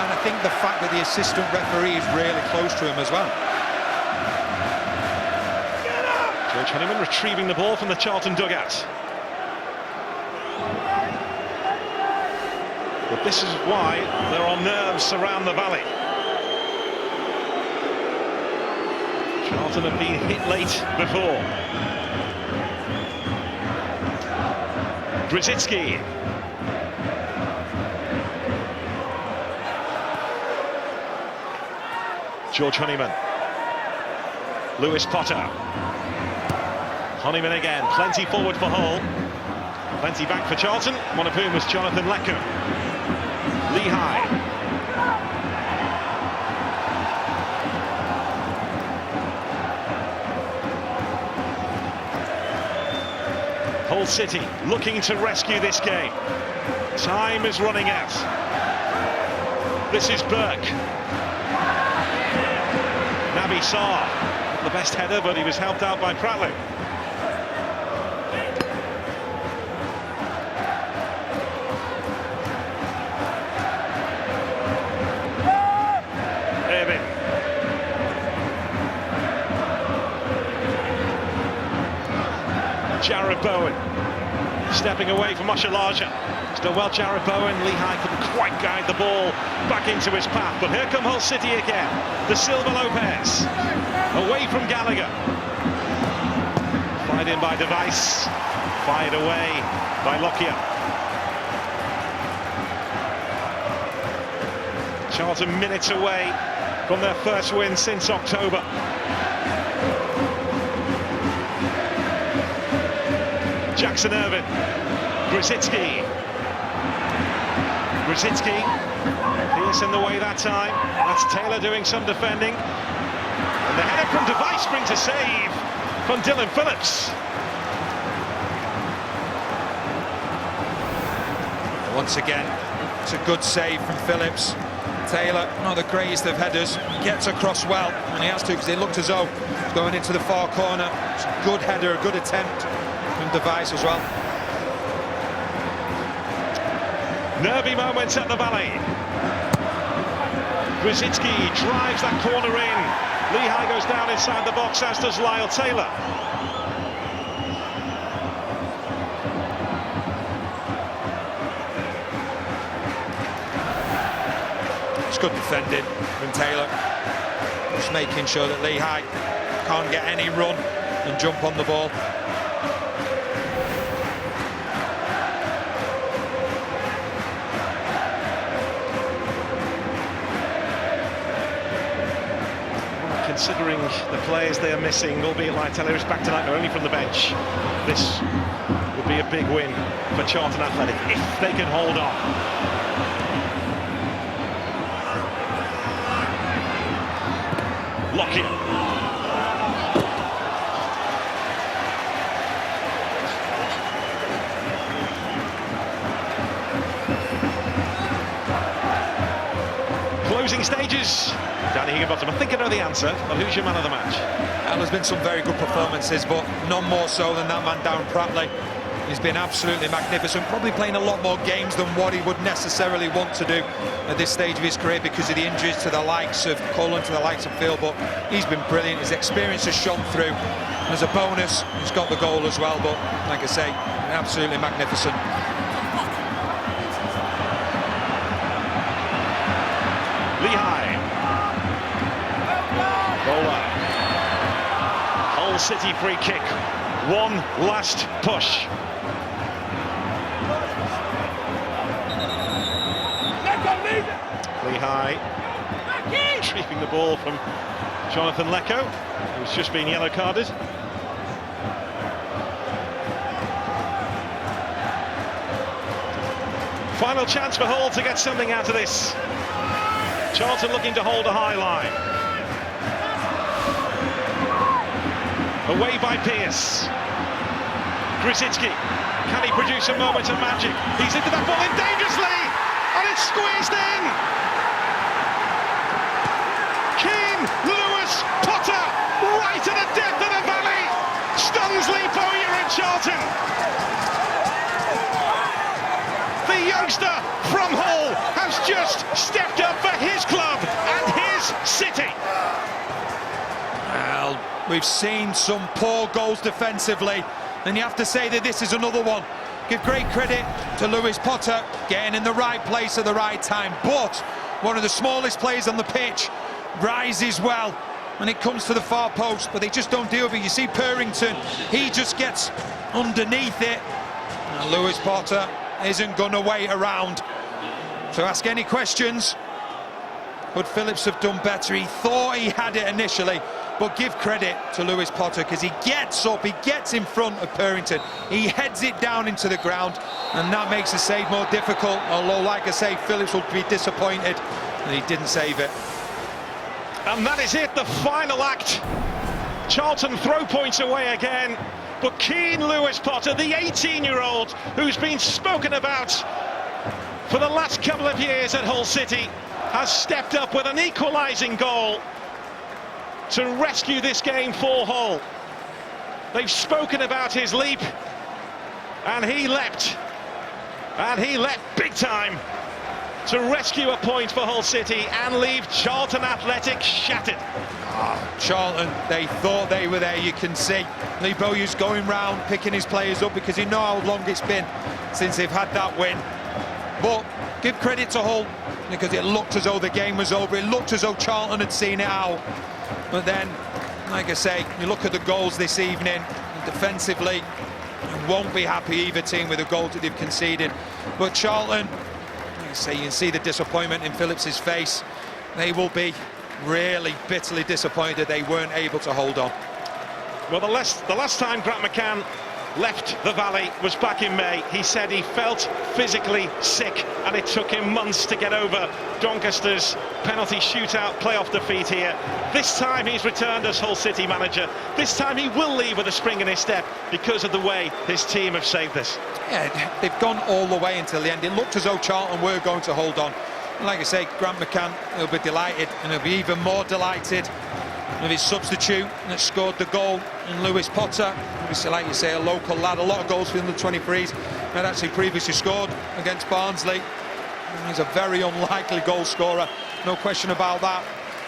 And I think the fact that the assistant referee is really close to him as well. George Honeyman retrieving the ball from the Charlton dugout. But this is why there are nerves around the valley. Charlton have been hit late before. Brzezinski. George Honeyman. Lewis Potter. Honeyman again, plenty forward for Hull. Plenty back for Charlton, one of whom was Jonathan Lecco. Lehigh. Hull City looking to rescue this game. Time is running out. This is Burke. Naby Sarr, the best header, but he was helped out by Pratley. Jared Bowen stepping away from Oshalaja. Still well, Jared Bowen. Lehigh couldn't quite guide the ball back into his path, but here come Hull City again. De Silva Lopez away from Gallagher. Fired in by Device, fired away by Lockyer. Charlton minutes away from their first win since October. Jackson Irvine, Brzezinski, Pearce in the way that time. That's Taylor doing some defending, and the header from Device brings a save from Dylan Phillips. Once again, it's a good save from Phillips. Taylor, not the greatest of headers, gets across well, and he has to because it looked as though he's going into the far corner. It's a good header, a good attempt from Device as well. Nervy moments at the Valley. Brzezinski drives that corner in. Lehigh goes down inside the box, as does Lyle Taylor. It's good defending from Taylor. Just making sure that Lehigh can't get any run and jump on the ball. Considering the players they are missing, albeit like Taylor is back tonight, but only from the bench, this would be a big win for Charlton Athletic if they can hold on. Lockyer. Closing stages. Danny Higginbottom, I think I know the answer, but who's your man of the match? Well, there's been some very good performances, but none more so than that man Darren Pratley. He's been absolutely magnificent, probably playing a lot more games than what he would necessarily want to do at this stage of his career because of the injuries to the likes of Cullen, to the likes of Phil, but he's been brilliant. His experience has shone through. And as a bonus, he's got the goal as well, but like I say, absolutely magnificent. Lehigh. Bowler. Hull City free kick. One last push. Lehigh retrieving the ball from Jonathan Lecco, who's just been yellow carded. Final chance for Hull to get something out of this. Charlton looking to hold a high line. Away by Pearce. Brzezinski, can he produce a moment of magic? He's into that ball in dangerously, and it's squeezed in. Keane Charlton. The youngster from Hull has just stepped up for his club and his city. Well, we've seen some poor goals defensively, and you have to say that this is another one. Give great credit to Lewis Potter, getting in the right place at the right time, but one of the smallest players on the pitch rises well when it comes to the far post, but they just don't deal with it. You see Purrington, he just gets underneath it, and Lewis Potter isn't going to wait around to ask any questions. Could Phillips have done better? He thought he had it initially, but give credit to Lewis Potter, because he gets up, he gets in front of Purrington, he heads it down into the ground, and that makes the save more difficult, although, like I say, Phillips will be disappointed that he didn't save it. And that is it, the final act. Charlton throw points away again, but keen Lewis Potter, the 18-year-old who's been spoken about for the last couple of years at Hull City, has stepped up with an equalising goal to rescue this game for Hull. They've spoken about his leap, and he leapt big time to rescue a point for Hull City and leave Charlton Athletic shattered. Charlton, they thought they were there, you can see. Lee Bowyer's going round, picking his players up, because he knows how long it's been since they've had that win. But give credit to Hull, because it looked as though the game was over, it looked as though Charlton had seen it out. But then, like I say, you look at the goals this evening, and defensively, you won't be happy, either team, with the goals that they've conceded. But Charlton, like I say, you can see the disappointment in Phillips's face. They will be really bitterly disappointed they weren't able to hold on. Well, the last time Grant McCann left the Valley was back in May. He said he felt physically sick, and it took him months to get over Doncaster's penalty shootout playoff defeat here. This time he's returned as Hull City manager. This time he will leave with a spring in his step because of the way his team have saved this. Yeah, they've gone all the way until the end. It looked as though Charlton were going to hold on. And like I say, Grant McCann, he'll be delighted, and he'll be even more delighted with his substitute that scored the goal in Lewis Potter. Obviously, like you say, a local lad, a lot of goals for the under-23s. Had actually previously scored against Barnsley. And he's a very unlikely goal scorer, no question about that.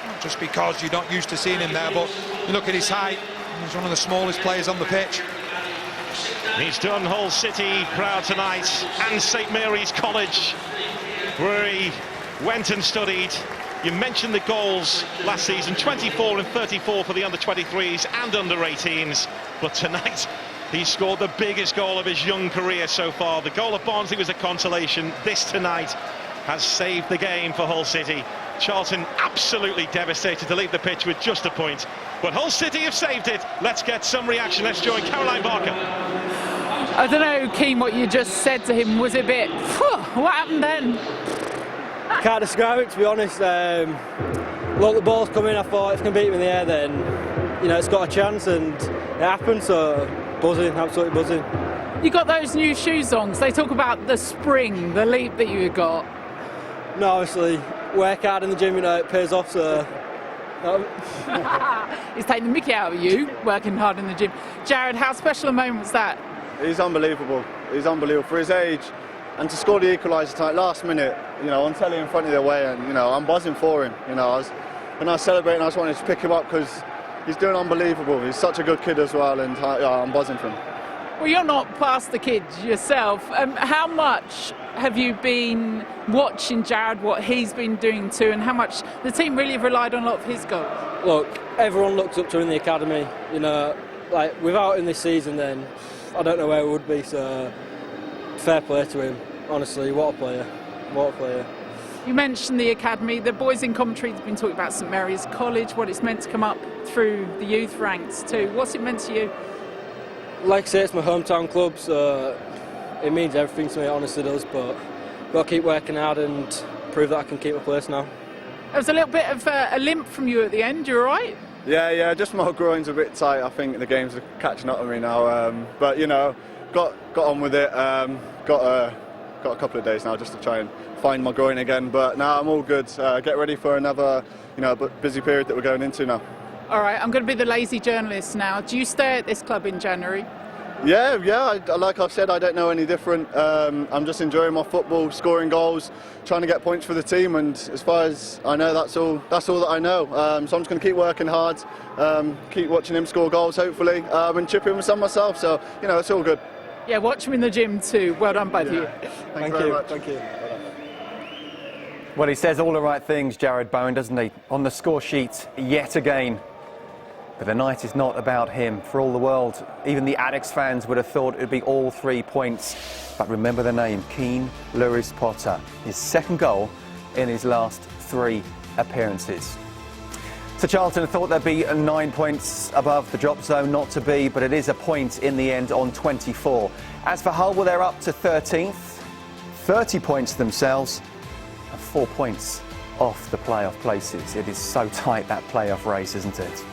Not just because you're not used to seeing him there, but you look at his height, he's one of the smallest players on the pitch. He's done Hull City proud tonight, and St Mary's College, where he went and studied. You mentioned the goals last season, 24 and 34 for the under-23s and under-18s, but tonight he scored the biggest goal of his young career so far. The goal of Barnsley was a consolation. This tonight has saved the game for Hull City. Charlton absolutely devastated to leave the pitch with just a point, but Hull City have saved it. Let's get some reaction. Let's join Caroline Barker. I don't know, Keane, what you just said to him was a bit, what happened then? Can't describe it, to be honest. Look, the ball's coming, I thought if I can beat him in the air, then you know it's got a chance, and it happened, so buzzing, absolutely buzzing. You got those new shoes on, so they talk about the spring, the leap that you got. No, obviously, work hard in the gym, you know, it pays off, so... He's taking the mickey out of you, working hard in the gym. Jared, how special a moment was that? He's unbelievable. He's unbelievable for his age, and to score the equaliser tonight, last minute, you know, on telly in front of the way, and you know, I'm buzzing for him. You know, when I was celebrating, I just wanted to pick him up because he's doing unbelievable. He's such a good kid as well, and I'm buzzing for him. Well, you're not past the kid yourself. How much have you been watching Jared, what he's been doing too, and how much the team really have relied on a lot of his goals? Look, everyone looks up to him in the academy. You know, like without him this season, then I don't know where we would be. So fair play to him. Honestly, what a player. What a player. You mentioned the academy. The boys in commentary have been talking about St Mary's College, what it's meant to come up through the youth ranks too. What's it meant to you? Like I say, it's my hometown club, so it means everything to me, it honestly does, but I've got to keep working hard and prove that I can keep my place now. There was a little bit of a limp from you at the end, you all right? Yeah, just my groin's a bit tight. I think the games are catching up with me now, but you know, got on with it. Got a couple of days now just to try and find my groin again, but now I'm all good. Get ready for another, you know, busy period that we're going into now. All right, I'm going to be the lazy journalist now. Do you stay at this club in January? Yeah. Like I've said, I don't know any different. I'm just enjoying my football, scoring goals, trying to get points for the team, and as far as I know, that's all that I know. So I'm just going to keep working hard, keep watching him score goals, hopefully, and chip in with some myself. So it's all good. Yeah, watch him in the gym too. Well done, both of you. Thank you very much. Thank you. Well, he says all the right things, Jared Bowen, doesn't he? On the score sheet yet again. But the night is not about him. For all the world, even the Addicks fans would have thought it would be all 3 points. But remember the name, Keane Lewis Potter. His second goal in his last 3 appearances. So Charlton thought they'd be 9 points above the drop zone, not to be, but it is a point in the end on 24. As for Hull, well, they're up to 13th, 30 points themselves, and 4 points off the playoff places. It is so tight, that playoff race, isn't it?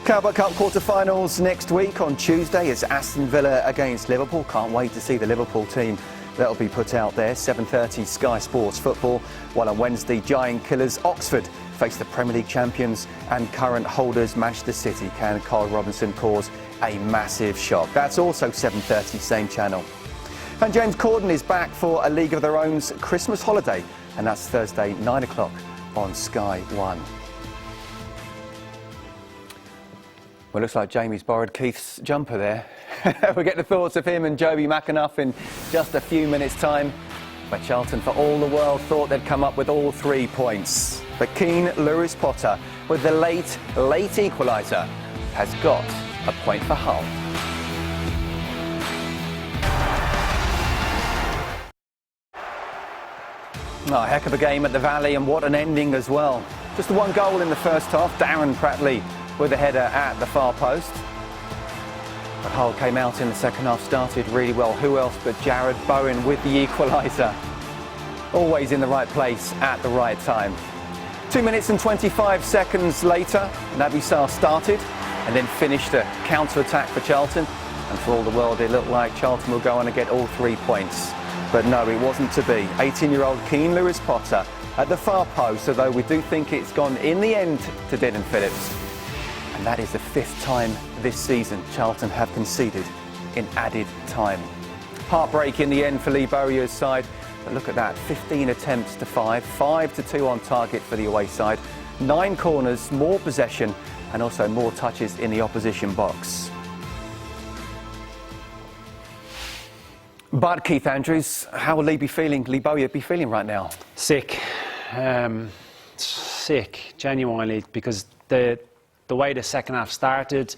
Carabao Cup quarter-finals next week on Tuesday is Aston Villa against Liverpool. Can't wait to see the Liverpool team that'll be put out there. 7:30 Sky Sports Football. While on Wednesday, Giant Killers Oxford face the Premier League champions and current holders Manchester City. Can Carl Robinson cause a massive shock? That's also 7:30, same channel. And James Corden is back for A League of Their Own's Christmas holiday, and that's Thursday 9 o'clock on Sky 1. Well, looks like Jamie's borrowed Keith's jumper there. We'll get the thoughts of him and Joby McAnuff in just a few minutes' time. But Charlton, for all the world, thought they'd come up with all 3 points. But Keane Lewis Potter, with the late equaliser, has got a point for Hull. Oh, a heck of a game at the Valley, and what an ending as well. Just the 1 goal in the first half. Darren Pratley with a header at the far post. But Hull came out in the second half, started really well. Who else but Jared Bowen with the equaliser. Always in the right place at the right time. 2 minutes and 25 seconds later, Sarr started and then finished a counter-attack for Charlton. And for all the world, it looked like Charlton will go on and get all 3 points. But no, it wasn't to be. 18-year-old Keane Lewis Potter at the far post, although we do think it's gone in the end to Dylan Phillips. And that is the 5th time this season Charlton have conceded in added time. Heartbreak in the end for Lee Bowyer's side. But look at that, 15 attempts to 5 to 2 on target for the away side. 9 corners, more possession, and also more touches in the opposition box. But Keith Andrews, how will Lee Bowyer be feeling right now? Sick. Sick, genuinely, because the way the second half started,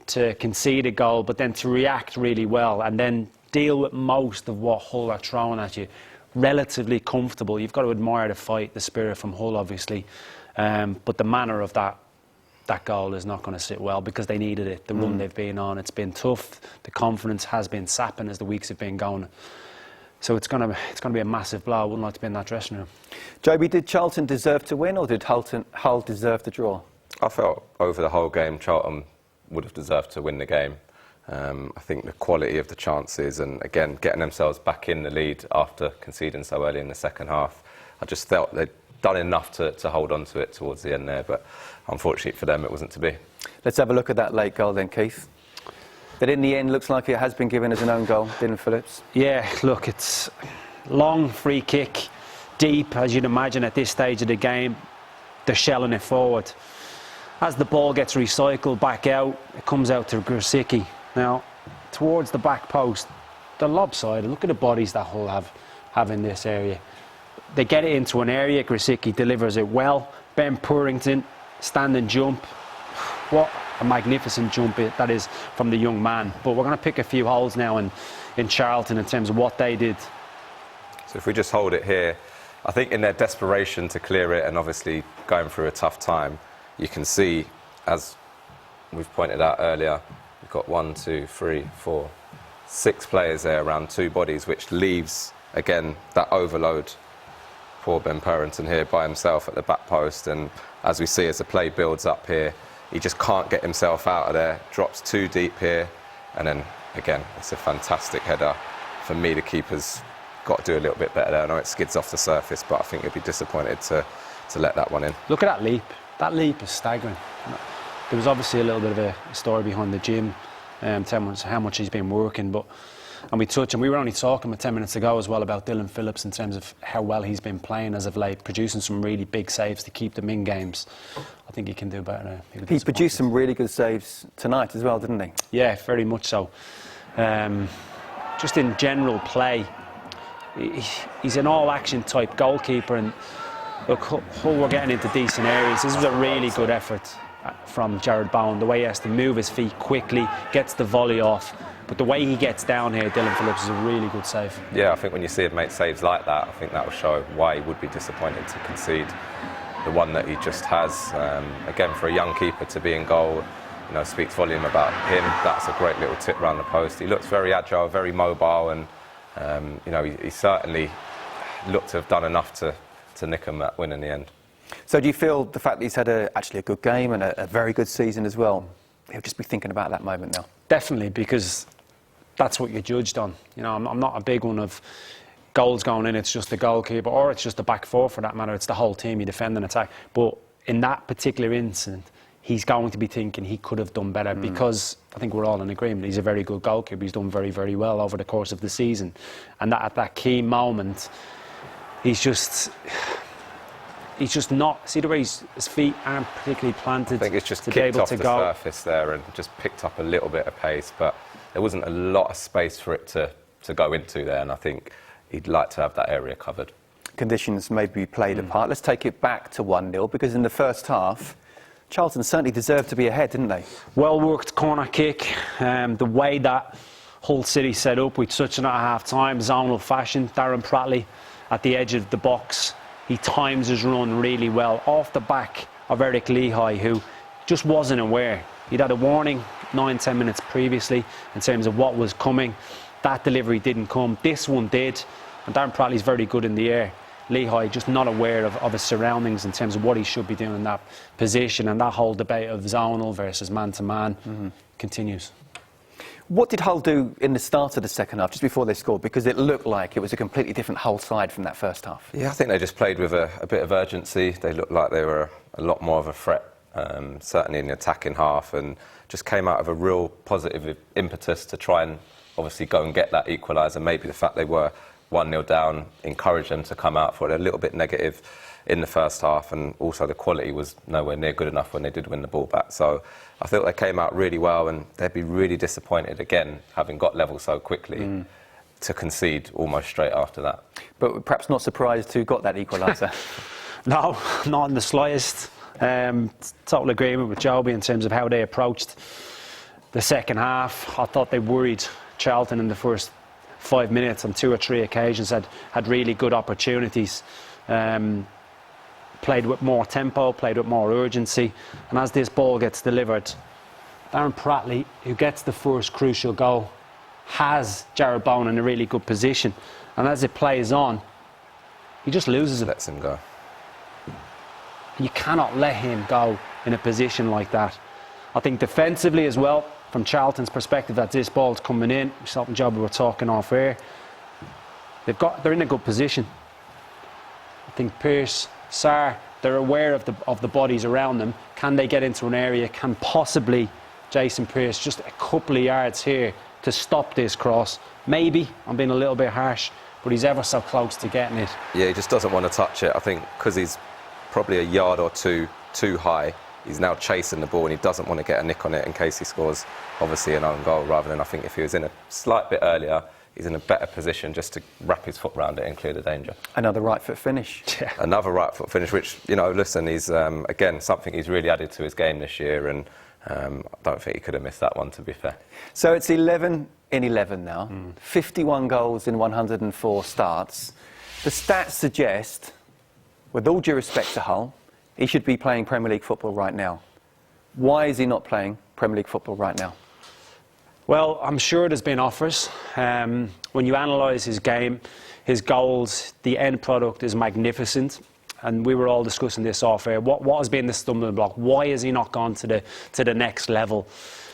to concede a goal, but then to react really well and then deal with most of what Hull are throwing at you. Relatively comfortable. You've got to admire the fight, the spirit from Hull, obviously. But the manner of that goal is not going to sit well because they needed it. The run they've been on, it's been tough. The confidence has been sapping as the weeks have been going. So it's going to be a massive blow. I wouldn't like to be in that dressing room. Joby, did Charlton deserve to win, or did Hull deserve to draw? I felt over the whole game Charlton would have deserved to win the game. I think the quality of the chances and, again, getting themselves back in the lead after conceding so early in the second half, I just felt they'd done enough to hold on to it towards the end there, but unfortunately for them it wasn't to be. Let's have a look at that late goal then, Keith. That in the end looks like it has been given as an own goal, Dylan Phillips. Yeah, look, it's long free kick, deep, as you'd imagine at this stage of the game. They're shelling it forward. As the ball gets recycled back out, it comes out to Grosicki. Now, towards the back post, they're lopsided. Look at the bodies that Hull have in this area. They get it into an area, Grosicki delivers it well. Ben Purrington, standing jump. What a magnificent jump that is from the young man. But we're going to pick a few holes now in Charlton in terms of what they did. So if we just hold it here, I think in their desperation to clear it and obviously going through a tough time, you can see, as we've pointed out earlier, we've got 1, 2, 3, 4, 6 players there around 2 bodies, which leaves, again, that overload. Poor Ben Purrington here by himself at the back post, and as we see as the play builds up here, he just can't get himself out of there, drops too deep here, and then, again, it's a fantastic header. For me, the keeper's got to do a little bit better there. I know it skids off the surface, but I think he'll be disappointed to let that one in. Look at that leap. That leap is staggering. there was obviously a little bit of a story behind the gym, telling us how much he's been working, and we were only talking about 10 minutes ago as well about Dylan Phillips in terms of how well he's been playing as of late, producing some really big saves to keep them in games. I think he can do better now. He produced some really good saves tonight as well, didn't he? Yeah, very much so. Just in general play, he's an all-action type goalkeeper, and look, Hull were getting into decent areas. This was a really good effort from Jared Bowen, the way he has to move his feet quickly, gets the volley off. But the way he gets down here, Dylan Phillips, is a really good save. Yeah, I think when you see him make saves like that, I think that will show why he would be disappointed to concede the one that he just has. Again, for a young keeper to be in goal, speaks volume about him. That's a great little tip round the post. He looks very agile, very mobile, and he certainly looked to have done enough to nick him that win in the end. So do you feel the fact that he's had actually a good game and a very good season as well, he'll just be thinking about that moment now? Definitely, because that's what you're judged on. I'm not a big one of goals going in, it's just the goalkeeper, or it's just the back four for that matter. It's the whole team, you defend and attack. But in that particular incident, he's going to be thinking he could have done better, because I think we're all in agreement he's a very good goalkeeper. He's done very, very well over the course of the season. And that at that key moment, he's just not, see the way his feet aren't particularly planted. I think it's just to kicked be able off to the go. surface there and just picked up a little bit of pace, but there wasn't a lot of space for it to go into there, and I think he'd like to have that area covered. Conditions maybe played a part. Let's take it back to 1-0, because in the first half, Charlton certainly deserved to be ahead, didn't they? Well worked corner kick. The way that Hull City set up, we touched on it at half-time, zonal fashion. Darren Pratley at the edge of the box. He times his run really well off the back of Eric Lehigh, who just wasn't aware. He'd had a warning 9-10 minutes previously in terms of what was coming. That delivery didn't come. This one did, and Darren Pratley's very good in the air. Lehigh just not aware of his surroundings in terms of what he should be doing in that position, and that whole debate of zonal versus man-to-man continues. What did Hull do in the start of the second half, just before they scored? Because it looked like it was a completely different Hull side from that first half. Yeah, I think they just played with a bit of urgency. They looked like they were a lot more of a threat, certainly in the attacking half, and just came out of a real positive impetus to try and obviously go and get that equaliser. Maybe the fact they were 1-0 down encouraged them to come out for it a little bit negative in the first half, and also the quality was nowhere near good enough when they did win the ball back. So I thought they came out really well, and they'd be really disappointed again, having got level so quickly, to concede almost straight after that. But perhaps not surprised who got that equaliser. No, not in the slightest. Total agreement with Joby in terms of how they approached the second half. I thought they worried Charlton in the first 5 minutes on 2 or 3 occasions, had really good opportunities. Played with more tempo, played with more urgency, and as this ball gets delivered, Darren Pratley, who gets the first crucial goal, has Jared Bowen in a really good position, and as it plays on, he just loses it. Lets him go. You cannot let him go in a position like that. I think defensively as well, from Charlton's perspective, that this ball's coming in, myself and Job were talking off air, they're in a good position. I think Pearce, Sarr, they're aware of the bodies around them. Can they get into an area? Can possibly Jason Pearce just a couple of yards here to stop this cross? Maybe, I'm being a little bit harsh, but he's ever so close to getting it. Yeah, he just doesn't want to touch it. I think because he's probably a yard or two too high, he's now chasing the ball and he doesn't want to get a nick on it in case he scores, obviously, an own goal, rather than, I think, if he was in a slight bit earlier, he's in a better position just to wrap his foot round it and clear the danger. Another right foot finish. Yeah. Another right foot finish, which, listen, he's, again, something he's really added to his game this year, and I don't think he could have missed that one, to be fair. So it's 11 in 11 now, 51 goals in 104 starts. The stats suggest, with all due respect to Hull, he should be playing Premier League football right now. Why is he not playing Premier League football right now? Well, I'm sure there's been offers. When you analyse his game, his goals, the end product is magnificent. and we were all discussing this off air, what has been the stumbling block? Why has he not gone to the next level?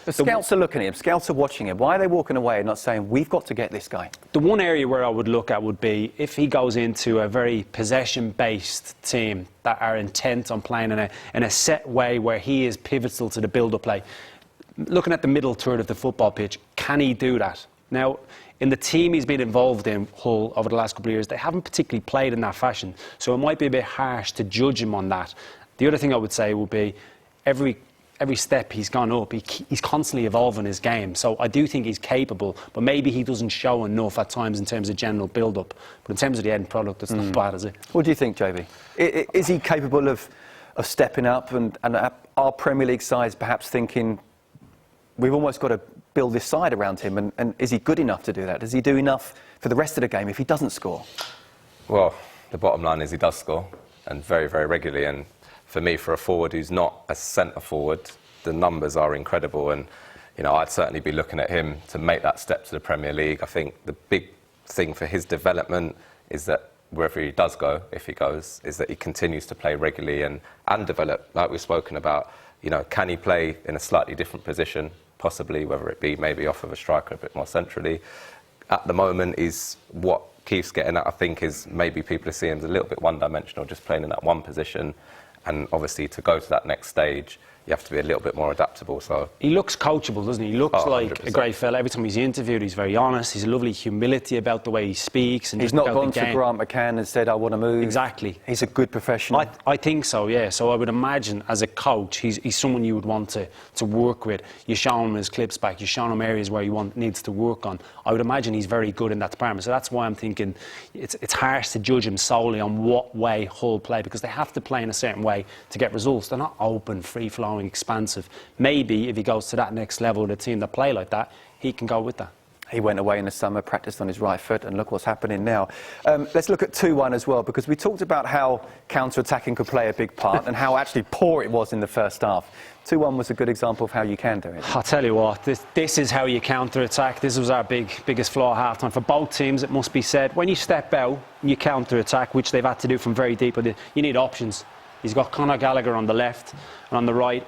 The scouts are looking at him, scouts are watching him. Why are they walking away and not saying, we've got to get this guy? The one area where I would look at would be if he goes into a very possession-based team that are intent on playing in a set way where he is pivotal to the build-up play. Looking at the middle third of the football pitch, can he do that? Now, in the team he's been involved in, Hull, over the last couple of years, they haven't particularly played in that fashion. So it might be a bit harsh to judge him on that. The other thing I would say would be every step he's gone up, he's constantly evolving his game. So I do think he's capable, but maybe he doesn't show enough at times in terms of general build-up. But in terms of the end product, it's not bad, is it? What do you think, JB? Is he capable of stepping up and our Premier League sides perhaps thinking, we've almost got to build this side around him, and is he good enough to do that? Does he do enough for the rest of the game if he doesn't score? Well, the bottom line is he does score, and very, very regularly. And for me, for a forward who's not a centre forward, the numbers are incredible. And, you know, I'd certainly be looking at him to make that step to the Premier League. I think the big thing for his development is that wherever he does go, if he goes, is that he continues to play regularly and develop, like we've spoken about. You know, can he play in a slightly different position, possibly, whether it be maybe off of a striker a bit more centrally. At the moment, is what Keith's getting at, I think, is maybe people are seeing him as a little bit one-dimensional, just playing in that one position. And obviously, to go to that next stage, you have to be a little bit more adaptable. So he looks coachable, doesn't he? He looks like 100%. a great fella. Every time he's interviewed, he's very honest. He's a lovely humility about the way he speaks. And he's not gone to Grant McCann and said, I want to move. Exactly. He's a good professional. I think so, yeah. So I would imagine, as a coach, he's someone you would want to work with. You show him his clips back. You show him areas where he needs to work on. I would imagine he's very good in that department. So that's why I'm thinking it's harsh to judge him solely on what way Hull play, because they have to play in a certain way to get results. They're not open, free-flowing, expansive. Maybe if he goes to that next level with a team that play like that, he can go with that. He went away in the summer, practiced on his right foot, and look what's happening now. Let's look at 2-1 as well, because we talked about how counter-attacking could play a big part and how actually poor it was in the first half. 2-1 was a good example of how you can do it. I'll tell you what, this is how you counter-attack. This was our biggest flaw at half-time. For both teams, it must be said, when you step out and you counter-attack, which they've had to do from very deep, you need options. He's got Conor Gallagher on the left and on the right.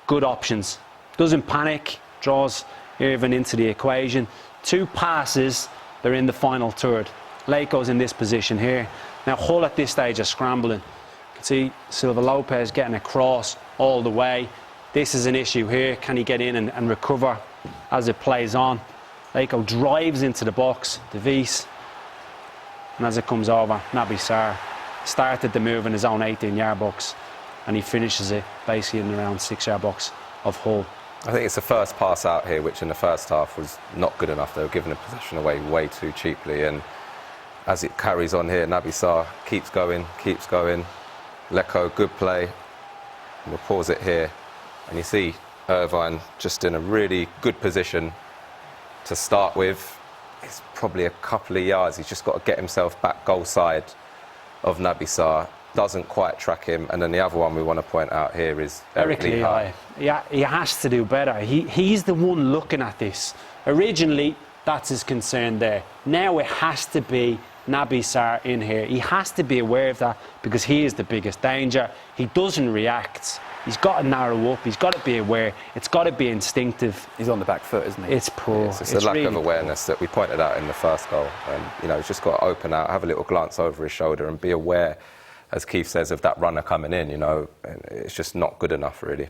Good options. Doesn't panic, draws Irvine into the equation. 2 passes, they're in the final third. Lako's in this position here. Now Hull at this stage are scrambling. You can see Silva Lopez getting across all the way. This is an issue here. Can he get in and recover as it plays on? Lako drives into the box, DeVries. And as it comes over, Naby Sarr started the move in his own 18-yard box. And he finishes it basically in around 6-yard box of Hull. I think it's the first pass out here, which in the first half was not good enough. They were giving the possession away way too cheaply. And as it carries on here, Naby Sarr keeps going. Leko, good play. And we'll pause it here. And you see Irvine just in a really good position to start with. It's probably a couple of yards. He's just got to get himself back goal side of Naby Sarr. Doesn't quite track him. And then the other one we want to point out here is Eric Lehigh. Yeah, he has to do better. He's the one looking at this. Originally, that's his concern there. Now it has to be Naby Sarr in here. He has to be aware of that because he is the biggest danger. He doesn't react. He's got to narrow up. He's got to be aware. It's got to be instinctive. He's on the back foot, isn't he? It's poor. It's a lack of awareness that we pointed out in the first goal. And, you know, he's just got to open out, have a little glance over his shoulder and be aware, as Keith says, of that runner coming in, you know. It's just not good enough, really.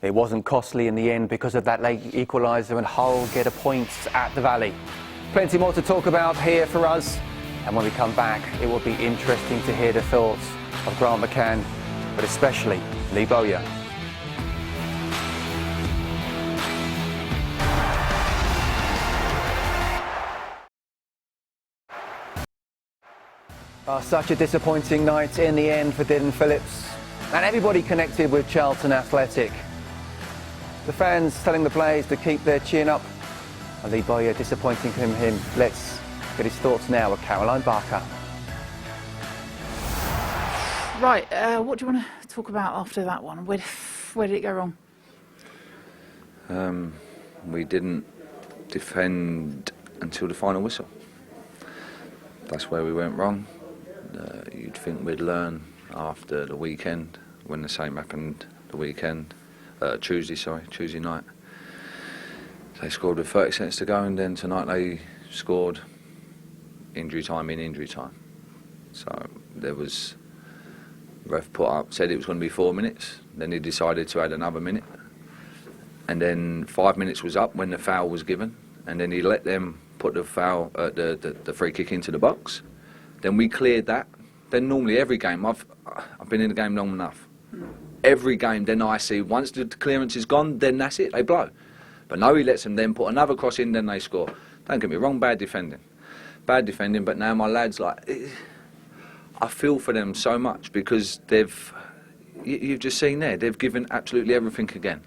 It wasn't costly in the end because of that late equaliser, and Hull get a point at the Valley. Plenty more to talk about here for us. And when we come back, it will be interesting to hear the thoughts of Grant McCann, but especially Lee Bowyer. Such a disappointing night in the end for Dylan Phillips and everybody connected with Charlton Athletic. The fans telling the players to keep their chin up, and Lee Bowyer disappointing him. Let's get his thoughts now with Caroline Barker. Right, what do you want to talk about after that one? Where did it go wrong? We didn't defend until the final whistle. That's where we went wrong. you'd think we'd learn after the weekend, when the same happened the weekend, Tuesday night. They scored with 30 seconds to go, and then tonight they scored injury time in injury time. So there was, ref said it was going to be 4 minutes, then he decided to add another minute, and then 5 minutes was up when the foul was given, and then he let them put the foul, the free kick into the box. Then we cleared that. Then normally every game, I've been in the game long enough. Every game, then I see once the clearance is gone, then that's it, they blow. But no, he lets them then put another cross in, then they score. Don't get me wrong, bad defending, but now my lads, like, I feel for them so much because you've just seen there, they've given absolutely everything again.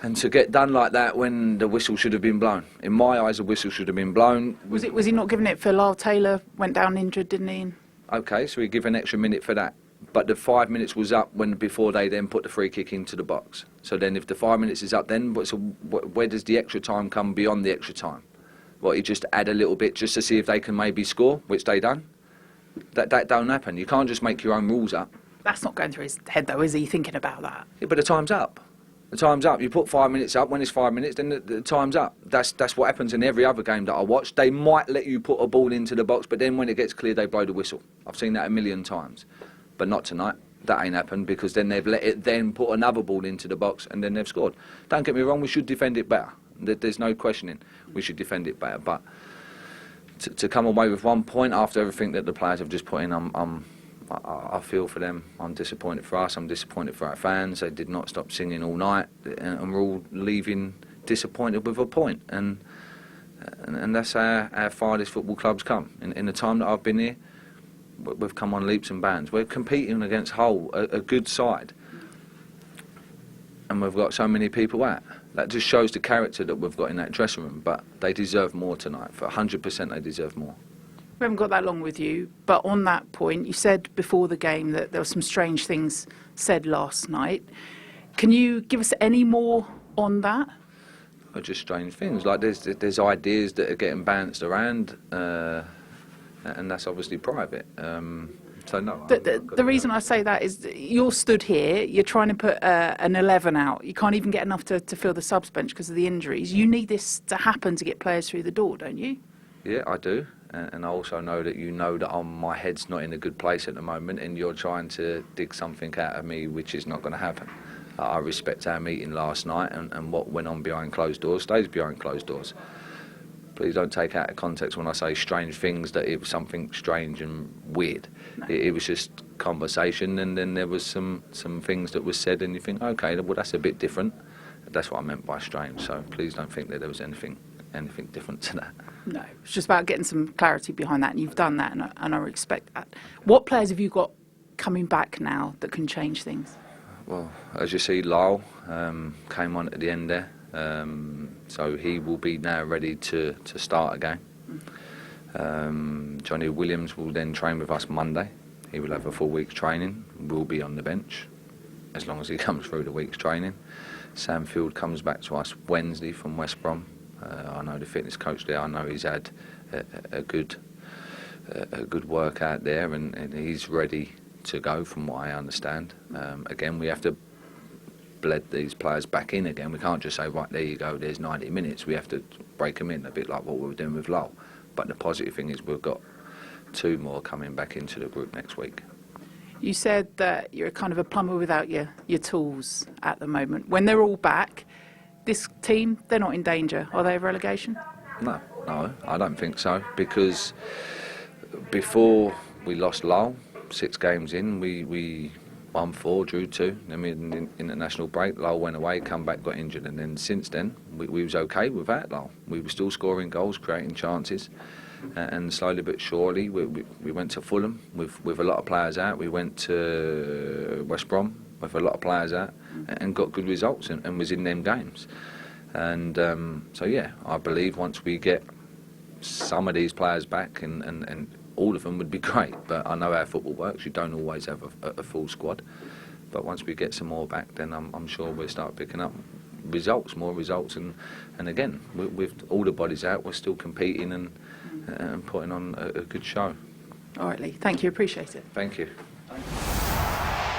And to get done like that when the whistle should have been blown. In my eyes, the whistle should have been blown. Was he not giving it for Lyle Taylor? Went down injured, didn't he? Okay, so he give an extra minute for that. But the 5 minutes was up before they then put the free kick into the box. So then if the 5 minutes is up then, where does the extra time come beyond the extra time? What, you just add a little bit just to see if they can maybe score, which they done? That don't happen. You can't just make your own rules up. That's not going through his head though, is he, thinking about that? Yeah, but the time's up. The time's up. You put 5 minutes up, when it's 5 minutes, then the time's up. That's what happens in every other game that I watch. They might let you put a ball into the box, but then when it gets cleared, they blow the whistle. I've seen that a million times. But not tonight. That ain't happened because then they've let it then put another ball into the box and then they've scored. Don't get me wrong, we should defend it better. There's no questioning. We should defend it better. But to come away with 1 point after everything that the players have just put in, I feel for them. I'm disappointed for us. I'm disappointed for our fans. They did not stop singing all night, and we're all leaving disappointed with a point. And that's how far this football club's come. In the time that I've been here, we've come on leaps and bounds. We're competing against Hull, a good side, and we've got so many people out. That just shows the character that we've got in that dressing room. But they deserve more tonight. For 100%, they deserve more. We haven't got that long with you, but on that point, you said before the game that there were some strange things said last night. Can you give us any more on that? Or just strange things, like there's ideas that are getting bounced around, and that's obviously private. So no. The reason I say that is that you're stood here, you're trying to put an 11 out. You can't even get enough to fill the subs bench because of the injuries. You need this to happen to get players through the door, don't you? Yeah, I do. And I also know that that my head's not in a good place at the moment, and you're trying to dig something out of me which is not going to happen. I respect our meeting last night, and what went on behind closed doors stays behind closed doors. Please don't take out of context when I say strange things that it was something strange and weird. No. It was just conversation, and then there was some things that was said, and you think, okay, well that's a bit different. That's what I meant by strange. So please don't think that there was anything different to that. No, it's just about getting some clarity behind that, and you've done that, and I respect that. What players have you got coming back now that can change things? Well, as you see, Lyle came on at the end there, so he will be now ready to start again. Johnny Williams will then train with us Monday. He will have a full week's training, will be on the bench as long as he comes through the week's training. Sam Field comes back to us Wednesday from West Brom. I know the fitness coach there. I know he's had a good workout there, and he's ready to go, from what I understand. Again, we have to bled these players back in again. We can't just say, right, there you go, there's 90 minutes. We have to break them in, a bit like what we were doing with Lowell. But the positive thing is we've got 2 more coming back into the group next week. You said that you're kind of a plumber without your tools at the moment. When they're all back, this team, they're not in danger, are they, of relegation? No, I don't think so, because before we lost Lowell, 6 games in, we won 4, drew 2. Then we had an international break. Lowell went away, come back, got injured, and then since then we was okay without Lowell. We were still scoring goals, creating chances, and slowly but surely we went to Fulham with a lot of players out. We went to West Brom with a lot of players out, and got good results, and was in them games. And so yeah, I believe once we get some of these players back, and all of them would be great, but I know how football works. You don't always have a full squad, but once we get some more back, then I'm sure we'll start picking up more results, and again, with all the bodies out, we're still competing and putting on a good show. All right, Lee. Thank you. Appreciate it. Thank you.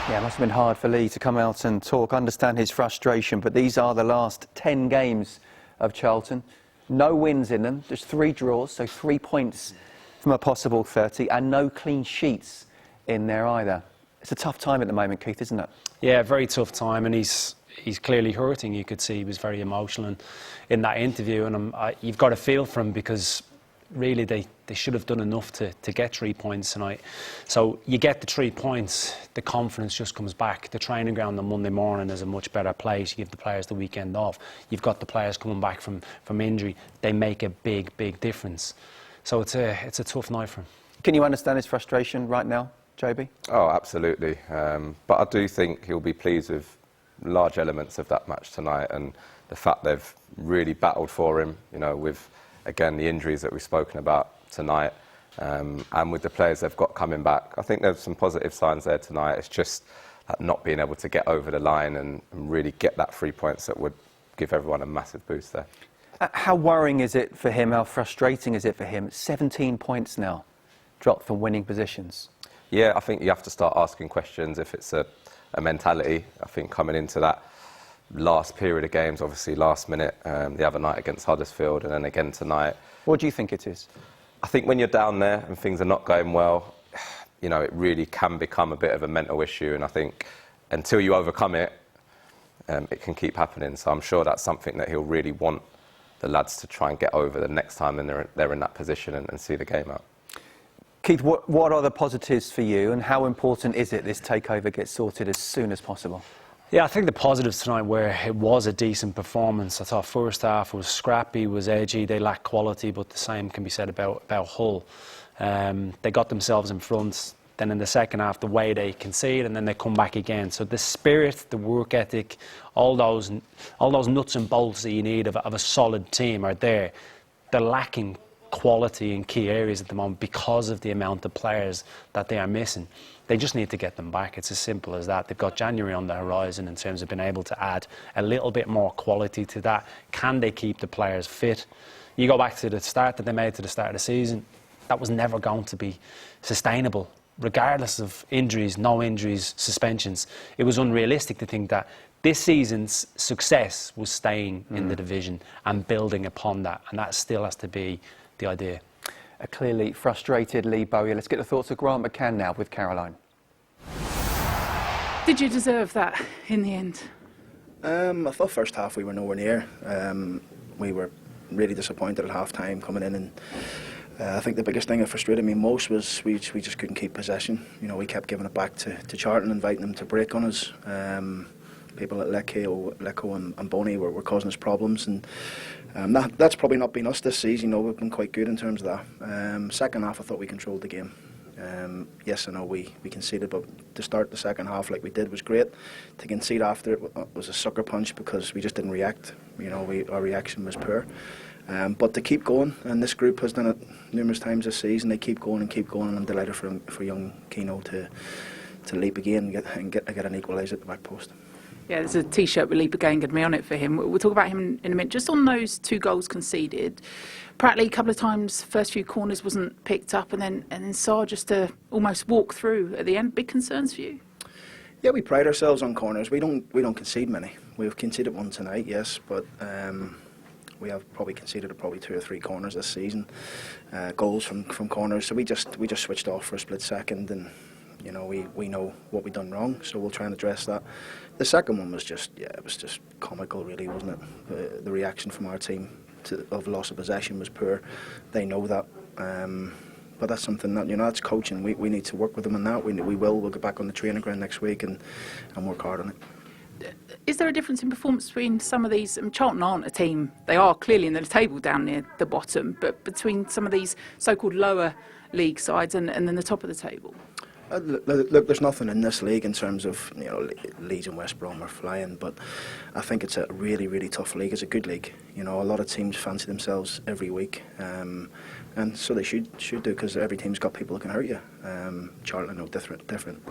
Yeah, it must have been hard for Lee to come out and talk, understand his frustration, but these are the last 10 games of Charlton. No wins in them, just 3 draws, so 3 points from a possible 30, and no clean sheets in there either. It's a tough time at the moment, Keith, isn't it? Yeah, very tough time, and he's clearly hurting. You could see he was very emotional in that interview, and you've got to feel for him, because really they should have done enough to get 3 points tonight. So you get the 3 points, the confidence just comes back. The training ground on Monday morning is a much better place. You give the players the weekend off. You've got the players coming back from injury. They make a big difference. So it's a tough night for him. Can you understand his frustration right now, JB? Oh, absolutely. But I do think he'll be pleased with large elements of that match tonight, and the fact they've really battled for him, you know, with, again, the injuries that we've spoken about tonight, and with the players they've got coming back. I think there's some positive signs there tonight. It's just that not being able to get over the line and really get that 3 points that would give everyone a massive boost there. How worrying is it for him? How frustrating is it for him? 17 points now, dropped from winning positions. Yeah, I think you have to start asking questions if it's a mentality. I think coming into that last period of games, obviously last minute, the other night against Huddersfield, and then again tonight. What do you think it is? I think when you're down there and things are not going well, you know, it really can become a bit of a mental issue, and I think until you overcome it, it can keep happening. So I'm sure that's something that he'll really want the lads to try and get over the next time they're in that position and see the game out. Keith, what are the positives for you, and how important is it this takeover gets sorted as soon as possible? Yeah, I think the positives tonight were it was a decent performance. I thought first half was scrappy, was edgy, they lacked quality, but the same can be said about Hull. They got themselves in front, then in the second half the way they concede, and then they come back again. So the spirit, the work ethic, all those nuts and bolts that you need of a solid team are there. They're lacking quality in key areas at the moment because of the amount of players that they are missing. They just need to get them back. It's as simple as that. They've got January on the horizon in terms of being able to add a little bit more quality to that. Can they keep the players fit? You go back to the start that they made to the start of the season, that was never going to be sustainable, regardless of injuries, no injuries, suspensions. It was unrealistic to think that this season's success was staying in the division and building upon that, and that still has to be the idea. A clearly frustrated Lee Bowyer. Let's get the thoughts of Grant McCann now with Caroline. Did you deserve that in the end? I thought first half we were nowhere near. We were really disappointed at half time coming in, and I think the biggest thing that frustrated me most was we just couldn't keep possession. You know, we kept giving it back to Charlton, inviting them to break on us. People like Lecco and Boney were causing us problems, and that's probably not been us this season. You know, we've been quite good in terms of that. Second half I thought we controlled the game. Yes, I know we conceded, but to start the second half like we did was great. To concede after it was a sucker punch because we just didn't react. You know, our reaction was poor. But to keep going, and this group has done it numerous times this season, they keep going, and I'm delighted for young Keno to leap again and get an equaliser at the back post. Yeah, there's a T-shirt with Leap Again going to be on it for him. We'll talk about him in a minute. Just on those 2 goals conceded, Pratley a couple of times, first few corners wasn't picked up, and then Sarr just to almost walk through at the end. Big concerns for you? Yeah, we pride ourselves on corners. We don't concede many. We've conceded one tonight, yes, but we have probably conceded 2 or 3 corners this season, goals from corners. So we just switched off for a split second, and you know we know what we've done wrong, so we'll try and address that. The second one was just comical, really, wasn't it? The reaction from our team of loss of possession was poor. They know that, but that's something that, you know, that's coaching. We need to work with them on that. We'll get back on the training ground next week and work hard on it. Is there a difference in performance between some of these? Charlton aren't a team. They are clearly in the table down near the bottom, but between some of these so-called lower league sides and then the top of the table? Look, there's nothing in this league in terms of, you know, Leeds and West Brom are flying, but I think it's a really, really tough league. It's a good league. You know, a lot of teams fancy themselves every week, and so they should do, because every team's got people that can hurt you. Charlton are no different.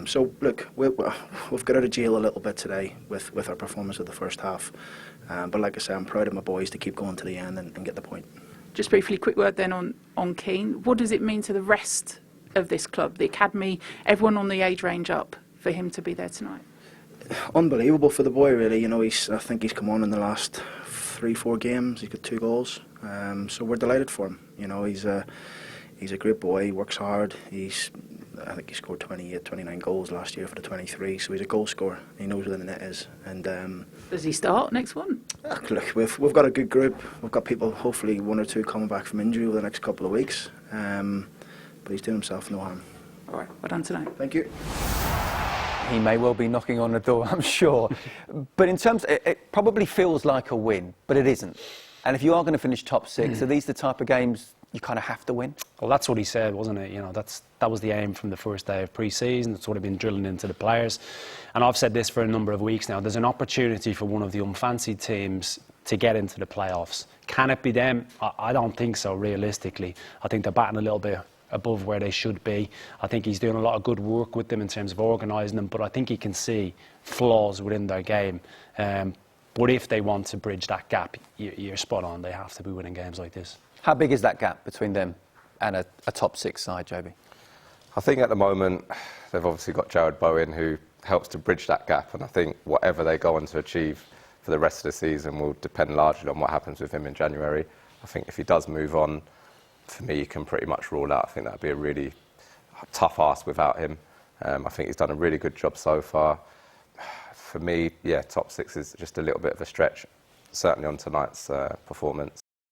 So look, we've got out of jail a little bit today with our performance of the first half, but like I say, I'm proud of my boys to keep going to the end and get the point. Just briefly, quick word then on Keane. What does it mean to the rest of this club, the academy, everyone on the age range up, for him to be there tonight? Unbelievable for the boy, really. You know, I think he's come on in the last 3-4 games. He's got 2 goals, so we're delighted for him. You know, he's a great boy. He works hard. I think he scored 29 goals last year for the 23, so he's a goal scorer. He knows where the net is. And does he start next one? Look, we've got a good group. We've got people, hopefully 1 or 2 coming back from injury over the next couple of weeks. But he's doing himself no harm. All right, well done tonight. Thank you. He may well be knocking on the door, I'm sure. But in terms, it probably feels like a win, but it isn't. And if you are going to finish top 6, are these the type of games you kind of have to win? Well, that's what he said, wasn't it? You know, that was the aim from the first day of pre-season. It's sort of been drilling into the players. And I've said this for a number of weeks now. There's an opportunity for one of the unfancied teams to get into the playoffs. Can it be them? I don't think so, realistically. I think they're batting a little bit above where they should be. I think he's doing a lot of good work with them in terms of organising them, but I think he can see flaws within their game. But if they want to bridge that gap, you're spot on. They have to be winning games like this. How big is that gap between them and a top 6 side, Joby? I think at the moment they've obviously got Bowen, who helps to bridge that gap, and I think whatever they go on to achieve for the rest of the season will depend largely on what happens with him in January. I think if he does move on, for me, you can pretty much rule out. I think that'd be a really tough ask without him. I think he's done a really good job so far. For me, yeah, top 6 is just a little bit of a stretch, certainly on tonight's performance.